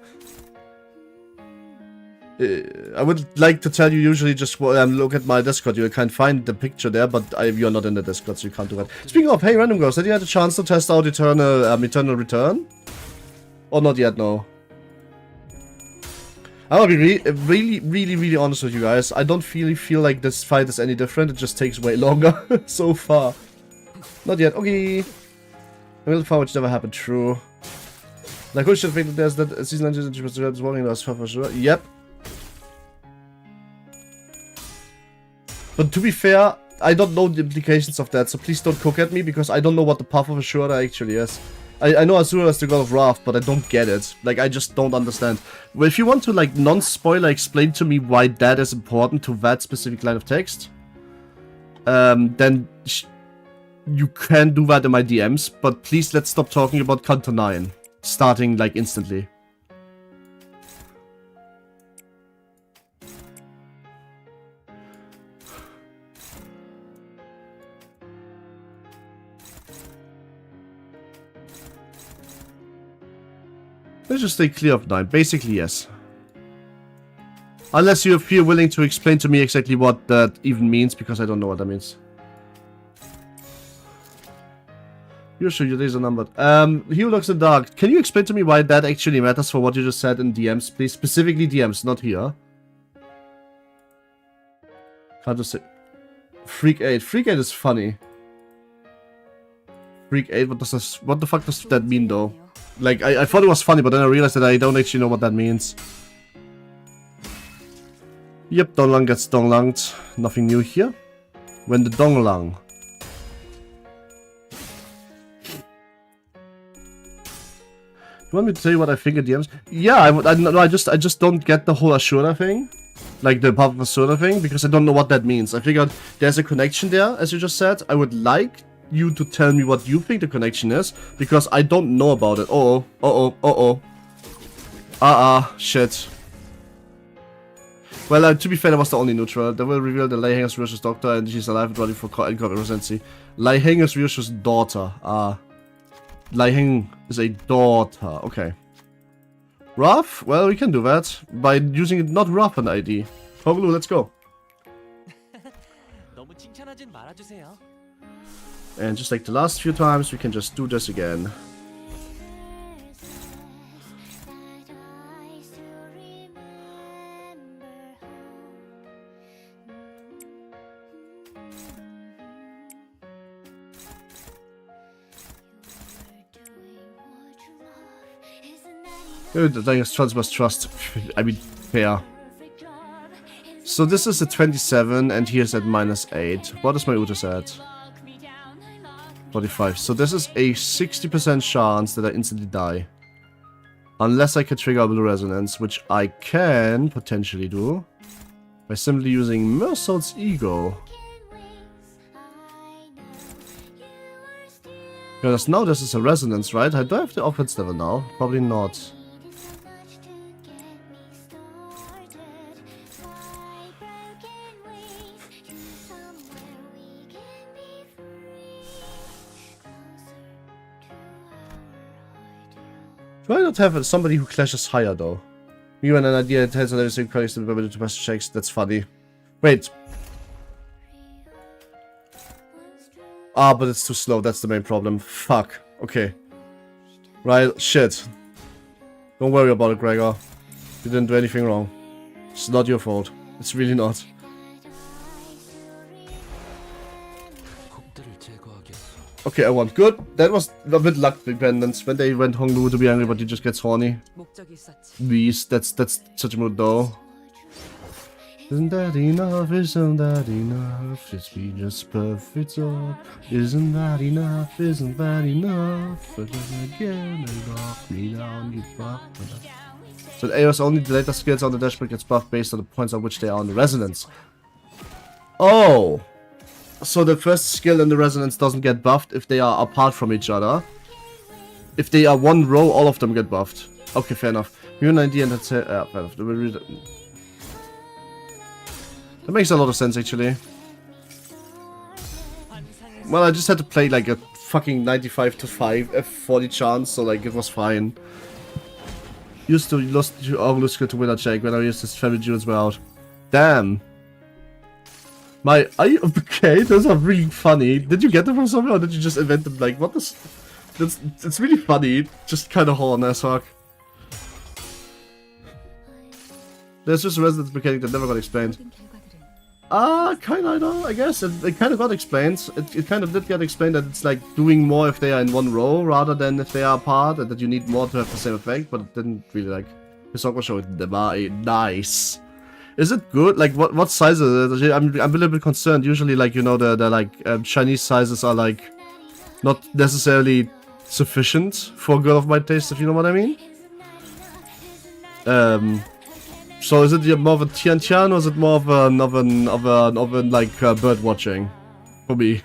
I would like to tell you usually just look at my Discord. You can find the picture there, but you're not in the Discord, so you can't do that. Speaking of, hey, Random Ghost, have you had a chance to test out Eternal Return? Or not yet, no? I'm gonna be really honest with you guys. I don't really feel like this fight is any different. It just takes way longer so far. Not yet. Okay. A little far which never happened. True. Like, who should think that there's that season 19 was warning us for sure? Yep. But to be fair, I don't know the implications of that, so please don't cook at me because I don't know what the path of Ashura actually is. I know Asura is the god of wrath, but I don't get it. Like, I just don't understand. Well, if you want to, like, non-spoiler explain to me why that is important to that specific line of text, then you can do that in my DMs, but please let's stop talking about Canto 9, starting, like, instantly. Let's just stay clear of 9. Basically, yes. Unless you feel willing to explain to me exactly what that even means, because I don't know what that means. You're sure your days are numbered. He who looks in the dark. Can you explain to me why that actually matters for what you just said in DMs, please? Specifically DMs, not here. Can't just say... Freak 8. Freak 8 is funny. Freak 8, what the fuck does that mean, though? Like, I thought it was funny, but then I realized that I don't actually know what that means. Yep, Dongrang gets donglanged. Nothing new here. When the Dongrang. You want me to tell you what I think of DMs? Yeah, I just don't get the whole Ashura thing. Like, the path of Ashura thing, because I don't know what that means. I figured there's a connection there, as you just said. I would like you to tell me what you think the connection is, because I don't know about it. Shit. Well, to be fair, that was the only neutral. They will reveal the Lei Henger's Virtuous doctor, and she's alive and ready for inconsistency. Lei Henger's Virtuous daughter. Lei Heng is a daughter. Okay. Rough? Well, we can do that by using it not rough an ID. Poglu, let's go. 너무 칭찬하진 말아주세요. And just like the last few times, we can just do this again. The thing is, trust must trust. I mean, fair. So this is a 27, and here's at -8. What is my Utus at? 45. So this is a 60% chance that I instantly die. Unless I can trigger a blue resonance, which I can potentially do by simply using Mersault's ego. Because now this is a resonance, right? Do I have the offense level now? Probably not. Do I not have somebody who clashes higher though? You and an idea it has another single colleagues to be able to pass checks. That's funny. Wait. Ah, but it's too slow. That's the main problem. Fuck. Okay. Right. Shit. Don't worry about it, Gregor. You didn't do anything wrong. It's not your fault. It's really not. Okay, I won. Good. That was a bit luck dependent. When they went Honglu to be angry, but he just gets horny. 목적이 있었지. Beast. That's such a mood though. Isn't that enough? Isn't that enough? It's be just perfect so. Isn't that enough? Isn't that enough? But then again, and knock me down, you fuck. So the AOS only the later skills on the dashboard gets buffed based on the points on which they are on the resonance. Oh! So the first skill in the resonance doesn't get buffed if they are apart from each other. If they are one row, all of them get buffed. Okay, fair enough. You have an idea and that's it. Fair enough. That makes a lot of sense, actually. Well, I just had to play like a fucking 95 to 5 F40 chance, so like it was fine. Used to lost Bluesky to win a check when I used his family jewels were out. Damn. Are you okay? Those are really funny. Did you get them from somewhere or did you just invent them? Like, what is... It's really funny. Just kind of horn as fuck. There's just a resonance mechanic that never got explained. Kinda, I guess. It kind of got explained. It kind of did get explained that it's like doing more if they are in one row rather than if they are apart, and that you need more to have the same effect, but it didn't really like... Hisoka showed nice. Is it good? Like, what size is it? I'm a little bit concerned. Usually, like, you know, the Chinese sizes are, like, not necessarily sufficient for a girl of my taste, if you know what I mean. So is it more of a Tian or is it more of an like, bird watching? For me.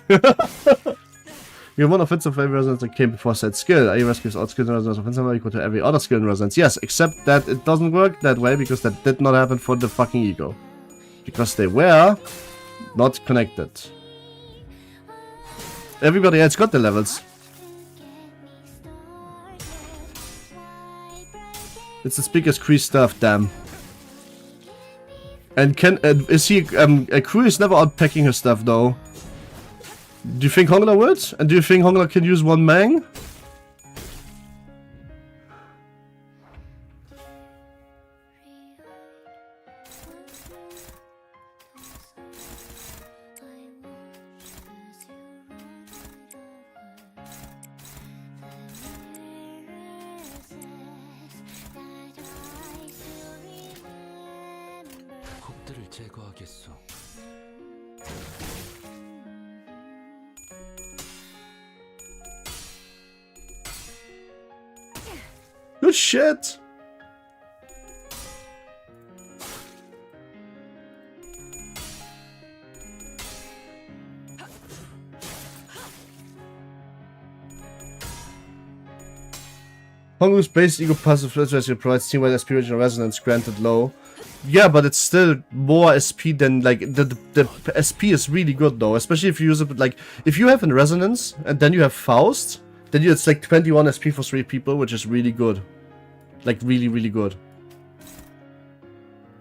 You have one offensive flavor resonance that came before said skill. AI rescues all skills in resonance offensive equal to every other skill in resonance. Yes, except that it doesn't work that way because that did not happen for the fucking ego. Because they were not connected. Everybody else got the levels. It's the speaker's Cree stuff, damn. And is he, Cree is never outpacking her stuff though. Do you think Hongla would? And do you think Hongla can use one Mang? 곡들을 제거하겠소. Good shit! Honglu's base ego passive rescue provides team-wide SP regional resonance granted low. Yeah, but it's still more SP than like the SP is really good though, especially if you use it like if you have a resonance and then you have Faust, then it's like 21 SP for 3 people, which is really good. Like really, really good.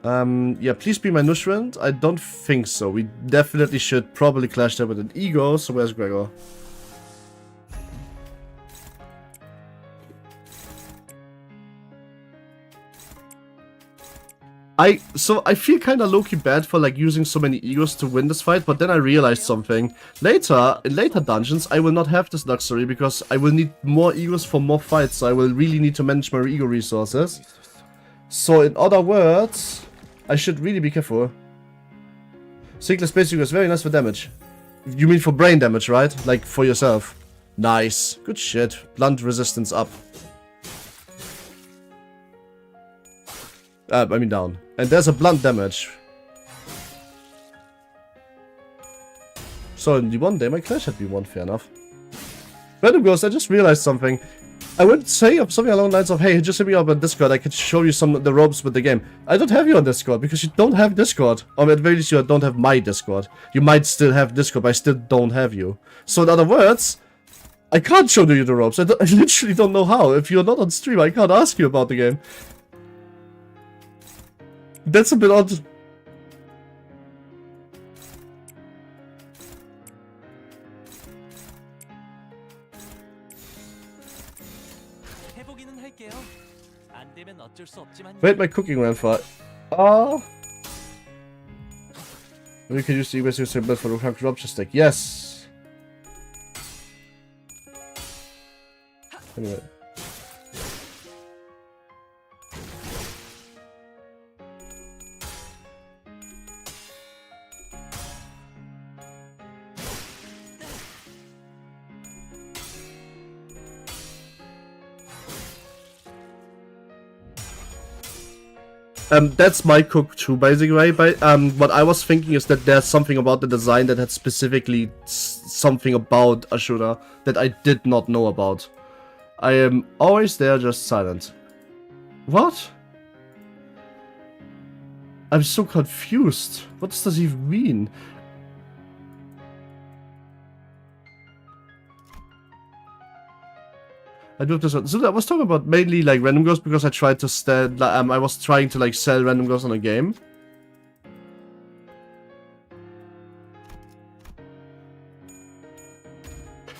Yeah, please be my Nushrind. I don't think so. We definitely should probably clash there with an ego. So where's Gregor? I feel kind of low-key bad for like using so many egos to win this fight, but then I realized something. In later dungeons, I will not have this luxury because I will need more egos for more fights, so I will really need to manage my ego resources. So in other words, I should really be careful. Single space ego is very nice for damage. You mean for brain damage, right? Like for yourself. Nice. Good shit. Blunt resistance up. I mean down. And there's a blunt damage. So in D1, they might clash at B1, fair enough. Random Ghost, I just realized something. I would say something along the lines of, hey, just hit me up on Discord, I could show you some of the ropes with the game. I don't have you on Discord, because you don't have Discord. Or at the very least, you don't have my Discord. You might still have Discord, but I still don't have you. So in other words, I can't show you the ropes. I literally don't know how. If you're not on stream, I can't ask you about the game. That's a bit odd. 해보기는 할게요. 안 되면 어쩔 수 없지만. Wait, my cooking ran for. Oh. We can use the US symbol for the rupture stick. Yes. Anyway. That's my cook too, by the way. What I was thinking is that there's something about the design that had specifically something about Ashura that I did not know about. I am always there, just silent. What? I'm so confused. What does this even mean? I do this. So I was talking about mainly like random ghosts because I tried to I was trying to like sell random ghosts on a game.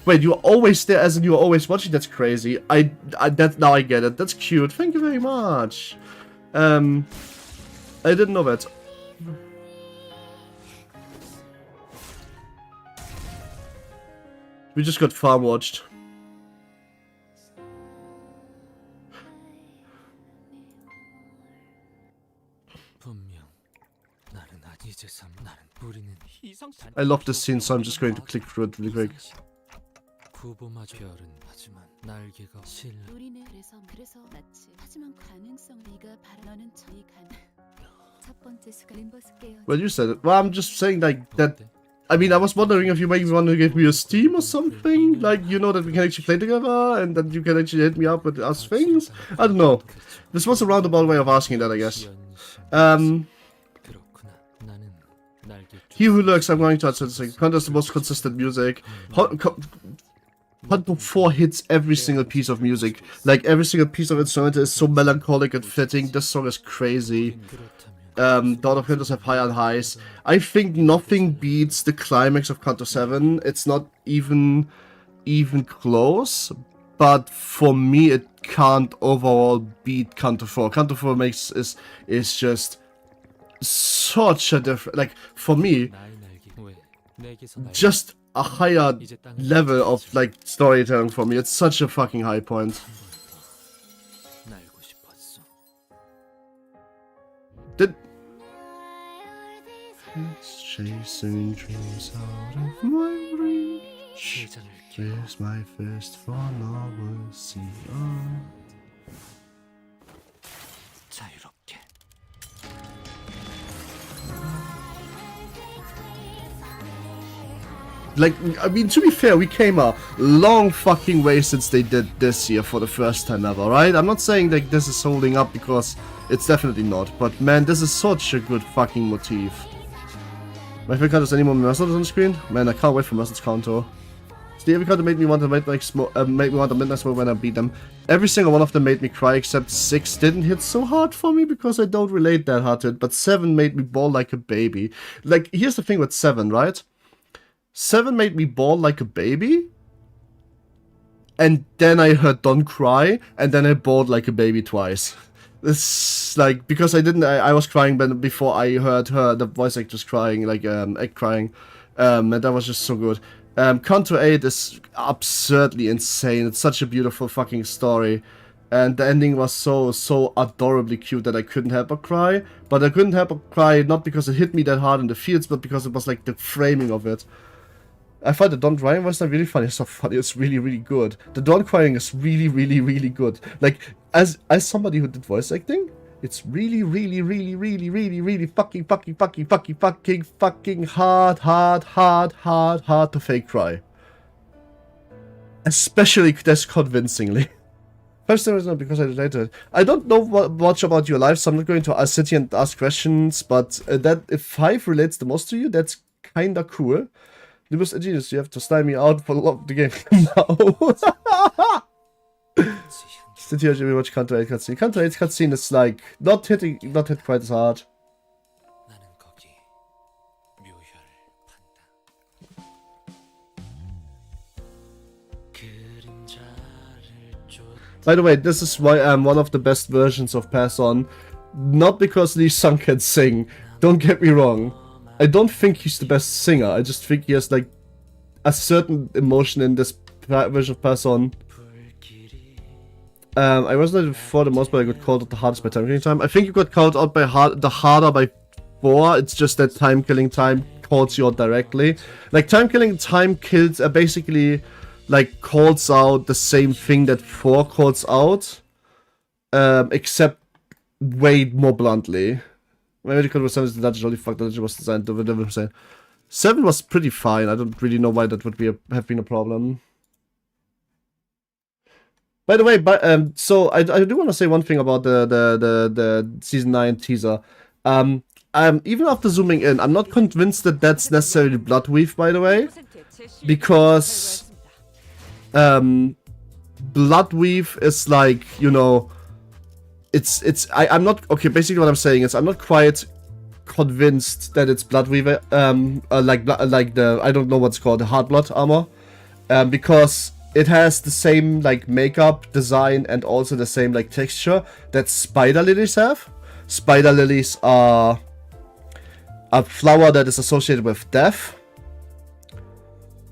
Wait, you're always there as in you're always watching? That's crazy. Now I get it. That's cute. Thank you very much. I didn't know that. We just got farm watched. I love this scene, so I'm just going to click through it really quick. Well, you said it. Well, I'm just saying like that. I mean, I was wondering if you maybe want to give me a Steam or something, like, you know, that we can actually play together and that you can actually hit me up with us things. I don't know. This was a roundabout way of asking that, I guess. He who lurks, I'm going to answer this thing. Canto is the most consistent music. Canto 4 hits every single piece of music. Like, every single piece of instrumental is so melancholic and fitting. This song is crazy. Dawn of Cantos have high and highs. I think nothing beats the climax of Canto 7. It's not even close. But for me, it can't overall beat Canto 4. Canto 4 is just such a different, like, for me, just a higher level of, like, storytelling for me. It's such a fucking high point. It's chasing dreams out of my reach. Here's my first for novel sea. Like, I mean, to be fair, we came a long fucking way since they did this year for the first time ever, right? I'm not saying that this is holding up because it's definitely not, but man, this is such a good fucking motif. My favorite card is any more Mercenaries on the screen? Man, I can't wait for Mercenaries Canto. The every card that made me want to make me want a midnight smoke when I beat them. Every single one of them made me cry, except 6 didn't hit so hard for me because I don't relate that hard to it, but 7 made me bawl like a baby. Like, here's the thing with 7, right? 7 made me bawl like a baby, and then I heard Don cry, and then I bawled like a baby twice. This, like, because I was crying before I heard the voice actress crying, like, crying, and that was just so good. Canto 8 is absurdly insane. It's such a beautiful fucking story. And the ending was so adorably cute that I couldn't help but cry. But I couldn't help but cry not because it hit me that hard in the fields, but because it was like the framing of it. I find the Don crying was not really funny. It's not funny. It's really, really good. The Don crying is really, really, really good. Like, as somebody who did voice acting, It's really, really, really, really, really, really fucking hard to fake cry. Especially this convincingly. First thing is not because I related. I don't know much about your life, so I'm not going to sit here and ask questions, but that if 5 relates the most to you, that's kinda cool. Limbus, a genius, you have to style me out for the game now. Sit here and watch Canto 8 cutscene. Canto 8 cutscene is like not hit quite as hard. 나는 거기 묘혈을 판다. 그림자를 쫓. By the way, this is why I'm one of the best versions of Pass On. Not because Lee Sung can sing. Don't get me wrong. I don't think he's the best singer. I just think he has like a certain emotion in this version of Pass On. I wasn't for the most, but I got called out the hardest by time killing time. I think you got called out by the harder by 4. It's just that time killing time calls you out directly. Like time killing time kills basically like calls out the same thing that 4 calls out, except way more bluntly. Maybe because 7 is the dungeon, holy fuck, the dungeon was designed to whatever I'm saying. 7 was pretty fine. I don't really know why that would be have been a problem. By the way, so I do want to say one thing about the season 9 teaser. Even after zooming in, I'm not convinced that that's necessarily Bloodweave, by the way, because Bloodweave is like, you know, I'm not okay. Basically, what I'm saying is I'm not quite convinced that it's Bloodweave, like the I don't know what's called the Heartblood armor, because it has the same like makeup design and also the same like texture that spider lilies have. Spider lilies are a flower that is associated with death.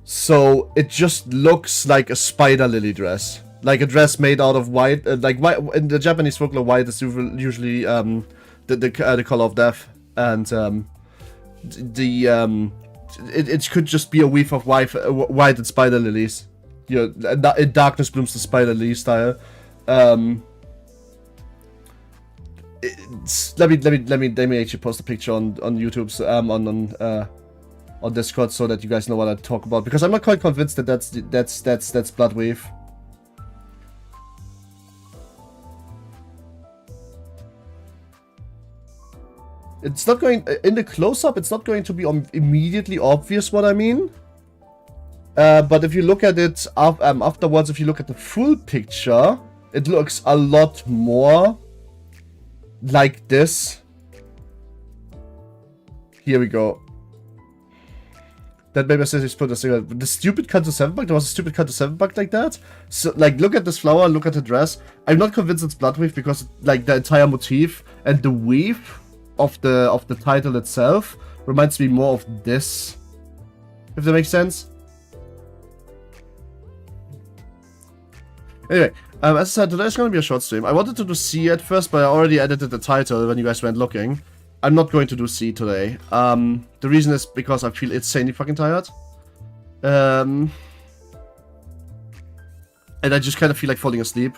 So it just looks like a spider lily dress. Like a dress made out of white. Like white in the Japanese folklore, white is usually the color of death. And it could just be a weave of white and spider lilies. You know, in darkness blooms the spider lily style. Let me actually post a picture on YouTube's on Discord so that you guys know what I talk about, because I'm not quite convinced that that's Bloodweave. It's not going in the close-up. It's not going to be immediately obvious what I mean. But if you look at it afterwards, if you look at the full picture, it looks a lot more like this. Here we go. That maybe says he's put a single. The stupid Canto 7 bug. There was a stupid Canto 7 bug like that. So, like, look at this flower. Look at the dress. I'm not convinced it's Bloodweave because, like, the entire motif and the weave of the title itself reminds me more of this. If that makes sense. Anyway, as I said, today's going to be a short stream. I wanted to do C at first, but I already edited the title when you guys went looking. I'm not going to do C today. The reason is because I feel insanely fucking tired. And I just kind of feel like falling asleep.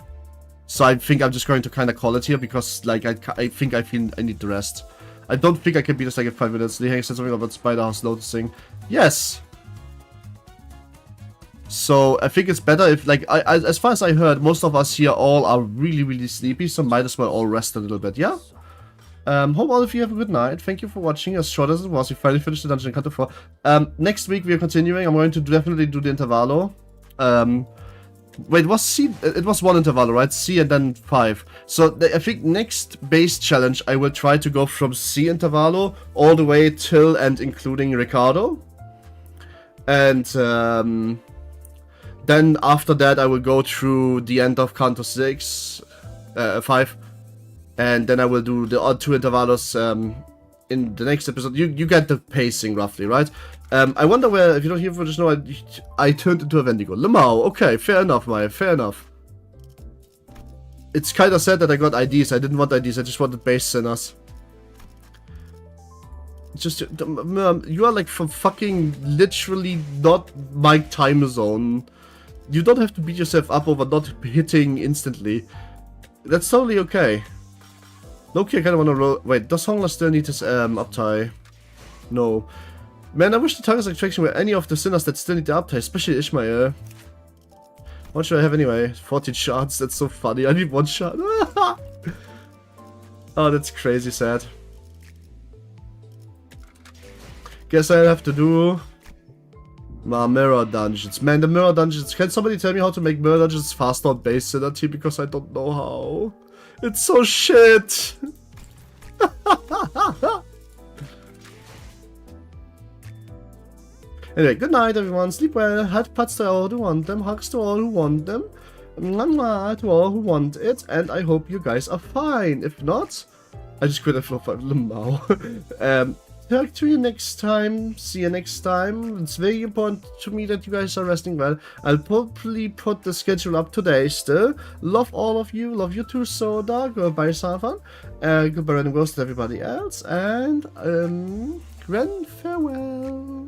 So I think I'm just going to kind of call it here because, like, I think I feel I need the rest. I don't think I can beat this like in 5 minutes. Lee Hang said something about Spider House noticing. Yes! So I think it's better if, like, as far as I heard, most of us here all are really, really sleepy, so might as well all rest a little bit, yeah? Hope all of you have a good night. Thank you for watching. As short as it was, we finally finished the dungeon in Canto 4. Next week we are continuing. I'm going to definitely do the intervallo. Wait, it was C? It was 1 intervallo, right? C and then 5. So I think next base challenge I will try to go from C intervallo all the way till and including Ricardo. And then after that I will go through the end of Canto 5. And then I will do the odd 2 intervalos in the next episode. You get the pacing roughly, right? I wonder where, if you don't hear from just know, I turned into a Wendigo. Lemao, okay, fair enough, Maya, fair enough. It's kind of sad that I got IDs. I didn't want IDs, I just wanted base sinners. Just, you are like from fucking literally not my time zone. You don't have to beat yourself up over not hitting instantly. That's totally okay. Loki, I kind of want to roll. Wait, does Hongla still need his uptie? No. Man, I wish the target's attraction were any of the sinners that still need the uptie, especially Ishmael. What should I have anyway? 14 shots, that's so funny. I need 1 shot. Oh, that's crazy sad. Guess I'll have to do my mirror dungeons. Man, the mirror dungeons. Can somebody tell me how to make mirror dungeons faster on base synergy? Because I don't know how. It's so shit. Anyway, good night everyone. Sleep well. Heart pats to all who want them. Hugs to all who want them. Mwah to all who want it. And I hope you guys are fine. If not, I just quit for 5 Limau. Talk to you next time. See you next time. It's very important to me that you guys are resting well. I'll probably put the schedule up today still. Love all of you. Love you too, Soda. Goodbye, Safan. Goodbye, Random Ghost, and everybody else. And, grand farewell.